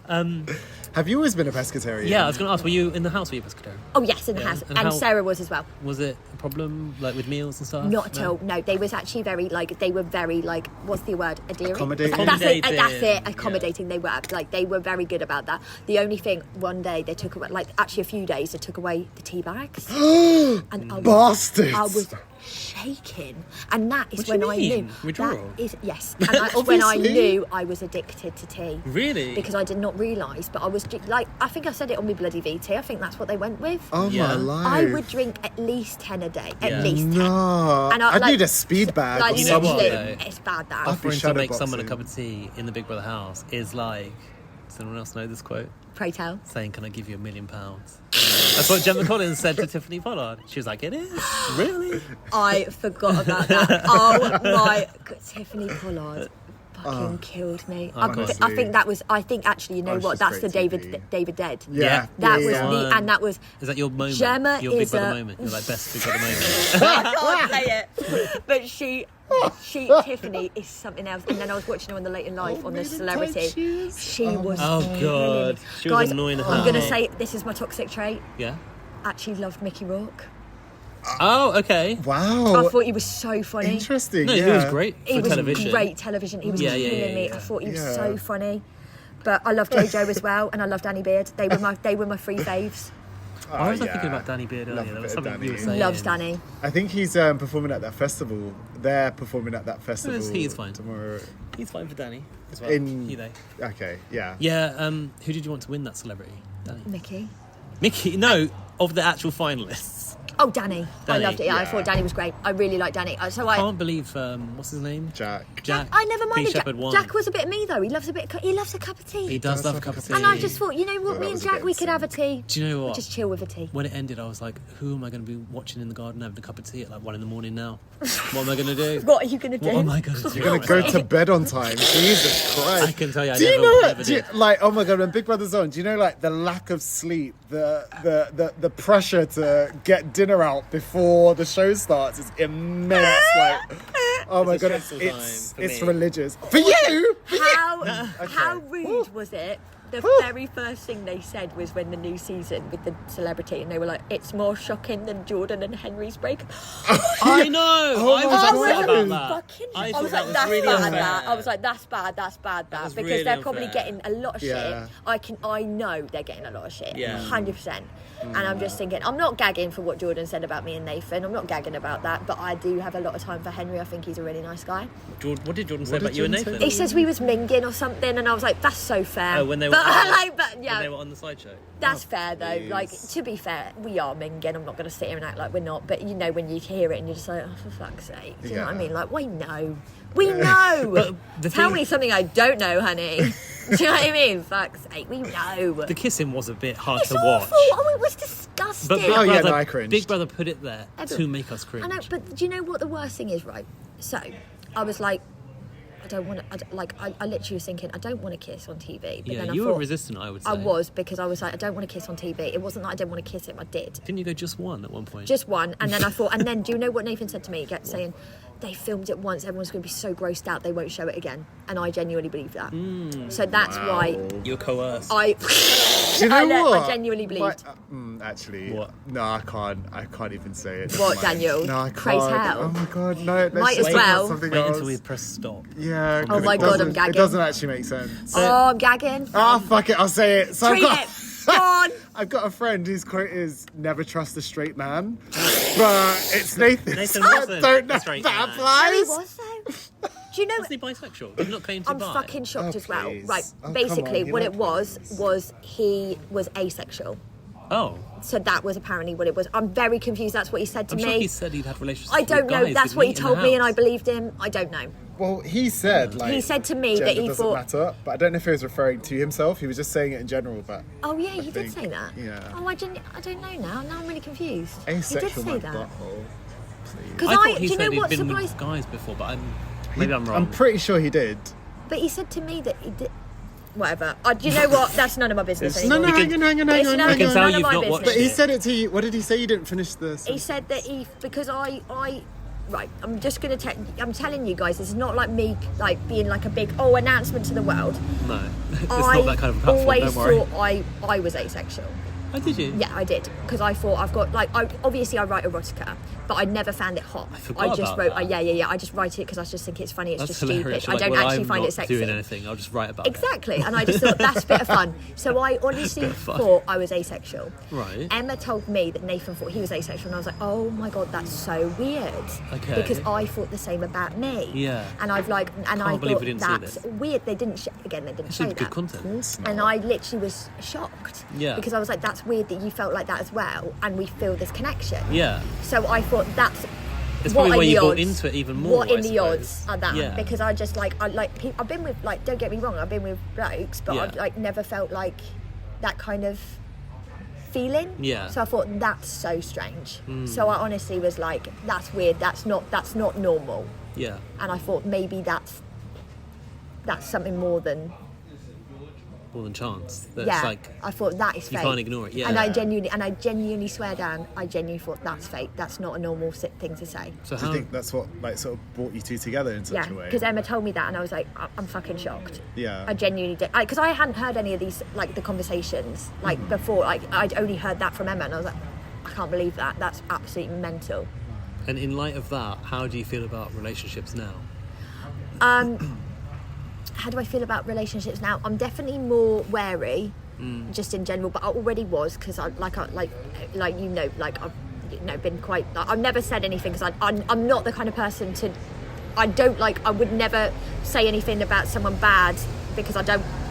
Speaker 4: a mug.
Speaker 5: Have you always been a pescatarian?
Speaker 3: Yeah, I was going to ask, were you in the house, were you a pescatarian?
Speaker 4: Oh, yes, in the
Speaker 3: Yeah,
Speaker 4: house.
Speaker 3: and
Speaker 4: And
Speaker 3: how-
Speaker 4: Sarah was as well.
Speaker 3: Was it a problem, like, with meals and stuff?
Speaker 4: Not at all. No, they was actually very, like, they were very, like, what's the word? Adhering?
Speaker 5: Accommodating.
Speaker 4: That's it.
Speaker 3: Accommodating,
Speaker 4: Accommodating. They were. Like, they were very good about that. The only thing, one day they took away, like, actually a few days, they took away the tea bags. And
Speaker 5: Bastards.
Speaker 4: I was shaking. And that is
Speaker 3: What do you
Speaker 4: when I
Speaker 3: mean?
Speaker 4: knew.
Speaker 3: Withdrawal?
Speaker 4: That is, yes. And that's when I
Speaker 5: Obviously.
Speaker 4: knew I was addicted to tea.
Speaker 3: Really?
Speaker 4: Because I did not realise, but I was, like, I think I said it on my bloody VT. I think that's what they went with.
Speaker 5: Oh
Speaker 3: Yeah.
Speaker 5: my life.
Speaker 4: I would drink at least 10 a day.
Speaker 3: Yeah.
Speaker 4: At least 10.
Speaker 5: No.
Speaker 4: And
Speaker 5: I'd
Speaker 4: like-
Speaker 5: need a speed bag
Speaker 4: Like,
Speaker 5: or
Speaker 3: You know what,
Speaker 5: something.
Speaker 3: though?
Speaker 4: it's bad that.
Speaker 3: Offering to
Speaker 5: shadow
Speaker 3: make someone a
Speaker 5: boxing.
Speaker 3: cup of tea in the Big Brother house is like, does anyone else know this quote?
Speaker 4: Pray tell.
Speaker 3: Saying, can I give you £1 million? That's what Gemma Collins said to Tiffany Pollard. She was like, it is? Really?
Speaker 4: I forgot about that. Oh my God, Tiffany Pollard fucking killed me.
Speaker 5: honestly.
Speaker 4: I think that was. I think actually, you know
Speaker 5: Oh,
Speaker 4: what?
Speaker 5: she's
Speaker 4: That's the
Speaker 5: great TV.
Speaker 4: David Dead.
Speaker 5: Yeah.
Speaker 4: That
Speaker 5: yeah,
Speaker 4: was
Speaker 5: yeah.
Speaker 4: the, and that was.
Speaker 3: Is that your moment?
Speaker 4: Gemma
Speaker 3: your Big
Speaker 4: is
Speaker 3: Brother
Speaker 4: a-
Speaker 3: moment? Your like best Big Brother moment?
Speaker 4: I can't say it, but she Tiffany is something else. And then I was watching her on the Late in Life on the Celebrity. She was.
Speaker 3: Oh,
Speaker 4: killing
Speaker 3: God.
Speaker 4: me.
Speaker 3: She was
Speaker 4: Guys,
Speaker 3: annoying as
Speaker 4: I'm
Speaker 3: hell.
Speaker 4: gonna say this is my toxic trait.
Speaker 3: Yeah.
Speaker 4: Actually, loved Mickey Rourke.
Speaker 3: Oh, okay.
Speaker 5: Wow.
Speaker 4: I thought he was so funny.
Speaker 5: Interesting.
Speaker 3: No,
Speaker 5: yeah.
Speaker 3: he was great for
Speaker 4: He was
Speaker 3: television.
Speaker 4: great television. He was
Speaker 3: Yeah,
Speaker 4: killing
Speaker 3: yeah, yeah,
Speaker 4: me.
Speaker 3: yeah.
Speaker 4: I thought he was
Speaker 5: Yeah.
Speaker 4: so funny. But I loved JoJo as well, and I loved Danny Beard. They were my three faves.
Speaker 3: Why was I
Speaker 5: yeah.
Speaker 3: thinking about Danny Beard
Speaker 5: Love
Speaker 3: earlier?
Speaker 5: a
Speaker 3: There was
Speaker 5: bit of
Speaker 3: something you were
Speaker 5: Danny.
Speaker 3: saying.
Speaker 4: Loves Danny.
Speaker 5: I think he's performing at that festival. They're performing at that festival.
Speaker 3: He's fine.
Speaker 5: Tomorrow.
Speaker 3: He's fine for Danny as well.
Speaker 5: In-
Speaker 3: You know.
Speaker 5: Okay, yeah.
Speaker 3: Yeah. Who did you want to win that celebrity? Danny.
Speaker 4: Mickey.
Speaker 3: Mickey. No, of the actual finalists.
Speaker 4: Oh, Danny. I
Speaker 3: Danny,
Speaker 4: loved it. Yeah, I
Speaker 5: yeah.
Speaker 4: thought Danny was great. I really liked Danny. So I.
Speaker 3: Can't believe what's his name?
Speaker 5: Jack.
Speaker 3: Jack.
Speaker 4: I never minded Jack.
Speaker 3: Shepherd won.
Speaker 4: Jack was a bit me though. He loves a cup of tea.
Speaker 3: He does love a cup of tea.
Speaker 4: And I just thought, you know what,
Speaker 5: that
Speaker 4: me and
Speaker 5: was a
Speaker 4: Jack,
Speaker 5: bit
Speaker 4: we could have a tea.
Speaker 3: Do you know what?
Speaker 4: Just chill with a tea.
Speaker 3: When it ended, I was like, who am I going to be watching in the garden having a cup of tea at like 1 a.m. now? What am I going to do?
Speaker 4: What are you gonna do?
Speaker 3: What am I going to do?
Speaker 5: You're gonna go to bed on time. Jesus Christ.
Speaker 3: I can tell you, I
Speaker 5: do you
Speaker 3: never,
Speaker 5: know
Speaker 3: never
Speaker 5: what? Do you,
Speaker 3: did.
Speaker 5: like, oh my god, when Big Brother's on, do you know like the lack of sleep, the pressure to get dinner out before the show starts is immense. Like, oh my
Speaker 3: It's a
Speaker 5: god,
Speaker 3: stressful
Speaker 5: it's
Speaker 3: time for me.
Speaker 5: religious. For you!
Speaker 4: How rude was it? The very first thing they said was when the new season with the celebrity, and they were like, "It's more shocking than Jordan and Henry's breakup."
Speaker 3: I know.
Speaker 5: Oh
Speaker 3: I
Speaker 5: my
Speaker 3: was
Speaker 5: God.
Speaker 3: upset about that.
Speaker 4: Fucking,
Speaker 3: I
Speaker 4: I
Speaker 3: thought
Speaker 4: was
Speaker 3: that
Speaker 4: like,
Speaker 3: was
Speaker 4: that's
Speaker 3: really
Speaker 4: bad.
Speaker 3: unfair.
Speaker 4: That I was like, that's bad.
Speaker 3: was
Speaker 4: Because
Speaker 3: really
Speaker 4: they're probably
Speaker 3: unfair.
Speaker 4: getting a lot of
Speaker 5: Yeah.
Speaker 4: shit. I know they're getting a lot of shit.
Speaker 3: Yeah.
Speaker 4: 100%. And I'm just thinking, I'm not gagging for what Jordan said about me and Nathan. I'm not gagging about that. But I do have a lot of time for Henry. I think he's a really nice guy.
Speaker 3: What did Jordan say
Speaker 5: What did
Speaker 3: about you and
Speaker 5: Jordan
Speaker 3: Nathan?
Speaker 5: say?
Speaker 4: He says we was minging or something, and I was like, that's so fair.
Speaker 3: Oh, when they were,
Speaker 4: but
Speaker 3: on,
Speaker 4: like, but
Speaker 3: when
Speaker 4: yeah,
Speaker 3: they were on the sideshow.
Speaker 4: that's fair though.
Speaker 5: please.
Speaker 4: Like, to be fair, we are minging. I'm not going to sit here and act like we're not. But you know, when you hear it and you're just like, oh, for fuck's sake. Do you know what I
Speaker 5: Yeah.
Speaker 4: mean? Like, we know. We know.
Speaker 3: But the
Speaker 4: Tell
Speaker 3: thing-
Speaker 4: me something I don't know, honey. Do you know what I mean? Fuck's sake, we know.
Speaker 3: The kissing was a bit hard
Speaker 4: It's
Speaker 3: to
Speaker 4: awful.
Speaker 3: watch.
Speaker 4: Oh, it was disgusting.
Speaker 3: But Big
Speaker 5: Oh, yeah,
Speaker 3: Brother,
Speaker 5: no, I cringed.
Speaker 3: Big Brother put it there
Speaker 4: I
Speaker 3: to
Speaker 4: don't-
Speaker 3: make us cringe.
Speaker 4: I know, but do you know what the worst thing is, right? So, I was like, I don't want to, I literally was thinking, I don't want to kiss on TV. But
Speaker 3: yeah,
Speaker 4: then I
Speaker 3: you
Speaker 4: thought,
Speaker 3: were resistant, I would say.
Speaker 4: I was, because I was like, I don't want to kiss on TV. It wasn't that I didn't want to kiss him, I did.
Speaker 3: Didn't you go just one at one point?
Speaker 4: Just one. And then I thought, and then do you know what Nathan said to me? He kept saying, they filmed it once, everyone's going to be so grossed out, they won't show it again. And I genuinely believe that. So that's why
Speaker 3: You're coerced.
Speaker 4: I,
Speaker 5: Do you know what?
Speaker 4: I genuinely believed.
Speaker 5: Actually,
Speaker 3: What?
Speaker 5: No, I can't even say it.
Speaker 4: What,
Speaker 5: Like,
Speaker 4: Daniel?
Speaker 5: No, I
Speaker 4: Praise
Speaker 5: can't.
Speaker 4: hell.
Speaker 5: Oh my god, no. Let's
Speaker 4: Might
Speaker 5: just
Speaker 4: as
Speaker 5: talk about
Speaker 4: well.
Speaker 5: something
Speaker 3: Wait
Speaker 5: else.
Speaker 3: until we press stop.
Speaker 5: Yeah.
Speaker 4: Oh
Speaker 5: 'cause
Speaker 4: my
Speaker 5: it
Speaker 4: God, I'm
Speaker 5: doesn't-
Speaker 4: gagging.
Speaker 5: It doesn't actually make sense.
Speaker 4: Oh, I'm gagging.
Speaker 5: Ah, fuck it, I'll say it. So
Speaker 4: Treat it. Go on.
Speaker 5: I've got a friend whose quote is "Never trust a straight man," but it's Nathan.
Speaker 3: Nathan
Speaker 5: so I
Speaker 3: wasn't
Speaker 5: don't know
Speaker 3: a
Speaker 5: if
Speaker 3: straight
Speaker 5: that
Speaker 3: man.
Speaker 4: No, he
Speaker 5: applies.
Speaker 4: was though. Do you know?
Speaker 3: Was he bisexual? Did he not claim to
Speaker 4: I'm
Speaker 3: bi?
Speaker 4: fucking shocked
Speaker 5: Oh,
Speaker 4: as well.
Speaker 5: please.
Speaker 4: Right,
Speaker 5: Oh, come
Speaker 4: basically,
Speaker 5: on, you
Speaker 4: what
Speaker 5: like
Speaker 4: it was he was asexual.
Speaker 3: Oh.
Speaker 4: So that was apparently what it was. I'm very confused. That's what he said to
Speaker 3: I'm
Speaker 4: me.
Speaker 3: sure he said he'd had relationships
Speaker 4: I don't
Speaker 3: with
Speaker 4: know.
Speaker 3: guys
Speaker 4: That's
Speaker 3: he'd
Speaker 4: what he
Speaker 3: meet in the
Speaker 4: told me, and I
Speaker 3: house.
Speaker 4: believed him. I don't know.
Speaker 5: Well, he said like
Speaker 4: He said to me that
Speaker 5: gender
Speaker 4: he
Speaker 5: doesn't
Speaker 4: thought.
Speaker 5: matter, but I don't know if he was referring to himself. He was just saying it in general. But
Speaker 4: Oh yeah, he did
Speaker 5: think-
Speaker 4: say that.
Speaker 5: yeah.
Speaker 4: Oh, I don't know now. Now I'm really confused. he
Speaker 5: asexual
Speaker 4: did say
Speaker 5: my
Speaker 4: that.
Speaker 5: butthole. Please.
Speaker 4: Because
Speaker 3: I thought
Speaker 4: do
Speaker 3: he
Speaker 4: you know
Speaker 3: said he'd
Speaker 4: what
Speaker 3: been
Speaker 4: surprised?
Speaker 3: with guys before, but maybe I'm wrong.
Speaker 5: I'm pretty sure he did.
Speaker 4: But he said to me that he did. Whatever. Do you know what? That's none of my business
Speaker 5: No,
Speaker 4: anymore.
Speaker 5: no, hang on.
Speaker 4: It's none
Speaker 3: I can
Speaker 4: of
Speaker 3: tell you've
Speaker 4: my
Speaker 3: not
Speaker 4: business.
Speaker 3: watched
Speaker 5: But he
Speaker 3: it.
Speaker 5: said it to you. What did he say? You didn't finish this.
Speaker 4: He said that because I right, I'm just going to I'm telling you guys, this is not like me like being like a big announcement to the world.
Speaker 3: No, it's not that kind of platform,
Speaker 4: always
Speaker 3: don't worry.
Speaker 4: thought I was asexual.
Speaker 3: Oh, did you?
Speaker 4: Yeah, I did, because I thought I've got like obviously I write erotica, but I never found it hot.
Speaker 3: I forgot
Speaker 4: just
Speaker 3: about
Speaker 4: wrote
Speaker 3: that.
Speaker 4: I just write it because I just think it's funny. It's
Speaker 3: That's
Speaker 4: just
Speaker 3: hilarious.
Speaker 4: stupid. I don't actually find it sexy.
Speaker 3: I'm not doing anything. I'll just write about
Speaker 4: Exactly, and I just thought that's a bit of fun. So I honestly thought I was asexual.
Speaker 3: Right.
Speaker 4: Emma told me that Nathan thought he was asexual, and I was like, oh my god, that's so weird.
Speaker 3: Okay.
Speaker 4: Because I thought the same about me.
Speaker 3: Yeah.
Speaker 4: And I
Speaker 3: believe
Speaker 4: thought
Speaker 3: we didn't see
Speaker 4: that's
Speaker 3: this.
Speaker 4: weird. They didn't. They didn't show
Speaker 3: Good
Speaker 4: that.
Speaker 3: content.
Speaker 4: And I literally was shocked.
Speaker 3: Yeah.
Speaker 4: Because I was like, that's weird that you felt like that as well, and we feel this connection.
Speaker 3: Yeah.
Speaker 4: So I thought that's.
Speaker 3: It's
Speaker 4: What
Speaker 3: probably
Speaker 4: are
Speaker 3: where
Speaker 4: the
Speaker 3: you bought
Speaker 4: odds?
Speaker 3: into it even more.
Speaker 4: What in
Speaker 3: I
Speaker 4: the
Speaker 3: suppose.
Speaker 4: odds are that?
Speaker 3: Yeah.
Speaker 4: Because I just I've been with don't get me wrong, I've been with blokes, but
Speaker 3: Yeah.
Speaker 4: I've like never felt like that kind of feeling.
Speaker 3: Yeah.
Speaker 4: So I thought that's so strange. So I honestly was like, that's weird. That's not normal.
Speaker 3: Yeah.
Speaker 4: And I thought maybe that's something more than.
Speaker 3: More than chance. That's
Speaker 4: Yeah,
Speaker 3: like,
Speaker 4: I thought that is
Speaker 3: you
Speaker 4: fake.
Speaker 3: can't ignore it, yeah.
Speaker 4: And I genuinely swear, Dan, I genuinely thought that's fake. That's not a normal thing to say.
Speaker 3: so
Speaker 5: Do
Speaker 3: how?
Speaker 5: you think that's what like sort of brought you two together in such
Speaker 4: Yeah,
Speaker 5: a way?
Speaker 4: because Emma told me that, and I was like, I'm fucking shocked.
Speaker 5: Yeah.
Speaker 4: I genuinely did, because I hadn't heard any of these like the conversations like before. Like I'd only heard that from Emma, and I was like, I can't believe that. That's absolutely mental.
Speaker 3: And in light of that, how do you feel about relationships now?
Speaker 4: How do I feel about relationships now? I'm definitely more wary, just in general. But I already was, because I've been quite. I've never said anything because I'm not the kind of person to. I would never say anything about someone bad because I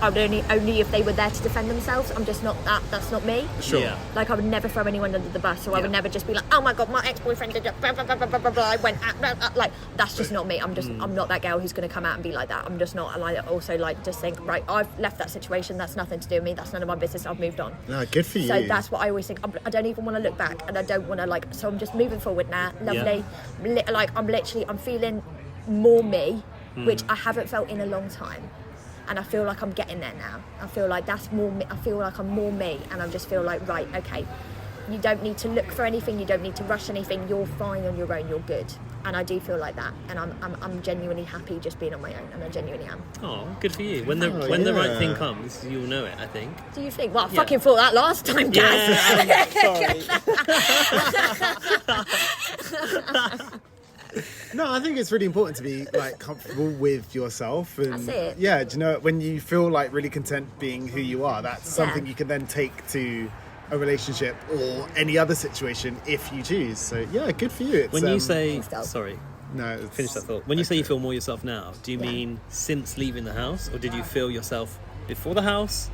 Speaker 4: would only if they were there to defend themselves. I'm just not that. That's not me.
Speaker 5: Sure.
Speaker 3: Yeah.
Speaker 4: Like I would never throw anyone under the bus, or I would
Speaker 3: Yeah.
Speaker 4: never just be like, oh my god, my ex-boyfriend did blah, blah, blah, blah, blah, blah, blah. I went blah, blah. Like that's just not me. I'm not that girl who's going to come out and be like that. I'm just not. And I also just think, right, I've left that situation. That's nothing to do with me. That's none of my business. I've moved on.
Speaker 5: No, good for you.
Speaker 4: So that's what I always think. I don't even want to look back, and I don't want to so I'm just moving forward now. Lovely. I'm feeling more me, which I haven't felt in a long time. And I feel like I'm getting there now. I feel like that's more me. I feel like I'm more me, and I just feel like, right, okay, you don't need to look for anything. You don't need to rush anything. You're fine on your own. You're good. And I do feel like that. And I'm genuinely happy just being on my own, and I genuinely am.
Speaker 3: Oh, good for you. When the right thing comes, you'll know it, I think.
Speaker 4: Do you think? Well, I fucking thought that last time, Gaz.
Speaker 5: No, I think it's really important to be like comfortable with yourself, and
Speaker 4: That's it.
Speaker 5: yeah, do you know when you feel like really content being who you are, that's something you can then take to a relationship or any other situation if you choose. So yeah, good for you. It's,
Speaker 3: When you say,
Speaker 4: Stop.
Speaker 3: sorry,
Speaker 5: no, it's,
Speaker 3: finish that thought. When you say you feel more yourself now, do you mean since leaving the house, or did you feel yourself before the house?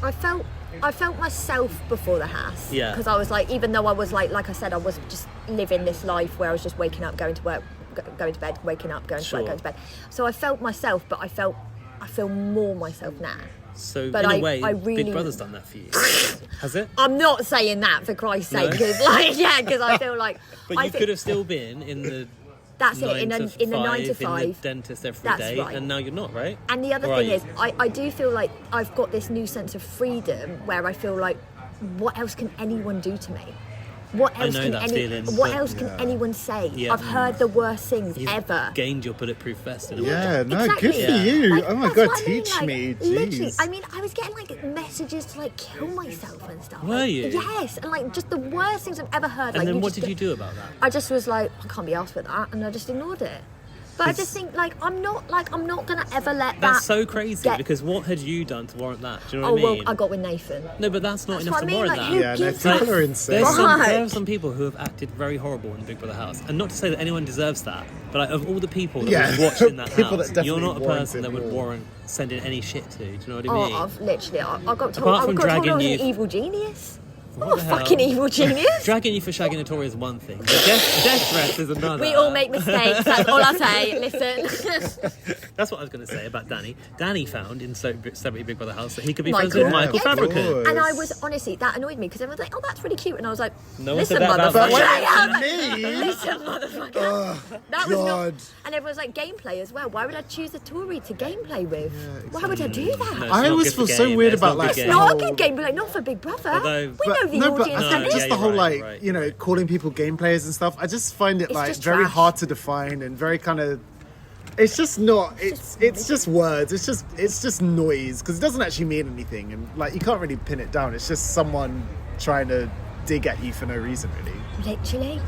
Speaker 4: I felt myself before the house.
Speaker 3: Yeah.
Speaker 4: Because I was like, even though I was like I said, I was just living this life where I was just waking up, going to work, going to bed, waking up, going to work,
Speaker 3: Sure.
Speaker 4: going to bed. So I felt myself, but I feel more myself now.
Speaker 3: So
Speaker 4: But
Speaker 3: in
Speaker 4: I
Speaker 3: a way,
Speaker 4: really-
Speaker 3: Big Brother's done that for you. Has it?
Speaker 4: I'm not saying that for Christ's sake,
Speaker 3: No?
Speaker 4: because I feel like.
Speaker 3: But
Speaker 4: I
Speaker 3: you
Speaker 4: think
Speaker 3: could have still been in the
Speaker 4: That's it, in the 9 to
Speaker 3: in the
Speaker 4: 5.
Speaker 3: dentist every
Speaker 4: That's
Speaker 3: day,
Speaker 4: right.
Speaker 3: and now you're not, right?
Speaker 4: And the other
Speaker 3: Or are
Speaker 4: thing
Speaker 3: you?
Speaker 4: is, I do feel like I've got this new sense of freedom where I feel like, what else can anyone do to me? What
Speaker 3: I
Speaker 4: else
Speaker 3: know
Speaker 4: can
Speaker 3: that feeling,
Speaker 4: What
Speaker 3: but-
Speaker 4: else can anyone say?
Speaker 3: Yeah.
Speaker 4: I've heard the worst things
Speaker 3: You've
Speaker 4: ever.
Speaker 3: gained your bulletproof vest in a way.
Speaker 5: yeah, no,
Speaker 4: Exactly.
Speaker 5: good for
Speaker 3: Yeah.
Speaker 5: you.
Speaker 4: Like,
Speaker 5: Oh my
Speaker 4: that's
Speaker 5: god,
Speaker 4: what I mean,
Speaker 5: teach
Speaker 4: like,
Speaker 5: me,
Speaker 4: literally,
Speaker 5: jeez.
Speaker 4: I mean, I was getting messages to kill myself and stuff.
Speaker 3: Were you?
Speaker 4: Yes, and just the worst things I've ever heard.
Speaker 3: And then what
Speaker 4: just
Speaker 3: did you do about that?
Speaker 4: I just was like, I can't be asked for that, and I just ignored it. But I just think I'm not gonna ever let that.
Speaker 3: That's so crazy,
Speaker 4: get-
Speaker 3: because what had you done to warrant that? Do you know
Speaker 4: Oh
Speaker 3: what I mean?
Speaker 4: well, I got with Nathan.
Speaker 3: No, but that's not
Speaker 4: That's
Speaker 3: enough
Speaker 4: what
Speaker 3: to
Speaker 4: I mean,
Speaker 3: warrant
Speaker 4: like,
Speaker 3: that.
Speaker 4: who
Speaker 5: yeah, no,
Speaker 4: gives
Speaker 5: people
Speaker 4: a-
Speaker 5: are insane.
Speaker 3: There
Speaker 4: Right.
Speaker 3: are some people who have acted very horrible in Big Brother house, and not to say that anyone deserves that, but of all the people that
Speaker 5: Yeah,
Speaker 3: we've watched in that
Speaker 5: people
Speaker 3: house,
Speaker 5: that
Speaker 3: you're
Speaker 5: definitely
Speaker 3: not a person that would
Speaker 5: warranted more.
Speaker 3: warrant sending any shit to. Do you know what I
Speaker 4: Oh,
Speaker 3: mean?
Speaker 4: I've literally, I got told,
Speaker 3: Apart
Speaker 4: I
Speaker 3: from
Speaker 4: got told I
Speaker 3: dragging
Speaker 4: was
Speaker 3: you-
Speaker 4: an evil genius.
Speaker 3: What
Speaker 4: I'm a
Speaker 3: the hell?
Speaker 4: fucking evil genius.
Speaker 3: Dragging you for shagging a Tory is one thing. Death threats is another.
Speaker 4: We all make mistakes. That's all I say. Listen.
Speaker 3: That's what I was going to say about Danny. Danny found in Celebrity Big Brother house that he could be
Speaker 4: Michael.
Speaker 3: friends with Michael
Speaker 5: Yeah, of
Speaker 3: Fabricant.
Speaker 5: course.
Speaker 4: And I was honestly, that annoyed me because everyone was like, "Oh, that's really cute," and I was like,
Speaker 3: No one
Speaker 4: "Listen,
Speaker 3: said that about
Speaker 4: motherfucker."
Speaker 3: me.
Speaker 4: Yeah,
Speaker 5: Me?
Speaker 4: Listen, motherfucker. That was not.
Speaker 5: God.
Speaker 4: And everyone was like, gameplay as well. Why would I choose a Tory to gameplay with? Why would I do that?
Speaker 3: No, it's
Speaker 5: I
Speaker 3: not
Speaker 5: always
Speaker 3: good for
Speaker 5: feel so
Speaker 3: game.
Speaker 5: weird
Speaker 3: It's
Speaker 5: about
Speaker 3: not
Speaker 5: like
Speaker 3: good
Speaker 4: It's
Speaker 3: game.
Speaker 4: not a good gameplay, not for Big Brother.
Speaker 3: Although-
Speaker 4: we know the
Speaker 5: No, but
Speaker 4: audience.
Speaker 5: I think
Speaker 3: No,
Speaker 5: just
Speaker 3: yeah,
Speaker 5: the
Speaker 3: you're
Speaker 5: whole
Speaker 3: right,
Speaker 5: you know, calling people game players and stuff. I just find it
Speaker 4: It's
Speaker 5: like
Speaker 4: just
Speaker 5: very
Speaker 4: trash.
Speaker 5: hard to define and very kind of. It's just not. It's just words. It's just noise because it doesn't actually mean anything, and like you can't really pin it down. It's just someone trying to dig at you for no reason, really.
Speaker 4: Literally.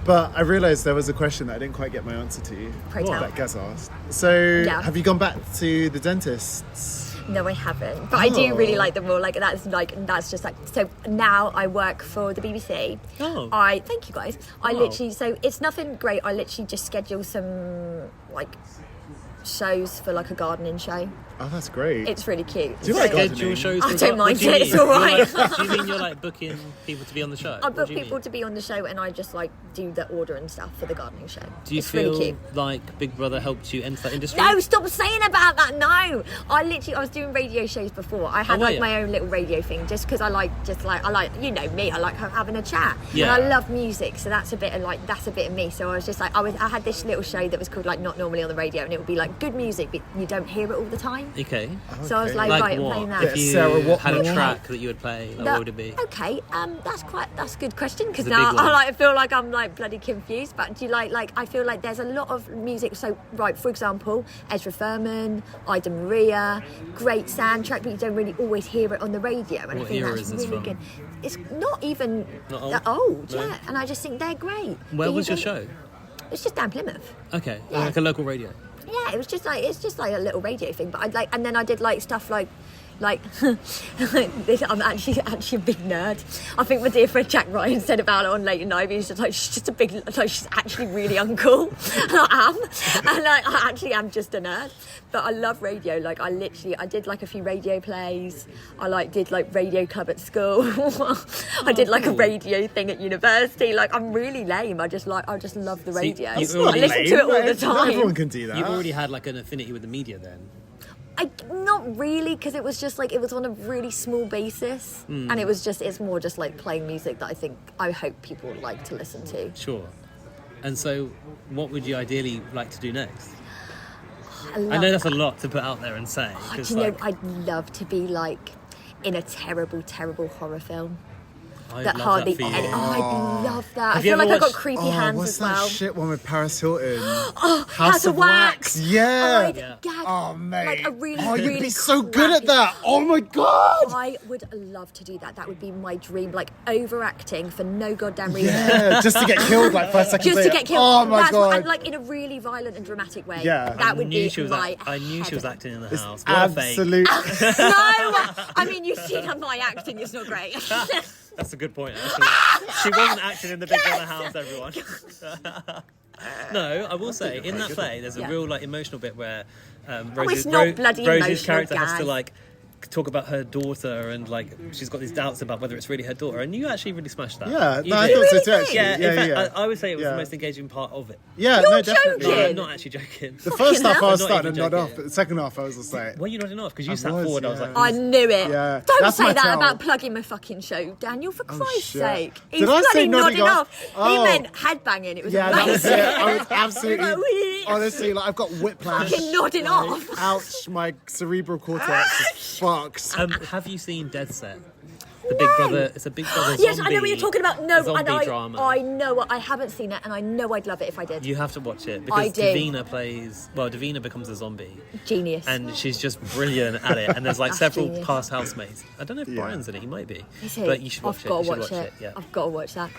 Speaker 5: But I realised there was a question that I didn't quite get my answer to.
Speaker 4: Pray tell.
Speaker 5: That Gaz asked. So, have you gone back to the dentists?
Speaker 4: No, I haven't. But I do really like them all. That's just like, so now I work for the BBC.
Speaker 3: Oh.
Speaker 4: Thank you guys. I literally, so it's nothing great. I literally just schedule some like shows for like a gardening show.
Speaker 5: Oh, that's great.
Speaker 4: It's really cute.
Speaker 5: Do you like
Speaker 3: Schedule
Speaker 5: gardening?
Speaker 3: shows.
Speaker 4: I
Speaker 3: for
Speaker 4: don't
Speaker 3: what
Speaker 4: mind
Speaker 3: do you
Speaker 4: it, it's
Speaker 3: mean?
Speaker 4: all right.
Speaker 3: Do you mean you're like booking people to be on the show?
Speaker 4: I
Speaker 3: What
Speaker 4: book
Speaker 3: do you
Speaker 4: people
Speaker 3: mean?
Speaker 4: to be on the show and I just like do the order and stuff for the gardening show.
Speaker 3: Do you
Speaker 4: it's
Speaker 3: feel
Speaker 4: really cute.
Speaker 3: like Big Brother helped you enter that industry?
Speaker 4: No, stop saying about that. No, I was doing radio shows before. I had
Speaker 3: were
Speaker 4: like
Speaker 3: you?
Speaker 4: my own little radio thing just because I like you know me. I like having a chat
Speaker 3: Yeah.
Speaker 4: and I love music, so that's a bit of me. So I was just like I had this little show that was called like Not Normally on the Radio, and it would be like good music, but you don't hear it all the time.
Speaker 3: Okay.
Speaker 4: So I was like,
Speaker 3: Like
Speaker 4: right, I'm
Speaker 3: what?
Speaker 4: playing that.
Speaker 3: If you
Speaker 5: Sarah, what
Speaker 3: had a
Speaker 5: more?
Speaker 3: track that you would play, like, what would it be?
Speaker 4: Okay, that's a good question because
Speaker 3: It's a
Speaker 4: now
Speaker 3: big one.
Speaker 4: I feel like I'm like bloody confused. But do you like I feel like there's a lot of music. So right, for example, Ezra Furman, Ida Maria, great soundtrack, but you don't really always hear it on the radio. And I
Speaker 3: What
Speaker 4: think
Speaker 3: era
Speaker 4: that's
Speaker 3: is this
Speaker 4: really
Speaker 3: from?
Speaker 4: good. It's not even
Speaker 3: Not old?
Speaker 4: that old,
Speaker 3: No?
Speaker 4: yeah. And I just think they're great.
Speaker 3: Where
Speaker 4: But
Speaker 3: was
Speaker 4: you
Speaker 3: your
Speaker 4: don't-
Speaker 3: show?
Speaker 4: It's just down Plymouth.
Speaker 3: Okay,
Speaker 4: Yeah.
Speaker 3: like a local radio.
Speaker 4: Yeah, it's just like a little radio thing. But and then I did like stuff like this. I'm actually a big nerd. I think my dear friend Jack Ryan said about it on Late Night. He's just like she's just a big, like she's actually really uncool. And I am, and like I actually am just a nerd. But I love radio. Like I did like a few radio plays. I did like radio club at school. I did like a radio thing at university. Like I'm really lame. I just love the radio.
Speaker 3: you
Speaker 4: I
Speaker 3: already
Speaker 4: listen to it all the
Speaker 5: Not
Speaker 4: time.
Speaker 5: everyone can do that.
Speaker 3: You already had like an affinity with the media then.
Speaker 4: Not really, because it was just like it was on a really small basis, and it's more just like playing music that I hope people like to listen to.
Speaker 3: Sure. And so, what would you ideally like to do next?
Speaker 4: I
Speaker 3: know that's a lot to put out there and say. 'cause,
Speaker 4: Do you know,
Speaker 3: like,
Speaker 4: I'd love to be like in a terrible, terrible horror film.
Speaker 3: I'd
Speaker 4: That
Speaker 3: love
Speaker 4: hardly
Speaker 3: that for you.
Speaker 4: any. Oh, I'd love that. I
Speaker 3: Have you
Speaker 4: feel like
Speaker 3: ever
Speaker 4: I got
Speaker 3: watched-
Speaker 4: creepy hands
Speaker 5: what's
Speaker 4: as
Speaker 5: that
Speaker 4: well.
Speaker 5: shit one with Paris Hilton?
Speaker 4: House of Wax.
Speaker 5: Yeah.
Speaker 3: Yeah.
Speaker 5: Oh, mate.
Speaker 4: Like a really,
Speaker 5: you'd
Speaker 4: really
Speaker 5: be so good at
Speaker 4: crappy-
Speaker 5: that. Oh my god.
Speaker 4: I would love to do that. That would be my dream. Like overacting for no goddamn reason.
Speaker 5: Yeah, just to get killed like 5 seconds
Speaker 4: Just
Speaker 5: later.
Speaker 4: to get killed.
Speaker 5: Oh my
Speaker 4: That's
Speaker 5: god.
Speaker 4: and like in a really violent and dramatic way.
Speaker 5: Yeah.
Speaker 4: That would be my.
Speaker 3: I knew she was
Speaker 4: heaven.
Speaker 3: acting in the house. What a fake.
Speaker 5: Absolute.
Speaker 4: No, I mean you've seen my acting is not great.
Speaker 3: That's a good point, actually. She wasn't acting in the Big Brother house, everyone. No, I will say, in that play, there's a real like emotional bit where
Speaker 4: it's not bloody
Speaker 3: Rosie's
Speaker 4: emotional,
Speaker 3: character has to
Speaker 4: Gaz.
Speaker 3: like talk about her daughter and like she's got these doubts about whether it's really her daughter, and you actually really smashed that.
Speaker 5: Yeah,
Speaker 3: You
Speaker 5: no, I
Speaker 3: did.
Speaker 5: thought so
Speaker 4: Really?
Speaker 5: too. Actually.
Speaker 3: Yeah,
Speaker 5: Yeah,
Speaker 3: in fact,
Speaker 5: yeah.
Speaker 3: I would say it was
Speaker 5: Yeah.
Speaker 3: the most engaging part of it.
Speaker 5: Yeah,
Speaker 4: You're
Speaker 5: no, definitely.
Speaker 3: No,
Speaker 4: joking.
Speaker 3: I'm not actually joking.
Speaker 5: The first half I was
Speaker 3: I'm not
Speaker 5: starting to
Speaker 3: even
Speaker 5: nod off,
Speaker 3: joking.
Speaker 5: but the second half I was just like,
Speaker 3: Were you nodding off? Because you
Speaker 5: I
Speaker 3: sat
Speaker 5: was,
Speaker 3: forward, I was
Speaker 5: yeah.
Speaker 3: like,
Speaker 4: I knew it.
Speaker 5: Yeah.
Speaker 4: Don't
Speaker 5: That's
Speaker 4: say
Speaker 5: my
Speaker 4: that
Speaker 5: tell.
Speaker 4: about plugging my fucking show, Daniel, for Christ's
Speaker 5: shit.
Speaker 4: sake. He's
Speaker 5: Did I say
Speaker 4: bloody
Speaker 5: nodding
Speaker 4: nodding
Speaker 5: off?
Speaker 4: off. He
Speaker 5: Oh.
Speaker 4: meant headbanging. It was
Speaker 5: yeah, that was
Speaker 4: amazing.
Speaker 5: it. I was absolutely,
Speaker 4: Like, wee.
Speaker 5: honestly, like I've got whiplash.
Speaker 4: Fucking nodding
Speaker 5: Like,
Speaker 4: off.
Speaker 5: Ouch, my cerebral cortex is fucked.
Speaker 3: have you seen Dead Set? The Big Brother. It's a Big Brother zombie.
Speaker 4: Yes, I know what you're talking about. No,
Speaker 3: zombie
Speaker 4: and
Speaker 3: drama.
Speaker 4: I know. I haven't seen it, and I know I'd love it if I did.
Speaker 3: You have to watch it
Speaker 4: I
Speaker 3: because
Speaker 4: do.
Speaker 3: Davina becomes a zombie,
Speaker 4: Genius.
Speaker 3: and she's just brilliant at it. And there's like
Speaker 4: That's
Speaker 3: several
Speaker 4: genius.
Speaker 3: past housemates. I don't know if
Speaker 5: Yeah.
Speaker 3: Brian's in it. He might be.
Speaker 4: Is he?
Speaker 3: But you should watch
Speaker 4: I've
Speaker 3: it.
Speaker 4: got
Speaker 3: You
Speaker 4: to
Speaker 3: should
Speaker 4: watch it.
Speaker 3: Yeah.
Speaker 4: I've got to watch that.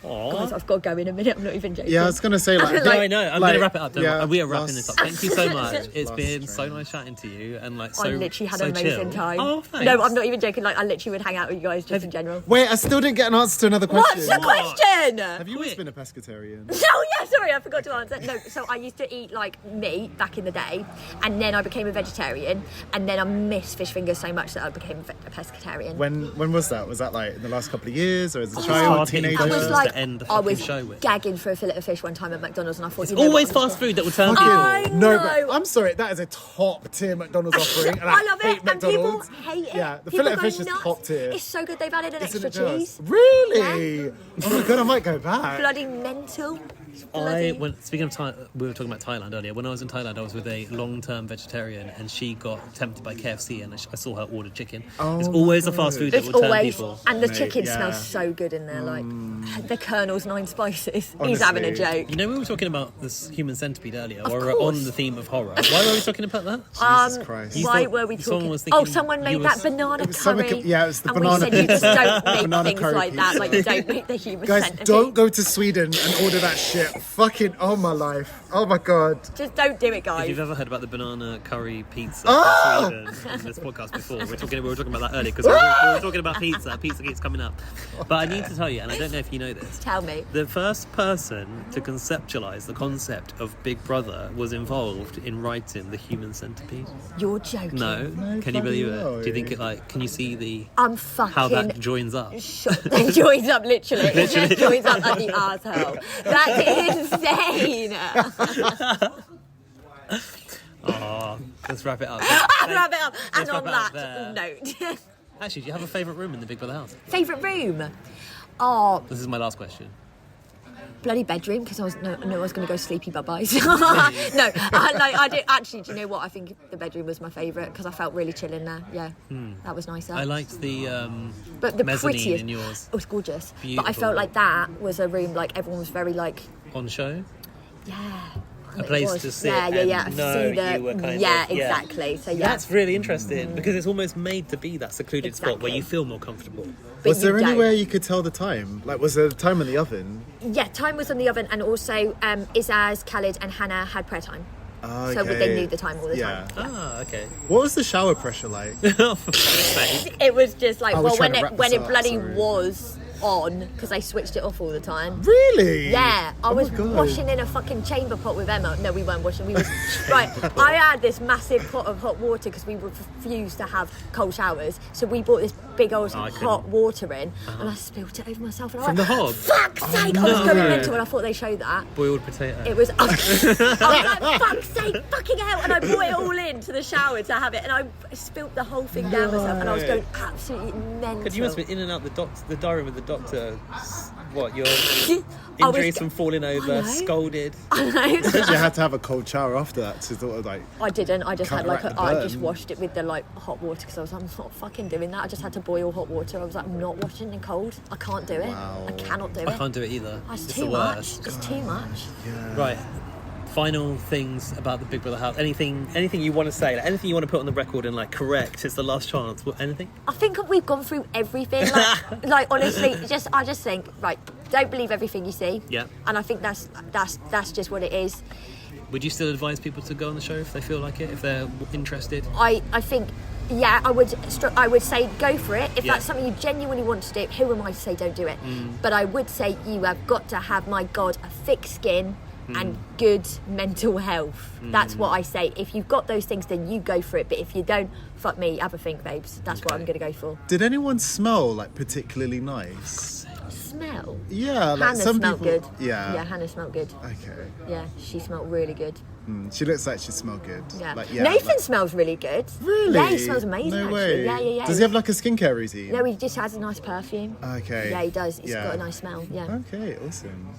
Speaker 3: Aw.
Speaker 4: Guys, I've got to go in a minute. I'm not even joking.
Speaker 5: Yeah, I was gonna say like,
Speaker 3: No, I know. I'm going to wrap it up.
Speaker 5: yeah,
Speaker 3: We are wrapping this up. Thank you so much. It's
Speaker 5: Last
Speaker 3: been so
Speaker 5: train.
Speaker 3: nice chatting to you and like so.
Speaker 4: I literally had
Speaker 3: so
Speaker 4: an amazing
Speaker 3: chill.
Speaker 4: time.
Speaker 3: Oh, thanks.
Speaker 4: No, I'm not even joking. Like I literally would hang out with you guys just in general.
Speaker 5: Wait, I still didn't get an answer to another question.
Speaker 4: What's the question?
Speaker 5: Have you always
Speaker 3: Quick.
Speaker 5: been a pescatarian?
Speaker 4: Oh yeah, sorry, I forgot to answer. No, so I used to eat like meat back in the day, and then I became a vegetarian, and then I miss fish fingers so much that I became a pescatarian.
Speaker 5: When was that? Was that like in the last couple of years, or as a
Speaker 3: hard
Speaker 5: child,
Speaker 3: to get
Speaker 5: teenager?
Speaker 4: I was
Speaker 3: Just
Speaker 4: like,
Speaker 3: to end the
Speaker 4: I
Speaker 3: fucking
Speaker 4: was
Speaker 3: show with.
Speaker 4: gagging for a fillet of fish one time at McDonald's, and I thought,
Speaker 3: It's
Speaker 4: you know what,
Speaker 3: always
Speaker 4: I'm just
Speaker 3: fast food that will turn
Speaker 4: I
Speaker 3: people.
Speaker 5: No,
Speaker 4: know.
Speaker 5: but I'm sorry, that is a top tier McDonald's offering, and
Speaker 4: I love
Speaker 5: hate
Speaker 4: it, and people
Speaker 5: McDonald's.
Speaker 4: hate it.
Speaker 5: Yeah, the
Speaker 4: People
Speaker 5: fillet of
Speaker 4: go
Speaker 5: fish is
Speaker 4: nuts.
Speaker 5: top tier.
Speaker 4: It's so good. They've added an
Speaker 5: Isn't
Speaker 4: extra
Speaker 5: it just?
Speaker 4: cheese.
Speaker 5: Really? Oh my god, I might go back.
Speaker 4: Bloody mental.
Speaker 3: Speaking of Thailand, we were talking about Thailand earlier. When I was in Thailand, I was with a long-term vegetarian, and she got tempted by KFC, and I saw her order chicken. It's always the fast food that will turn people.
Speaker 4: And the chicken smells so good in there, like the Colonel's 9 spices. Honestly. He's having a joke.
Speaker 3: You know, we were talking about this human centipede earlier, while we're on the theme of horror. Why were we talking about that?
Speaker 5: Jesus Christ.
Speaker 4: Why were we talking? Someone made that banana curry.
Speaker 5: It was the
Speaker 4: and
Speaker 5: banana
Speaker 4: we said you just don't make things like
Speaker 5: pizza.
Speaker 4: that. Like you don't make the human centipede.
Speaker 5: Guys, don't go to Sweden and order that shit. Fucking, oh my life. Oh my God.
Speaker 4: Just don't do it, guys.
Speaker 3: If you've ever heard about the banana curry pizza in Sweden in this podcast before, we were talking about that earlier because we were talking about pizza. Pizza keeps coming up. But I need to tell you, and I don't know if you know this.
Speaker 4: Tell me.
Speaker 3: The first person to conceptualise the concept of Big Brother was involved in writing the human centipede.
Speaker 4: You're joking.
Speaker 3: No. Can you believe it? Do you think it can you see how that joins up?
Speaker 4: It joins up literally. It joins up at the arsehole. That's insane.
Speaker 3: Let's wrap it up.
Speaker 4: Wrap it up. And on that note.
Speaker 3: Actually, do you have a favourite room in the Big Brother house?
Speaker 4: Favourite room? Oh.
Speaker 3: This is my last question.
Speaker 4: Bloody bedroom, because I was going to go sleepy bye-byes. I did actually. Do you know what? I think the bedroom was my favourite because I felt really chill in there. Yeah, that was nicer.
Speaker 3: I liked the
Speaker 4: but the
Speaker 3: mezzanine
Speaker 4: prettiest
Speaker 3: in yours.
Speaker 4: It was gorgeous.
Speaker 3: Beautiful.
Speaker 4: But I felt like that was a room like everyone was very like
Speaker 3: on show.
Speaker 4: Yeah.
Speaker 3: A place to sit.
Speaker 4: Yeah.
Speaker 3: You were kind of,
Speaker 4: exactly. So yeah,
Speaker 3: that's really interesting because it's almost made to be that secluded spot where you feel more comfortable.
Speaker 5: Was there anywhere you could tell the time? Like, was there time in the oven?
Speaker 4: Yeah, time was on the oven, and also Izaz, Khalid, and Hannah had prayer time.
Speaker 5: Oh, okay.
Speaker 4: So they knew the time all the time.
Speaker 3: Ah, okay.
Speaker 5: What was the shower pressure like?
Speaker 4: It was just like, when it bloody was on, because I switched it off all the time.
Speaker 5: Really?
Speaker 4: Yeah, I was washing in a fucking chamber pot with Emma. No, we weren't washing. We was right. I had this massive pot of hot water because we refused to have cold showers. So we bought this big old hot water in, and I spilled it over myself. And I went,
Speaker 3: the hog?
Speaker 4: Fuck's sake! I was going mental, and I thought they showed that.
Speaker 3: Boiled potato.
Speaker 4: It was. I was like, fuck's sake, fucking hell! And I brought it all into the shower to have it, and I spilled the whole thing down myself, and I was going absolutely mental.
Speaker 3: You must have been in and out the diary with the doctor. What, your injuries from falling over, scolded?
Speaker 5: I know. You had to have a cold shower after that to sort of like.
Speaker 4: I didn't. I just had I just washed it with the hot water because I was like, I'm not fucking doing that. I just had to boil hot water. I was like, I'm not washing in cold. I can't do it.
Speaker 5: Wow.
Speaker 4: I cannot do it.
Speaker 3: I can't do it either.
Speaker 4: It's
Speaker 3: the
Speaker 4: too
Speaker 3: worst.
Speaker 4: much. It's too much.
Speaker 5: Yeah.
Speaker 3: Right. Final things about the Big Brother house. Anything you want to say? Anything you want to put on the record and correct? It's the last chance. Anything?
Speaker 4: I think we've gone through everything. Honestly, I just think don't believe everything you see.
Speaker 3: Yeah.
Speaker 4: And I think that's just what it is.
Speaker 3: Would you still advise people to go on the show if they feel like it, if they're interested?
Speaker 4: I think. Yeah, I would say go for it. If that's something you genuinely want to do, who am I to say don't do it? But I would say you have got to have, my God, a thick skin and good mental health. That's what I say. If you've got those things, then you go for it. But if you don't, fuck me, have a think, babes. That's what I'm going to go for.
Speaker 5: Did anyone smell particularly nice?
Speaker 4: Smell?
Speaker 5: Yeah,
Speaker 4: Hannah
Speaker 5: some
Speaker 4: smelled
Speaker 5: people.
Speaker 4: good.
Speaker 5: Yeah,
Speaker 4: Hannah smelled good.
Speaker 5: Okay.
Speaker 4: Yeah, she smelled really good.
Speaker 5: She looks like she smelled good.
Speaker 4: Yeah. Nathan smells really good.
Speaker 5: Really?
Speaker 4: Yeah, he smells amazing.
Speaker 5: No
Speaker 4: actually.
Speaker 5: way.
Speaker 4: Yeah.
Speaker 5: Does he have a skincare routine?
Speaker 4: No, he just has a nice perfume.
Speaker 5: Okay.
Speaker 4: Yeah, he does. He's got a nice smell. Yeah.
Speaker 5: Okay, awesome.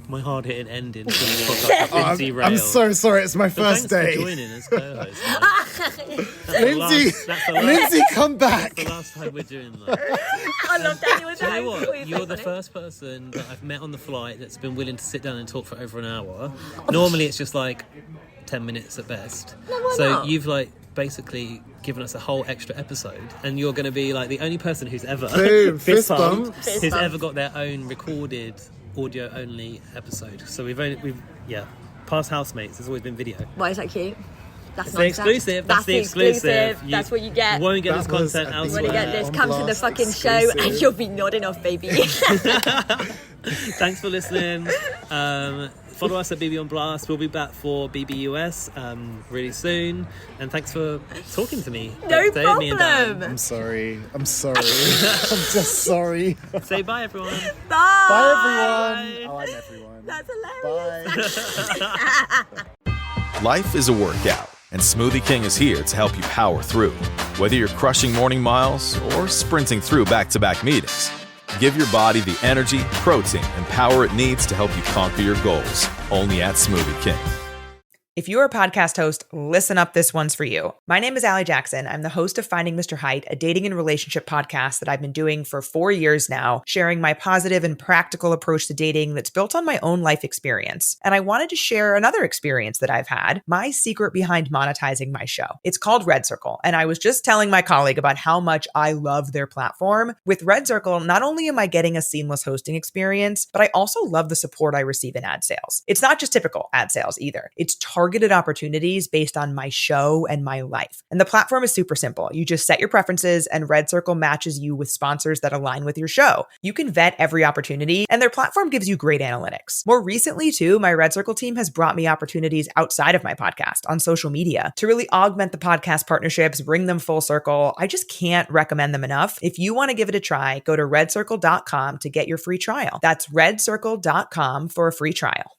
Speaker 3: My hard-hitting ending to the podcast.
Speaker 5: I'm so sorry. It's my first day.
Speaker 3: Thanks for joining as co-host.
Speaker 5: Lindsay, come back.
Speaker 3: That's the last time we're doing that.
Speaker 4: I love Daniel.
Speaker 3: Do you know what? You're the first person that I've met on the flight that's been willing to sit down and talk for over an hour. Normally it's just 10 minutes at best.
Speaker 4: No,
Speaker 3: you've basically given us a whole extra episode, and you're going to be the only person who's ever
Speaker 5: fist bump,
Speaker 3: who's ever got their own recorded audio only episode. So we've past Housemates has always been video.
Speaker 4: Why is that cute? That's
Speaker 3: the exclusive. That's the exclusive.
Speaker 4: That's what you get.
Speaker 3: You won't get this content elsewhere.
Speaker 4: You won't get this. Come to the fucking show and you'll be nodding off, baby.
Speaker 3: Thanks for listening. Follow us at BB on Blast. We'll be back for BBUS really soon. And thanks for talking to me.
Speaker 4: No
Speaker 3: today,
Speaker 4: problem.
Speaker 3: Me and Dan.
Speaker 5: I'm sorry. I'm just sorry.
Speaker 3: Say bye, everyone.
Speaker 4: Bye.
Speaker 5: Bye, everyone. Oh, I'm everyone.
Speaker 4: That's hilarious.
Speaker 5: Bye.
Speaker 1: Life is a workout, and Smoothie King is here to help you power through. Whether you're crushing morning miles or sprinting through back-to-back meetings, Give your body the energy, protein, and power it needs to help you conquer your goals. Only at Smoothie King.
Speaker 2: If you're a podcast host, listen up, this one's for you. My name is Allie Jackson. I'm the host of Finding Mr. Height, a dating and relationship podcast that I've been doing for 4 years now, sharing my positive and practical approach to dating that's built on my own life experience. And I wanted to share another experience that I've had, my secret behind monetizing my show. It's called Red Circle, and I was just telling my colleague about how much I love their platform. With Red Circle, not only am I getting a seamless hosting experience, but I also love the support I receive in ad sales. It's not just typical ad sales either. It's targeted opportunities based on my show and my life. And the platform is super simple. You just set your preferences and Red Circle matches you with sponsors that align with your show. You can vet every opportunity and their platform gives you great analytics. More recently too, my Red Circle team has brought me opportunities outside of my podcast on social media to really augment the podcast partnerships, bring them full circle. I just can't recommend them enough. If you want to give it a try, go to redcircle.com to get your free trial. That's redcircle.com for a free trial.